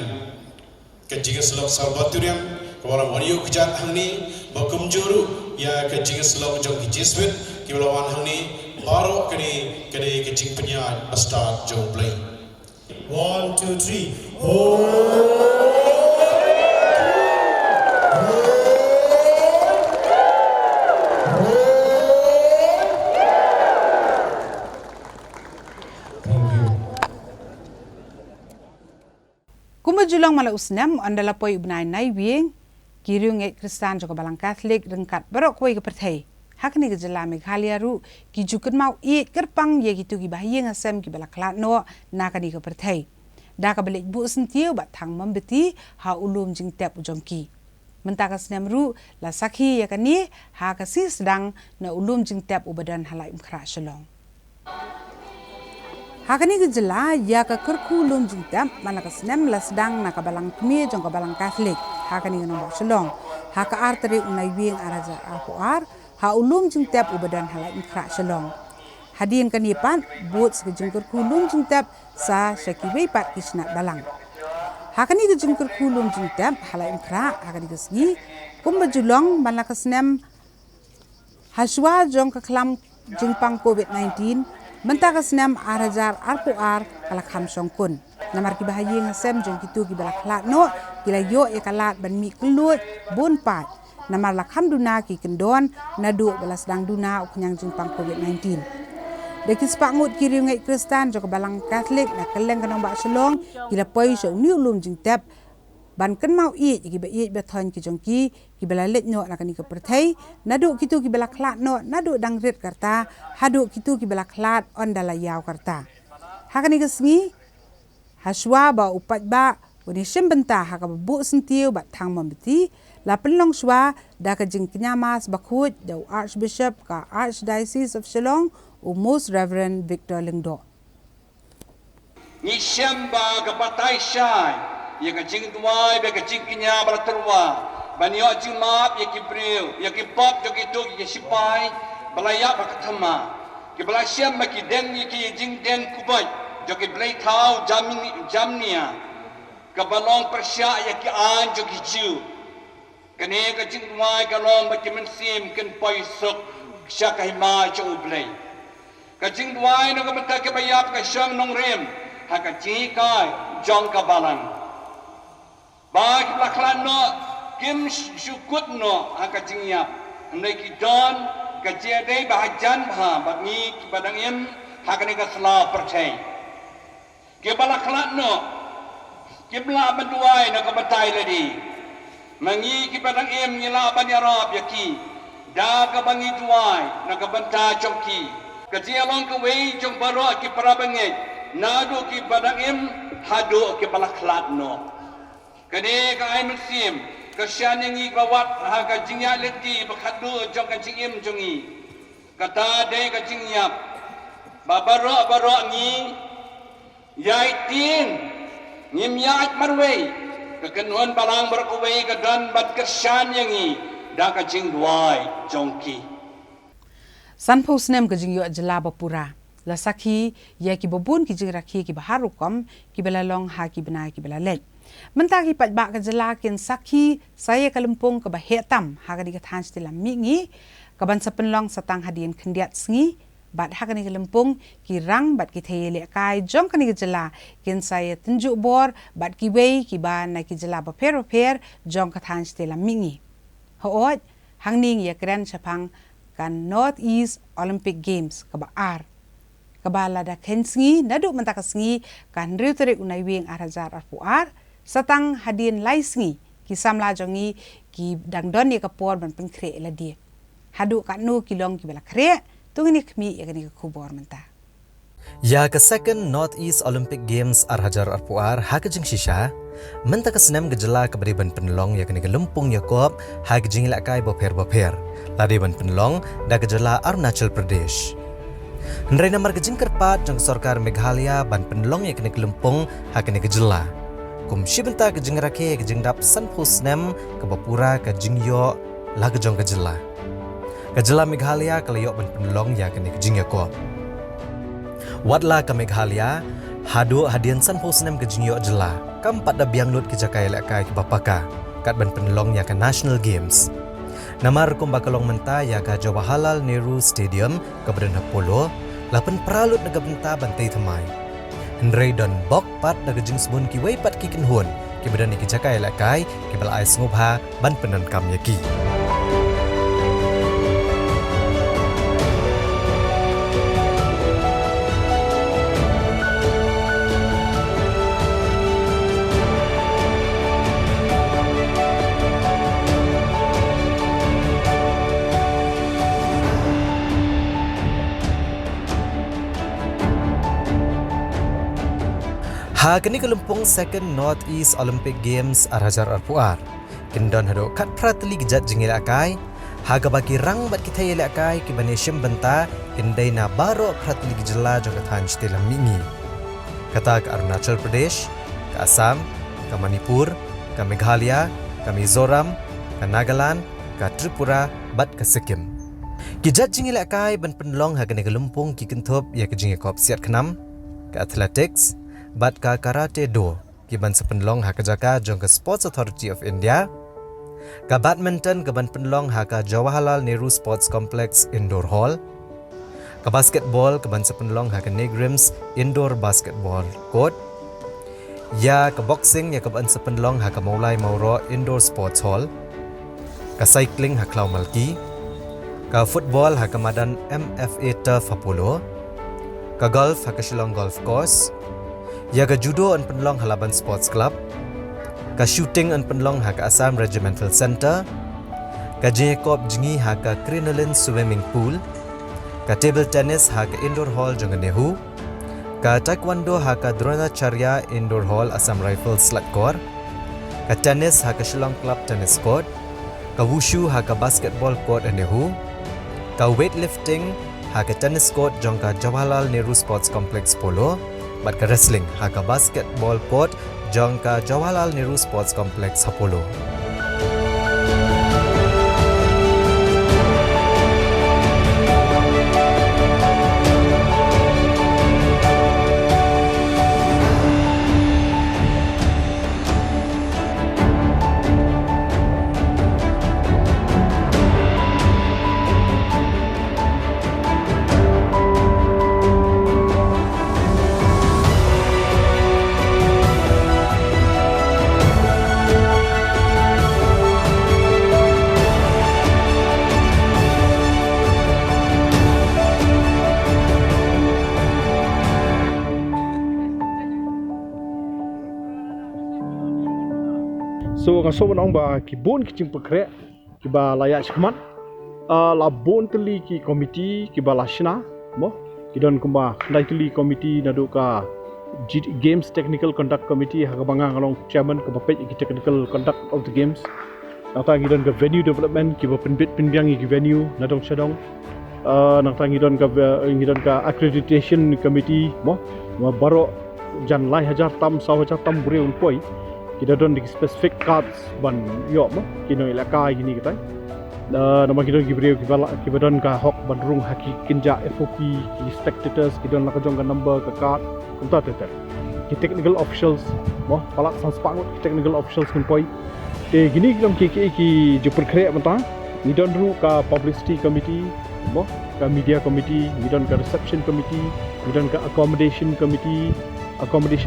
[SPEAKER 3] kejinga selok Salvatorian kawalan wario kejat hangni bakum juru ya kejinga selok jong ki Jesuit ki lawan hangni baru kini kejing penyat start jong play
[SPEAKER 13] 1 2 3 oh
[SPEAKER 1] Julang mala usnam andala poi ubnai nai wieng kiriung e Kristan joka balang Catholic rengkat barok koi ke perthai hakni ke jela Meghalaya ru ki jukut mau i kerpang ye gitu ki bahieng asem ki bala klat no nakani ke perthai da ka balik bu sentiu bat thang mambeti ha ulum jing tap ujongki mentaka snam ru la sakhi ya kani ha ka si sedang na ulum jing tap ubadan halai mkhra shalong Hakani ke jela ya ka kerku lum jingtam mana ka snem la sedang na ka balang kmi jong ka balang Catholic hakani ke nombor shalong haka arteri unai wieng araja ar ha ulum jingtap ubadan halai mkhra shalong hadien kani pan bot se jengker kulum jingtap sa shakiwe pat kisna balang hakani ke jengker kulum jingtap halai mkhra hakani ke sgi kumba julong mana ka snem haswa jong ka klam jingpang COVID-19 Mentaka senam arajar ar kalakam songkun. Namar ki bahaye ngasem jong kitu ki balak lat no kila yo e kalat ban mi kelut bon pat. Namar lakham duna ki kendon nadu balas dang duna uknyang jingpang COVID-19. Deki sepangut kiri ngai Kristan jong balang Catholic na keleng kanong bak selong kila poi so ni ulum jingtap ban ken mau i ki ba i bethon ki jong ki bala let no na kani ke perthai nadu kitu ki bala klat no nadu dang ret karta hadu kitu ki bala klat on dala yaw karta hakani ke sngi haswa ba upat ba woni shimbenta haka bu sentiu ba thang mambeti la penlong shwa da ka jing knyamas bakhut da Archbishop ka Archdiocese of Shillong o Most Reverend Victor Lingdo
[SPEAKER 4] ni shamba ga batai shai ya ka jing tuai be ka jing kinya bala terwa banyo jing map ya ki bril ya ki pop ya ki tuk ya sipai bala ya ba ka thama ki bala syam ma ki den ya ki jing den kubai ya ki blai thau jamnia ka balong persya ya ki an ya ki ju kane ka jing tuai ka long ba ki men sim ken poi sok sya ka hima cha u blai ka jing tuai no ka mata ke bayap ka syam nong rem ha ka ji kai jong ka balang Bagi belakang no, kim syukut no, angkat jingyap. Andai kidon, kajiadai bahajan bah, bagi badang im, hakani kasla percaya. Kebalaklan no, kibla banduai no kabatai ladi. Mangi kibadang im nyela banyarab yaki. Da kabangi duai, no kabanta chongki. Kajialong kawai jong barok ki parabangit. Nadu kibadang im, hadu kibalaklan no. Kene ka ay muslim kasyan ngi bawat ha ka jingya leti bakhadu jong ka jingim jongi kata dei ka jingyap babaro ngi yai tin ngim yat marwei ka kenhon balang berkuwei ka dan bat kasyan ngi da ka jing duai jongki
[SPEAKER 1] san posnem ka jingyo jalaba pura la sakhi ya ki bobun ki jingrakhi ki baharukom ki belalong ha ki bena ki belalek Mentaki pat bak kejelakin sakhi saya kalempung ke bahetam hagani kathan stilam mingi kaban sapenlong satang hadien kendiat sngi bat hagani kalempung ki rang bat ki thele kai jong kani kejela kin saya tunjuk bor bat ki wei ki ban na ki jela ba per jong kathan stilam mingi hoot hangning ya kren chapang kan North East Olympic Games ke ba ar kabala da kensingi nadu mentakasngi kan riu terik unai wing arajar arpuar satang hadin laisngi ki samla jongi ki dangdon ye kapor ban pengkre la dia hadu kanu kilong ki bala kre tungni kmi ya kani kubor menta
[SPEAKER 6] Ya ke second Northeast Olympic Games Arhajar Arpuar hakajing shisha menta ke senam gejala ke beriban penelong ya kini ke lempung Yakob hakajing ilakai boper ladiban penelong da gejala Arunachal Pradesh Hendrai namar kejing kerpat jang sorkar Meghalaya ban penelong ya kini ke lempung hakini gejala kum shibenta kejing rake kejing dap sanpul senam ke bapura kejing yo la kejong gejala Meghalaya kelayok ban penelong ya kini kejing Yakob Wadla ke Meghalaya, hadu hadian san posnem ke jingyo jela, kampat da biang lut ke jakai lekai ke bapaka, kat ban penelong ya ke National Games. Namar kum bakalong menta ya ke Jawaharlal Nehru Stadium ke Badan Apollo, lapan peralut na benta bantai temai. Hendrai dan bok pat da ke jing sebun ki wei pat ki kinhun, ke badan ni ke jakai lekai, ke balai sngubha ban penan kam yaki. Kini ke lempung second Northeast Olympic Games Arhajar Arpuar. Kendon hado kat prateli gejat jingil akai. Haga bagi rang bat kita yele akai ke baneshim benta kendai na baro prateli gejala jong kathan stela mimi. Kata ke Arunachal Pradesh, ke Assam, ke Manipur, ke Meghalaya, ke Mizoram, ke Nagaland, ke Tripura, bat ke Sikkim. Gejat jingil akai ban penlong haga ke lempung ki kentup ya ke jingil kop siat kenam, ke athletics, bat ka karate do ki ban sepenlong ha jaka jong ke Sports Authority of India ka badminton ke ban penlong ha ka Jawaharlal Nehru Sports Complex Indoor Hall ka basketball ke ban sepenlong ha ka Negrims Indoor Basketball Court ya ka boxing ya ke ban sepenlong ha ka Maulai Mauro Indoor Sports Hall ka cycling ha Klau Malki ka football ha ka Madan MFA Turf Apollo ka golf ha ka Shillong Golf Course Ya ka judo an penlong Halaban Sports Club, ka shooting an penlong ha ka Assam Regimental Center, ka Jacob jingi ha ka Crinoline Swimming Pool, ka table tennis ha ka Indoor Hall jong Nehu, ka taekwondo ha ka Dronacharya Indoor Hall Assam Rifles Slatkor, ka tennis ha ka Shillong Club Tennis Court, ka wushu ha ka Basketball Court Nehu, ka weightlifting ha ka Tennis Court jong ka Jawaharlal Nehru Sports Complex Polo, bat ka wrestling ha ka Basketball Court jong ka Jawaharlal Nehru Sports Complex Apollo.
[SPEAKER 23] So ngaso manong ba ki bon ki jing pekre ki ba layak chman la bon teli ki komiti ki ba lashna mo ki don kumba lai teli komiti nadu ka Games Technical Conduct Committee ha banga ngalong chairman ka bapet ki technical conduct of the games nata ngi don ka venue development ki ba penbit penbiang ki venue nadong chadong nata ngi don ka accreditation committee mo baro jan lai hajar tam saw hajar tam bre un poi kita don di specific cards ban yo mo kino ilaka gini kita nama kita gibreu kita don ka hok ban rung haki kinja FOP ki spectators kita don nakajong ka number ka card kunta teter ki technical officials mo palak sanspangut ki technical officials kun poi te gini kita ki jupur kre mata ni don ru ka publicity committee mo ka media committee ni don ka reception committee ni don ka accommodation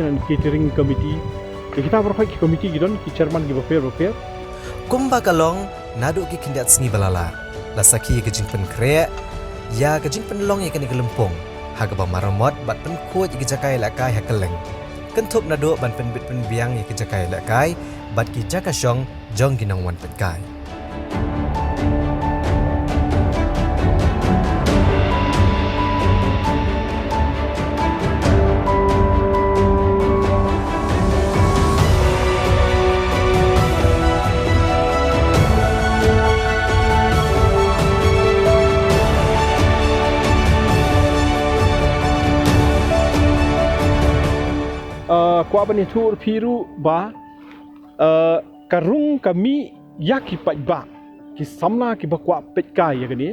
[SPEAKER 23] and catering committee kita berhak ki komiti gidon ki chairman ki bafir
[SPEAKER 6] kumba kalong nadu ki kindat sngi balala lasaki ke jingpen kre ya ke jingpen long ya kani gelempong hak ba maramot bat pen khoj ki jakai la kai hakeleng kan thup na do ban pen bit pen biang ki jakai la kai bat ki jaka shong jong ginang wan pen kai
[SPEAKER 23] Kwa bani tur piru ba karung kami yaki pat ba ki samla ki bakwa pet kai ya gani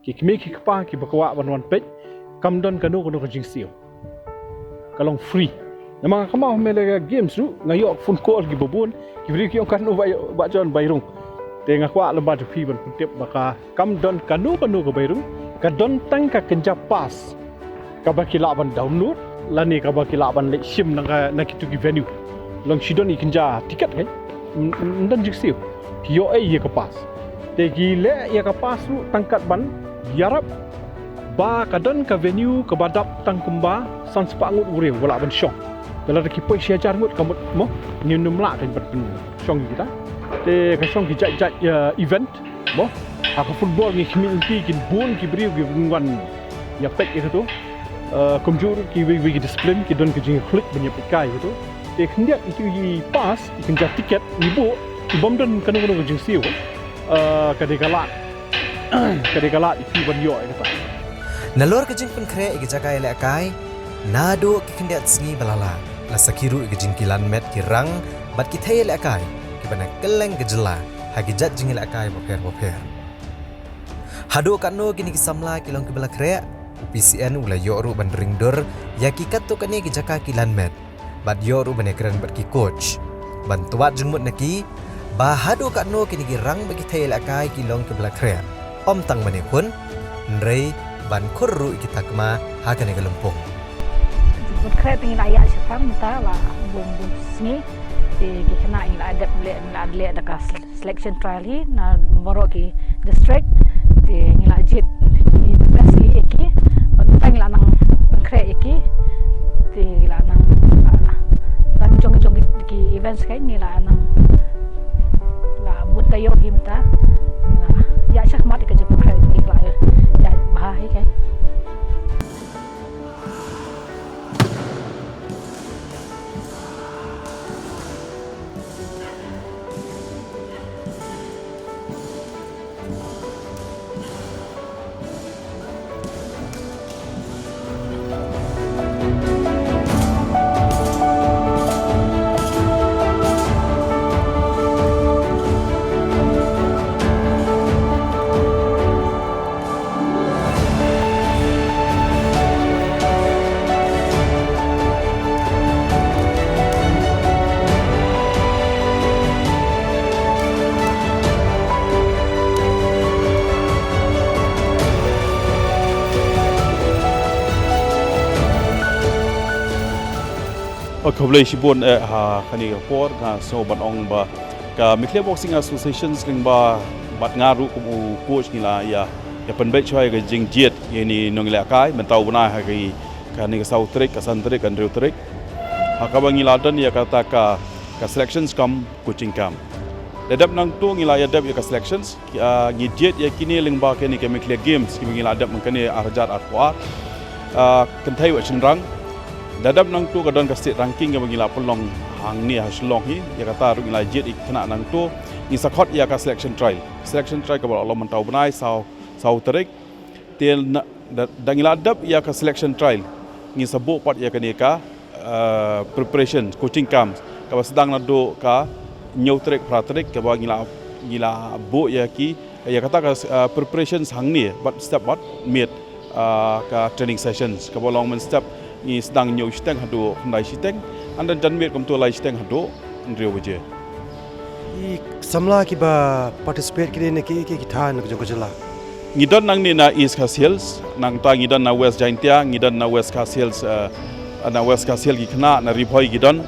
[SPEAKER 23] ki kmi ki kpa ki bakwa ban wan pet kam don kanu kanu ka jingsio kalong free nama kama mele games ru ngayo phone call ki bobun ki bri ki kanu ba jon bairung te ngakwa leba tu pi ban tip baka kam don kanu ka bairung ka don tang ka kenja pass ka ba ki la ban download lani ka ba ki la ban le sim na ki tu ki venue long sidon ikin ja tiket kan ndan jiksio ki yo ai ye ka pass te ki le ye ka pass ru tangkat ban yarap ba ka don ka venue ka badap tang kumba san spangut ure wala ban shong bela ki poi sia jar ngut kamut mo ni num la kan ban shong kita te ka shong ki jat event mo ha ka football ni community kin bon ki bri ki ngwan ya pek itu komjur ki we discipline ki don ki jing klik banya pekai gitu te khendiak itu i pass ikan jat tiket ni bo ki bom don kanu jing siu kadekala itu ban yo kata
[SPEAKER 6] nalor ke jing pen kre ki jakai le kai nado ki khendiak sngi balala la sakiru ki jing kilan met ki rang bat ki thai le kai ki bana keleng gejela hagi jat jing le kai boper hado kanu kini ki samla ki long ki bala kre PCN ula yoru ban ringdor yaki kato kani ki jaka kilan met bad yoru ban ekran bat ki coach ban tuat jengmut naki ba hado kano kini ki rang bagi thai akai ki long ke blakre om tang mane kun nrei ban khurru ki takma ha kani galumpong
[SPEAKER 11] kre pengin ayat sekarang mata la bum sini di kena ing ada le ada selection trial hi na borok ki district di ngila jit di kasli eki tang la nang kre eki di la nang ban jong ki events kai ni la nang la butayo himta ni la ya shakmat ke je kre ni la ya bahai kai
[SPEAKER 15] Kablai sibon ha kani report ga so ban ong ba ka Mikle Boxing Associations ring ba bat ngaru ku coach ni la ya penbet choi ga jing jet ni nong le kai mentau bana ha ga kani ga sau trick ka san trick kan real trick ha ka bangi la dan ya kata ka selections kam coaching kam dadap nang tu ngila ya dap ya ka selections ngi jet ya kini ling ba kani ka Mikle games ki ngila dap mangkani arjat arpuat kan thai wa chenrang dadap nang tu kadon ka state ranking yang bangila pelong hang ni haslong hi ya kata ru ngila jet ikna nang tu ni sakot ya ka selection trial ka Allah mentau benai sau tarik tel dangila dap ya ka selection trial ni sabuk pat ya kani ka preparation coaching camp ka sedang nado ka nyau trek praterik ka ngila bo ya ki ya kata ka preparations hang ni but step but meet ka training sessions ka bolong men step ni sedang nyau steng hado ndai steng andan janmet kom tu lai steng hado nrio beje
[SPEAKER 16] i samla ki ba participate kire ne ki than ko jela
[SPEAKER 15] ngidan nang ni na East Coast Hills nang ta ngidan na West Jaintia ngidan na West Coast Hills na West Coast Hill ki khna na ribhoi gidan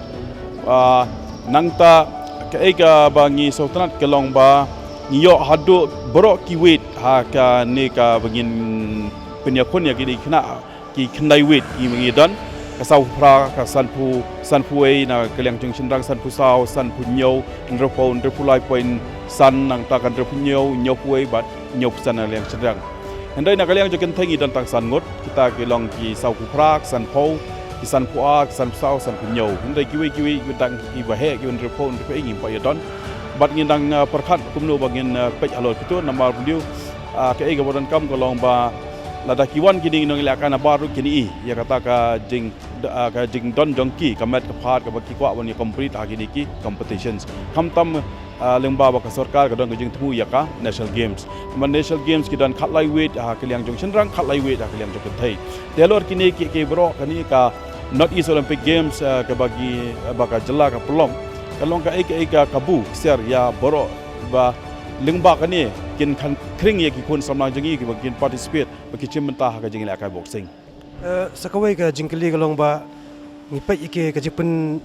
[SPEAKER 15] nang ta ka ega bangi sautanat kelong ba ngiyo hado borok ki wait ha ka ne ka bangin penyakon ya ki khna ki kendai wit i mengi dan ka sau pra ka san pu ei na kaliang jong chinrang san pu sau san pu nyau ndro pu lai point san nang ta kan ndro pu nyau pu ei bat nyau san na liang chinrang hendai na kaliang jong thengi dan tang san ngot kita ki long ki sau pu pra san po ki san pu a san sau san pu nyau hendai kiwi dang ki ba he ki ndro pu ei ngi pa yadon bat ngin dang perkhat kumno bangin pej alot itu nama beliau ke ega bodan kam ko long ba lada kiwan kini nong ilakan baru kini ya kata ka jing don jongki kamet ka phat ka baki kwa wani complete hagi ki competitions kam tam lengba ba ka sarkar ka don jing thu ya ka national games man national games ki dan khat lai weight ha kaliang jong chenrang khat lai weight ha kaliang jong thai telor kini ki bro kani ka not east olympic games ka bagi baka jela ka pelong kalong ka eka kabu ser ya boro ba lengba kani kin kan kring ye ki kun samlang jangi ki bagian participate bagi cimenta ka jangi akai boxing
[SPEAKER 16] sakawai ka jingkeli kalong ba ngipai ike ka jipen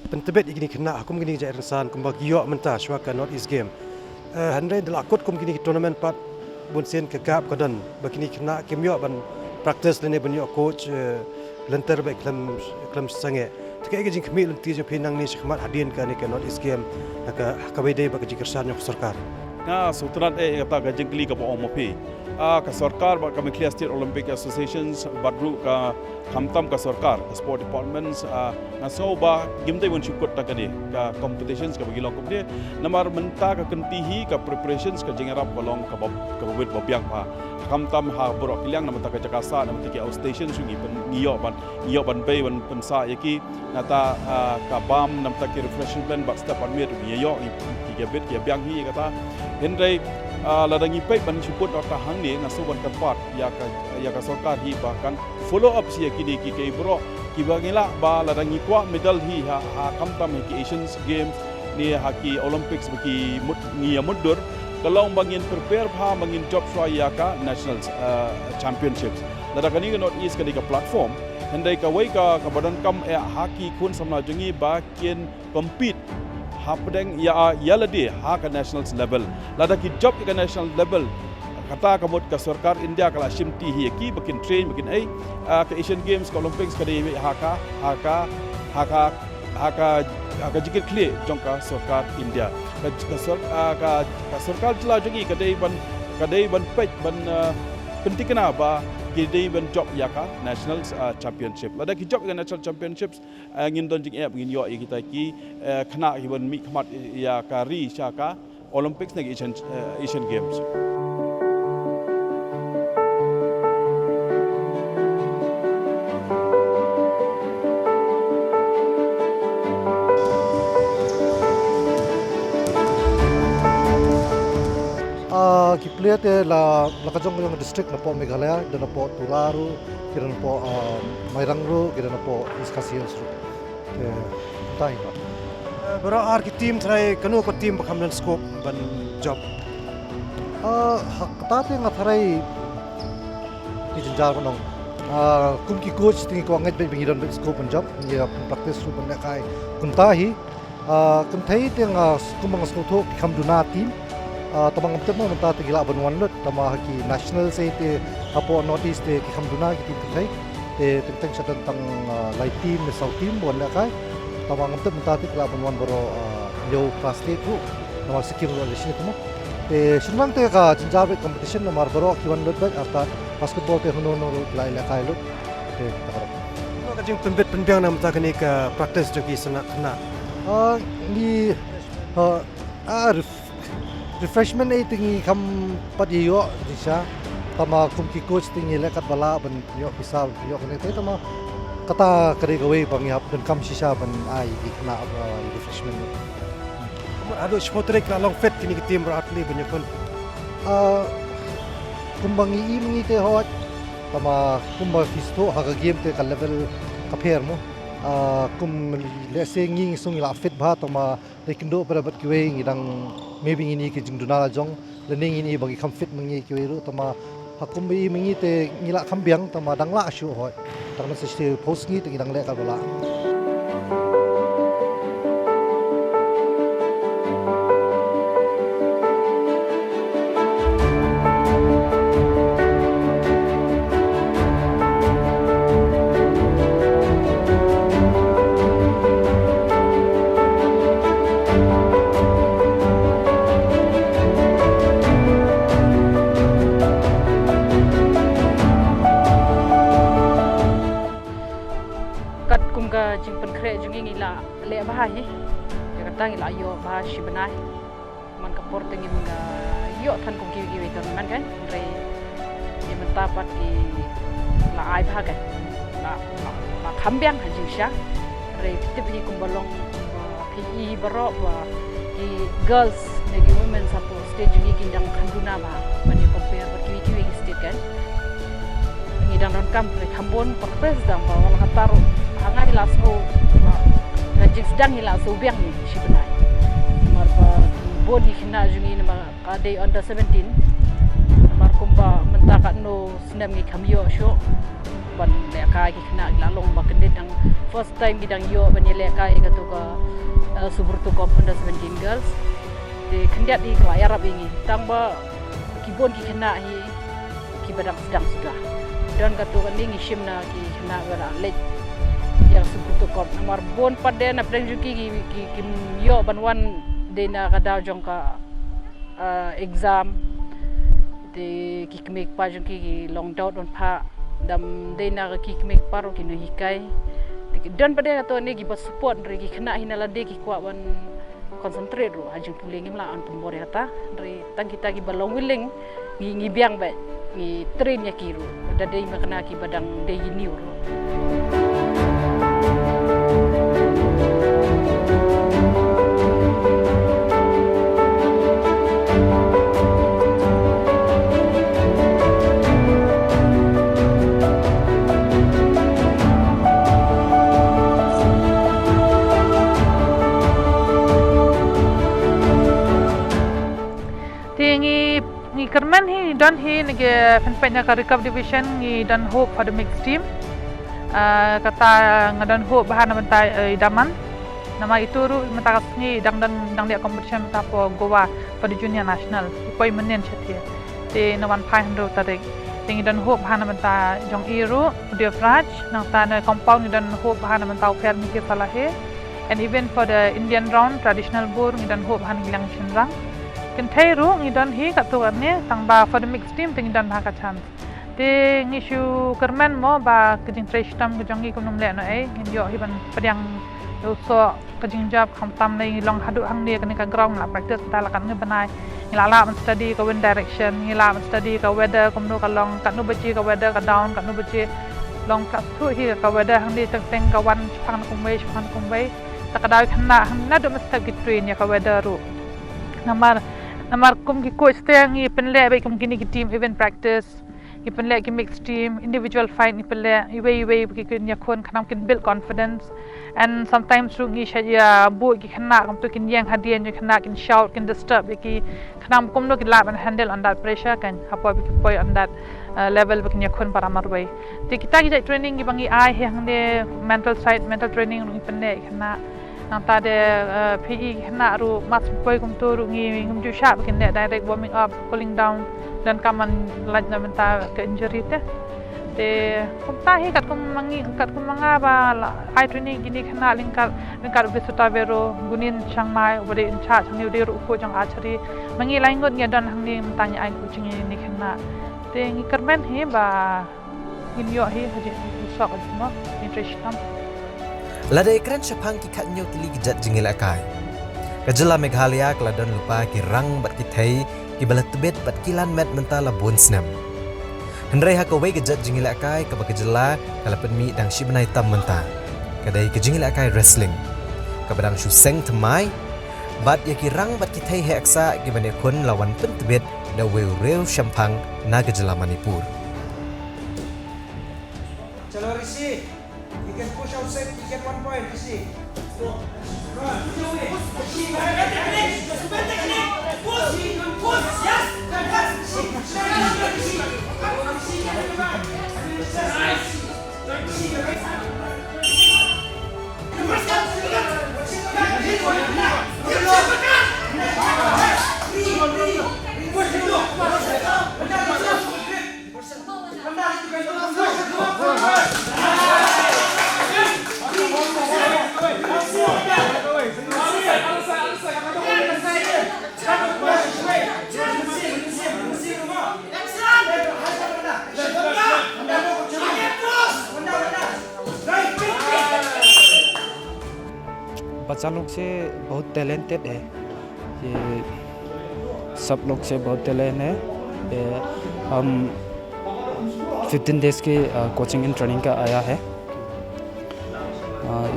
[SPEAKER 16] pentebet igini kena akum gini ja ersan kum bagi yo menta shwa ka north east game handai dal akut kum gini tournament pat bun sen ka gap ka dan bagini kena kim yo ban practice lene ban yo coach lenter ba klam sange Tiga jing kami lenti je pinang ni sekhmat hadin ka ni ka North East Game ka kabede ba kersan yo sarkar.
[SPEAKER 15] Na sutran kata ka jingkli ka po mopi. Ka sarkar ba kami Clear State Olympic Associations badru ka kamtam ka sarkar sport departments na so ba gimdai won chukut ta ka ni ka competitions ka bagi long ko namar menta ka kentihi ka preparations ka jingarap kolong ka bawit babyang pa. Kamtam ha borok kiliang nama tak Jakarta nama tiki outstation sungi pen iyo ban bay ban pensa yaki nata kabam nama tak refreshment bak step on mir iyo ki gebet ki biang hi kata hendai ladangi pay ban support ta hang ni ngaso ban tempat ya ka sarkar hi bahkan follow up si yaki ki ke borok ki bangila ba ladangi kwa medal hi ha kamtam ki Asian Games ni haki Olympics baki ni mundur kalau bangin prepare pha bangin job swaya ka national championships lada kani North East kani ka platform hendai ka wai ka badan kam haki kun samna jungi ba kien compete ha pedeng ya lade ha ka national level lada ki job ka national level kata kamot ka sarkar India kala shimti hi ki bakin train bakin ka Asian Games ka Olympics ka dei haka jikir clear jongka sarkar India ka sarkar jela jungi kadai ban pej ban pentikna ba kadai ban job yaka national championship lada ki job ka national championships ngin don jing ngin yo kita ki khana ki ban mi khmat ya ka ri shaka Olympics na Asian Games
[SPEAKER 17] ki player te la kajong yung district na po Meghalaya dan po Turaru kira na po Mairangru kira na po Iskasians ru tay ba
[SPEAKER 16] bro ar ki team try kanu ko team bakam dan scope ban job
[SPEAKER 17] hakta te nga tharai ki jinjar ko nong kum ki coach tingi ko ngai be bingiron scope ban job ni practice ru ban kai kuntahi kun thai te nga kumang scope kam duna team tamang temo menta te gila banwan lut tama ki national se te apo North East te ki khamduna ki ti thai te teng sa tang lai team ne south team bon la kai tamang tem menta te gila banwan boro yo class te ku nama sikir ro le sini temo te sunwang te ka jinjabe competition na mar boro ki wan lut ba arta basketball te hono no lai la kai lut te takaro
[SPEAKER 16] ka jing pembet penbiang na menta kani ka practice joki sana khna
[SPEAKER 17] ni refreshment ay tingi kam padiyo di siya tama kumki coach tingi lekat bala ban yo pisal yo kene tama kata kare gawe pangyap dan kam siya ban ay ikna refreshment
[SPEAKER 16] ado sportrek la long fet kini team atli banyak kon
[SPEAKER 17] kumbangi imingi te hot tama kumba fisto haga game te ka level ka pair mo kum lese ngi sung la fit ba tama lekindo para bat kiwe ngidang maybe ini ki jingduna jong lening ini bagi kam fit mengi kiwe ru tama hakum bi mengi te ngila kambiang tama dangla asyu hoi tama sesti post ngi te ngidang le ka bala
[SPEAKER 11] tinggi la le bahai ya kata ngila yo bah shibenai man kapor tinggi mga yo tan kong kiwi ton man kan re ya mentapat ki la ai bah kan la kambiang hajing sya re tip hi kumbalong PE barok wa ki girls negi women sapo stage gi kindang khanduna ba mani compare ba kiwi state kan ngidang don kam re khambon perpres dang ba wala kataru hanga hilaso ngajik sedang hilaso biang ni sibenai mar ba body khina jungi nama kade under 17 mar kumba mentaka no snam ngi khamyo sho ban le kai ki khina lalong ba kendit dang first time gidang yo ban le kai ga to ka subur to kop under 17 girls de kendiat di kelai arab ini tang ba kibon ki khina hi ki badang sedang sudah dan katu ni ngishim na ki khina bara lek yang subur to kop nomor bon pada na preng juki ki yo banwan de na kada jong ka exam de ki kmek pa jong ki long doubt on pa dam de na ki kmek paro ki no hikai dan pada katu ni ki support re ki khina hinala de ki kwa wan concentrate ro hajing puling imla an pembor kata dari tang kita ki balong willing ngi biang ba ngi train ya kiru dadai makna ki badang de ini ro
[SPEAKER 18] Kerman hi dan hi nge penpenya ka recap division ngi dan hope for the mixed team kata ngadan hope bahan mentai idaman nama itu ru menta ngi dang dia competition menta po Goa for the junior national poi menen chathia te nawan 500 tarik ngi dan hope bahan menta jong iru dia fraj nang tan compound ngi dan hope bahan menta fair mikir salahe and even for the Indian round traditional board ngi dan hope bahan gilang chenrang kentai ru ngidan hi katuanne tangba for the mixed team tingidan bhaka cham te ngishu kerman mo ba kejing treshtam kejongi kumnum le no ai ngiyo hi ban padang so kejing job khamtam nei long hadu hang dia kene ka ground la practice ta la kan nge banai ngilala man study ka wind direction ngila man study ka weather kumnu ka long kan nu bachi ka weather ka down kan nu bachi long ka thu hi ka weather hang dia teng ka wan phang kumbai ta ka dai khna na do mesta ki train ya ka weather ru namar kum ki coach teng i penle ba kum kini ki team event practice i penle ki mixed team individual fight ni penle i way ki kin ya khon khanam kin build confidence and sometimes ru ngi shaya bu ki khana kum to kin yang hadian ni khana kin shout kin disturb ki khanam kum no ki lab and handle on that pressure kan apa ki poi on that level kin ya khon para mar way ti kita ki training ki bangi ai hang de mental training ru penle khana nang ta de PE khana ru mat poi kum to ru ngi ngum ju sha kin de direct warming up cooling down dan kaman laj na menta ke injury te kum ta hi kat kum manga ba ai training gini khana lingkar besuta vero gunin changmai obade in cha changni de ru ko jang achari mangi laingot nge dan hangni mentanya ai kucing ni khana te ngi kermen hi ba in yo hi haji sok mo interesting
[SPEAKER 6] Ladai keren sepang ki kat nyau tili gejat jengil akai. Kejela Meghalaya keladan lupa ki rang bat ki thai ki balat tebet bat kilan met mentala bon snam. Hendrai ha kawai gejat jengil akai ka bakejela kala penmi dang shibenai tam menta. Kadai ke jengil akai wrestling. Ka badang shu seng temai bat ya ki rang bat ki thai he aksa ki bane kon lawan pen tebet da weu reu shampang na kejela Manipur.
[SPEAKER 8] Chalo Rishi, you can push outside, you get 1 point, Rishi. Go. Run. Push.
[SPEAKER 19] बच्चा लोग से बहुत टैलेंटेड है, ये सब लोग से बहुत टैलेंट है। हम 15 डेज के कोचिंग एंड ट्रेनिंग का आया है,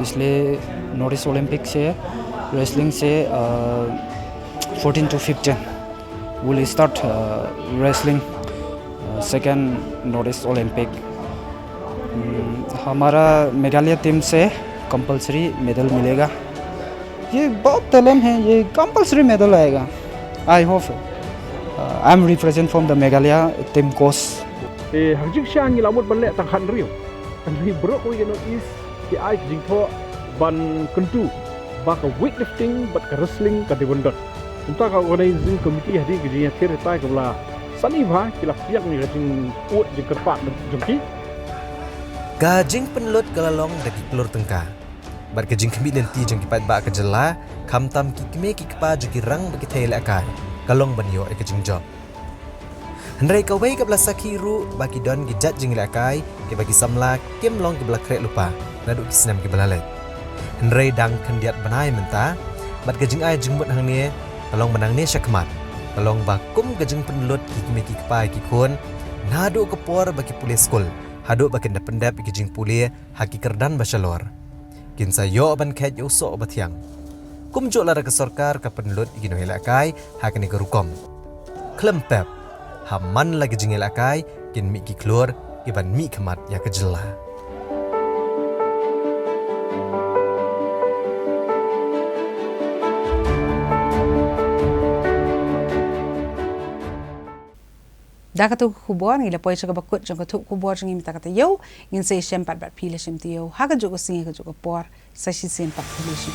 [SPEAKER 19] इसलिए नॉर्थ ईस्ट ओलंपिक से रेसलिंग से 14 to 15 will start wrestling second north east Olympic. हमारा मेघालय टीम से कंपलसरी मेडल मिलेगा। ये बहुत टैलेंट है, ये कंपलसरी मेडल आएगा। I hope I am represent from the Meghalaya team coach.
[SPEAKER 20] Hajik siang ni lamut balik tang han riu. Kan ri bro ko ye North East ki ai jing tho ban kentu ba ka weightlifting bat ka wrestling ka dibundot. Unta ka organizing committee hadi ki jing akhir tai ka bla sani ba ki la piak ni jing ut jing kerpat jengki.
[SPEAKER 6] Gajing penlut kelalong dagi pelur tengka. Bar gajing kemi nanti jeng kipat ba ke jela, kam tam ki keme ki kpa jegi rang bagi thele akai. Kalong banyo e gajing job. Hendrai kawai ke belah sakiru bagi don gijat jeng akai ke bagi samla kem long ke belah krek lupa. Nadu ki senam ke belah let. Hendrai dang kendiat banai menta, bat gajing ai jeng mut hang ni, kalong menang ni syakmat. Kalong bakum gajing penlut ki keme ki kpa ki kun, nadu ke por bagi pulih skul. Haduk bakin pendap ikijing pulih haki kerdan basyalor. Kinsa yo ban khet yo so batiang. Kumjuk lara ke sorkar ka penlut igino helakai hakani ke rukom. Klempep haman lagi jing helakai kin mi ki klur iban mi kemat ya kejela.
[SPEAKER 1] Da katu kubor ngila poi chaga bakut jong katu kubor jong imita kata yo ngin se shem pat bat pile shem tiyo haga jogo singe ka jogo por sa shi sem pat pile shi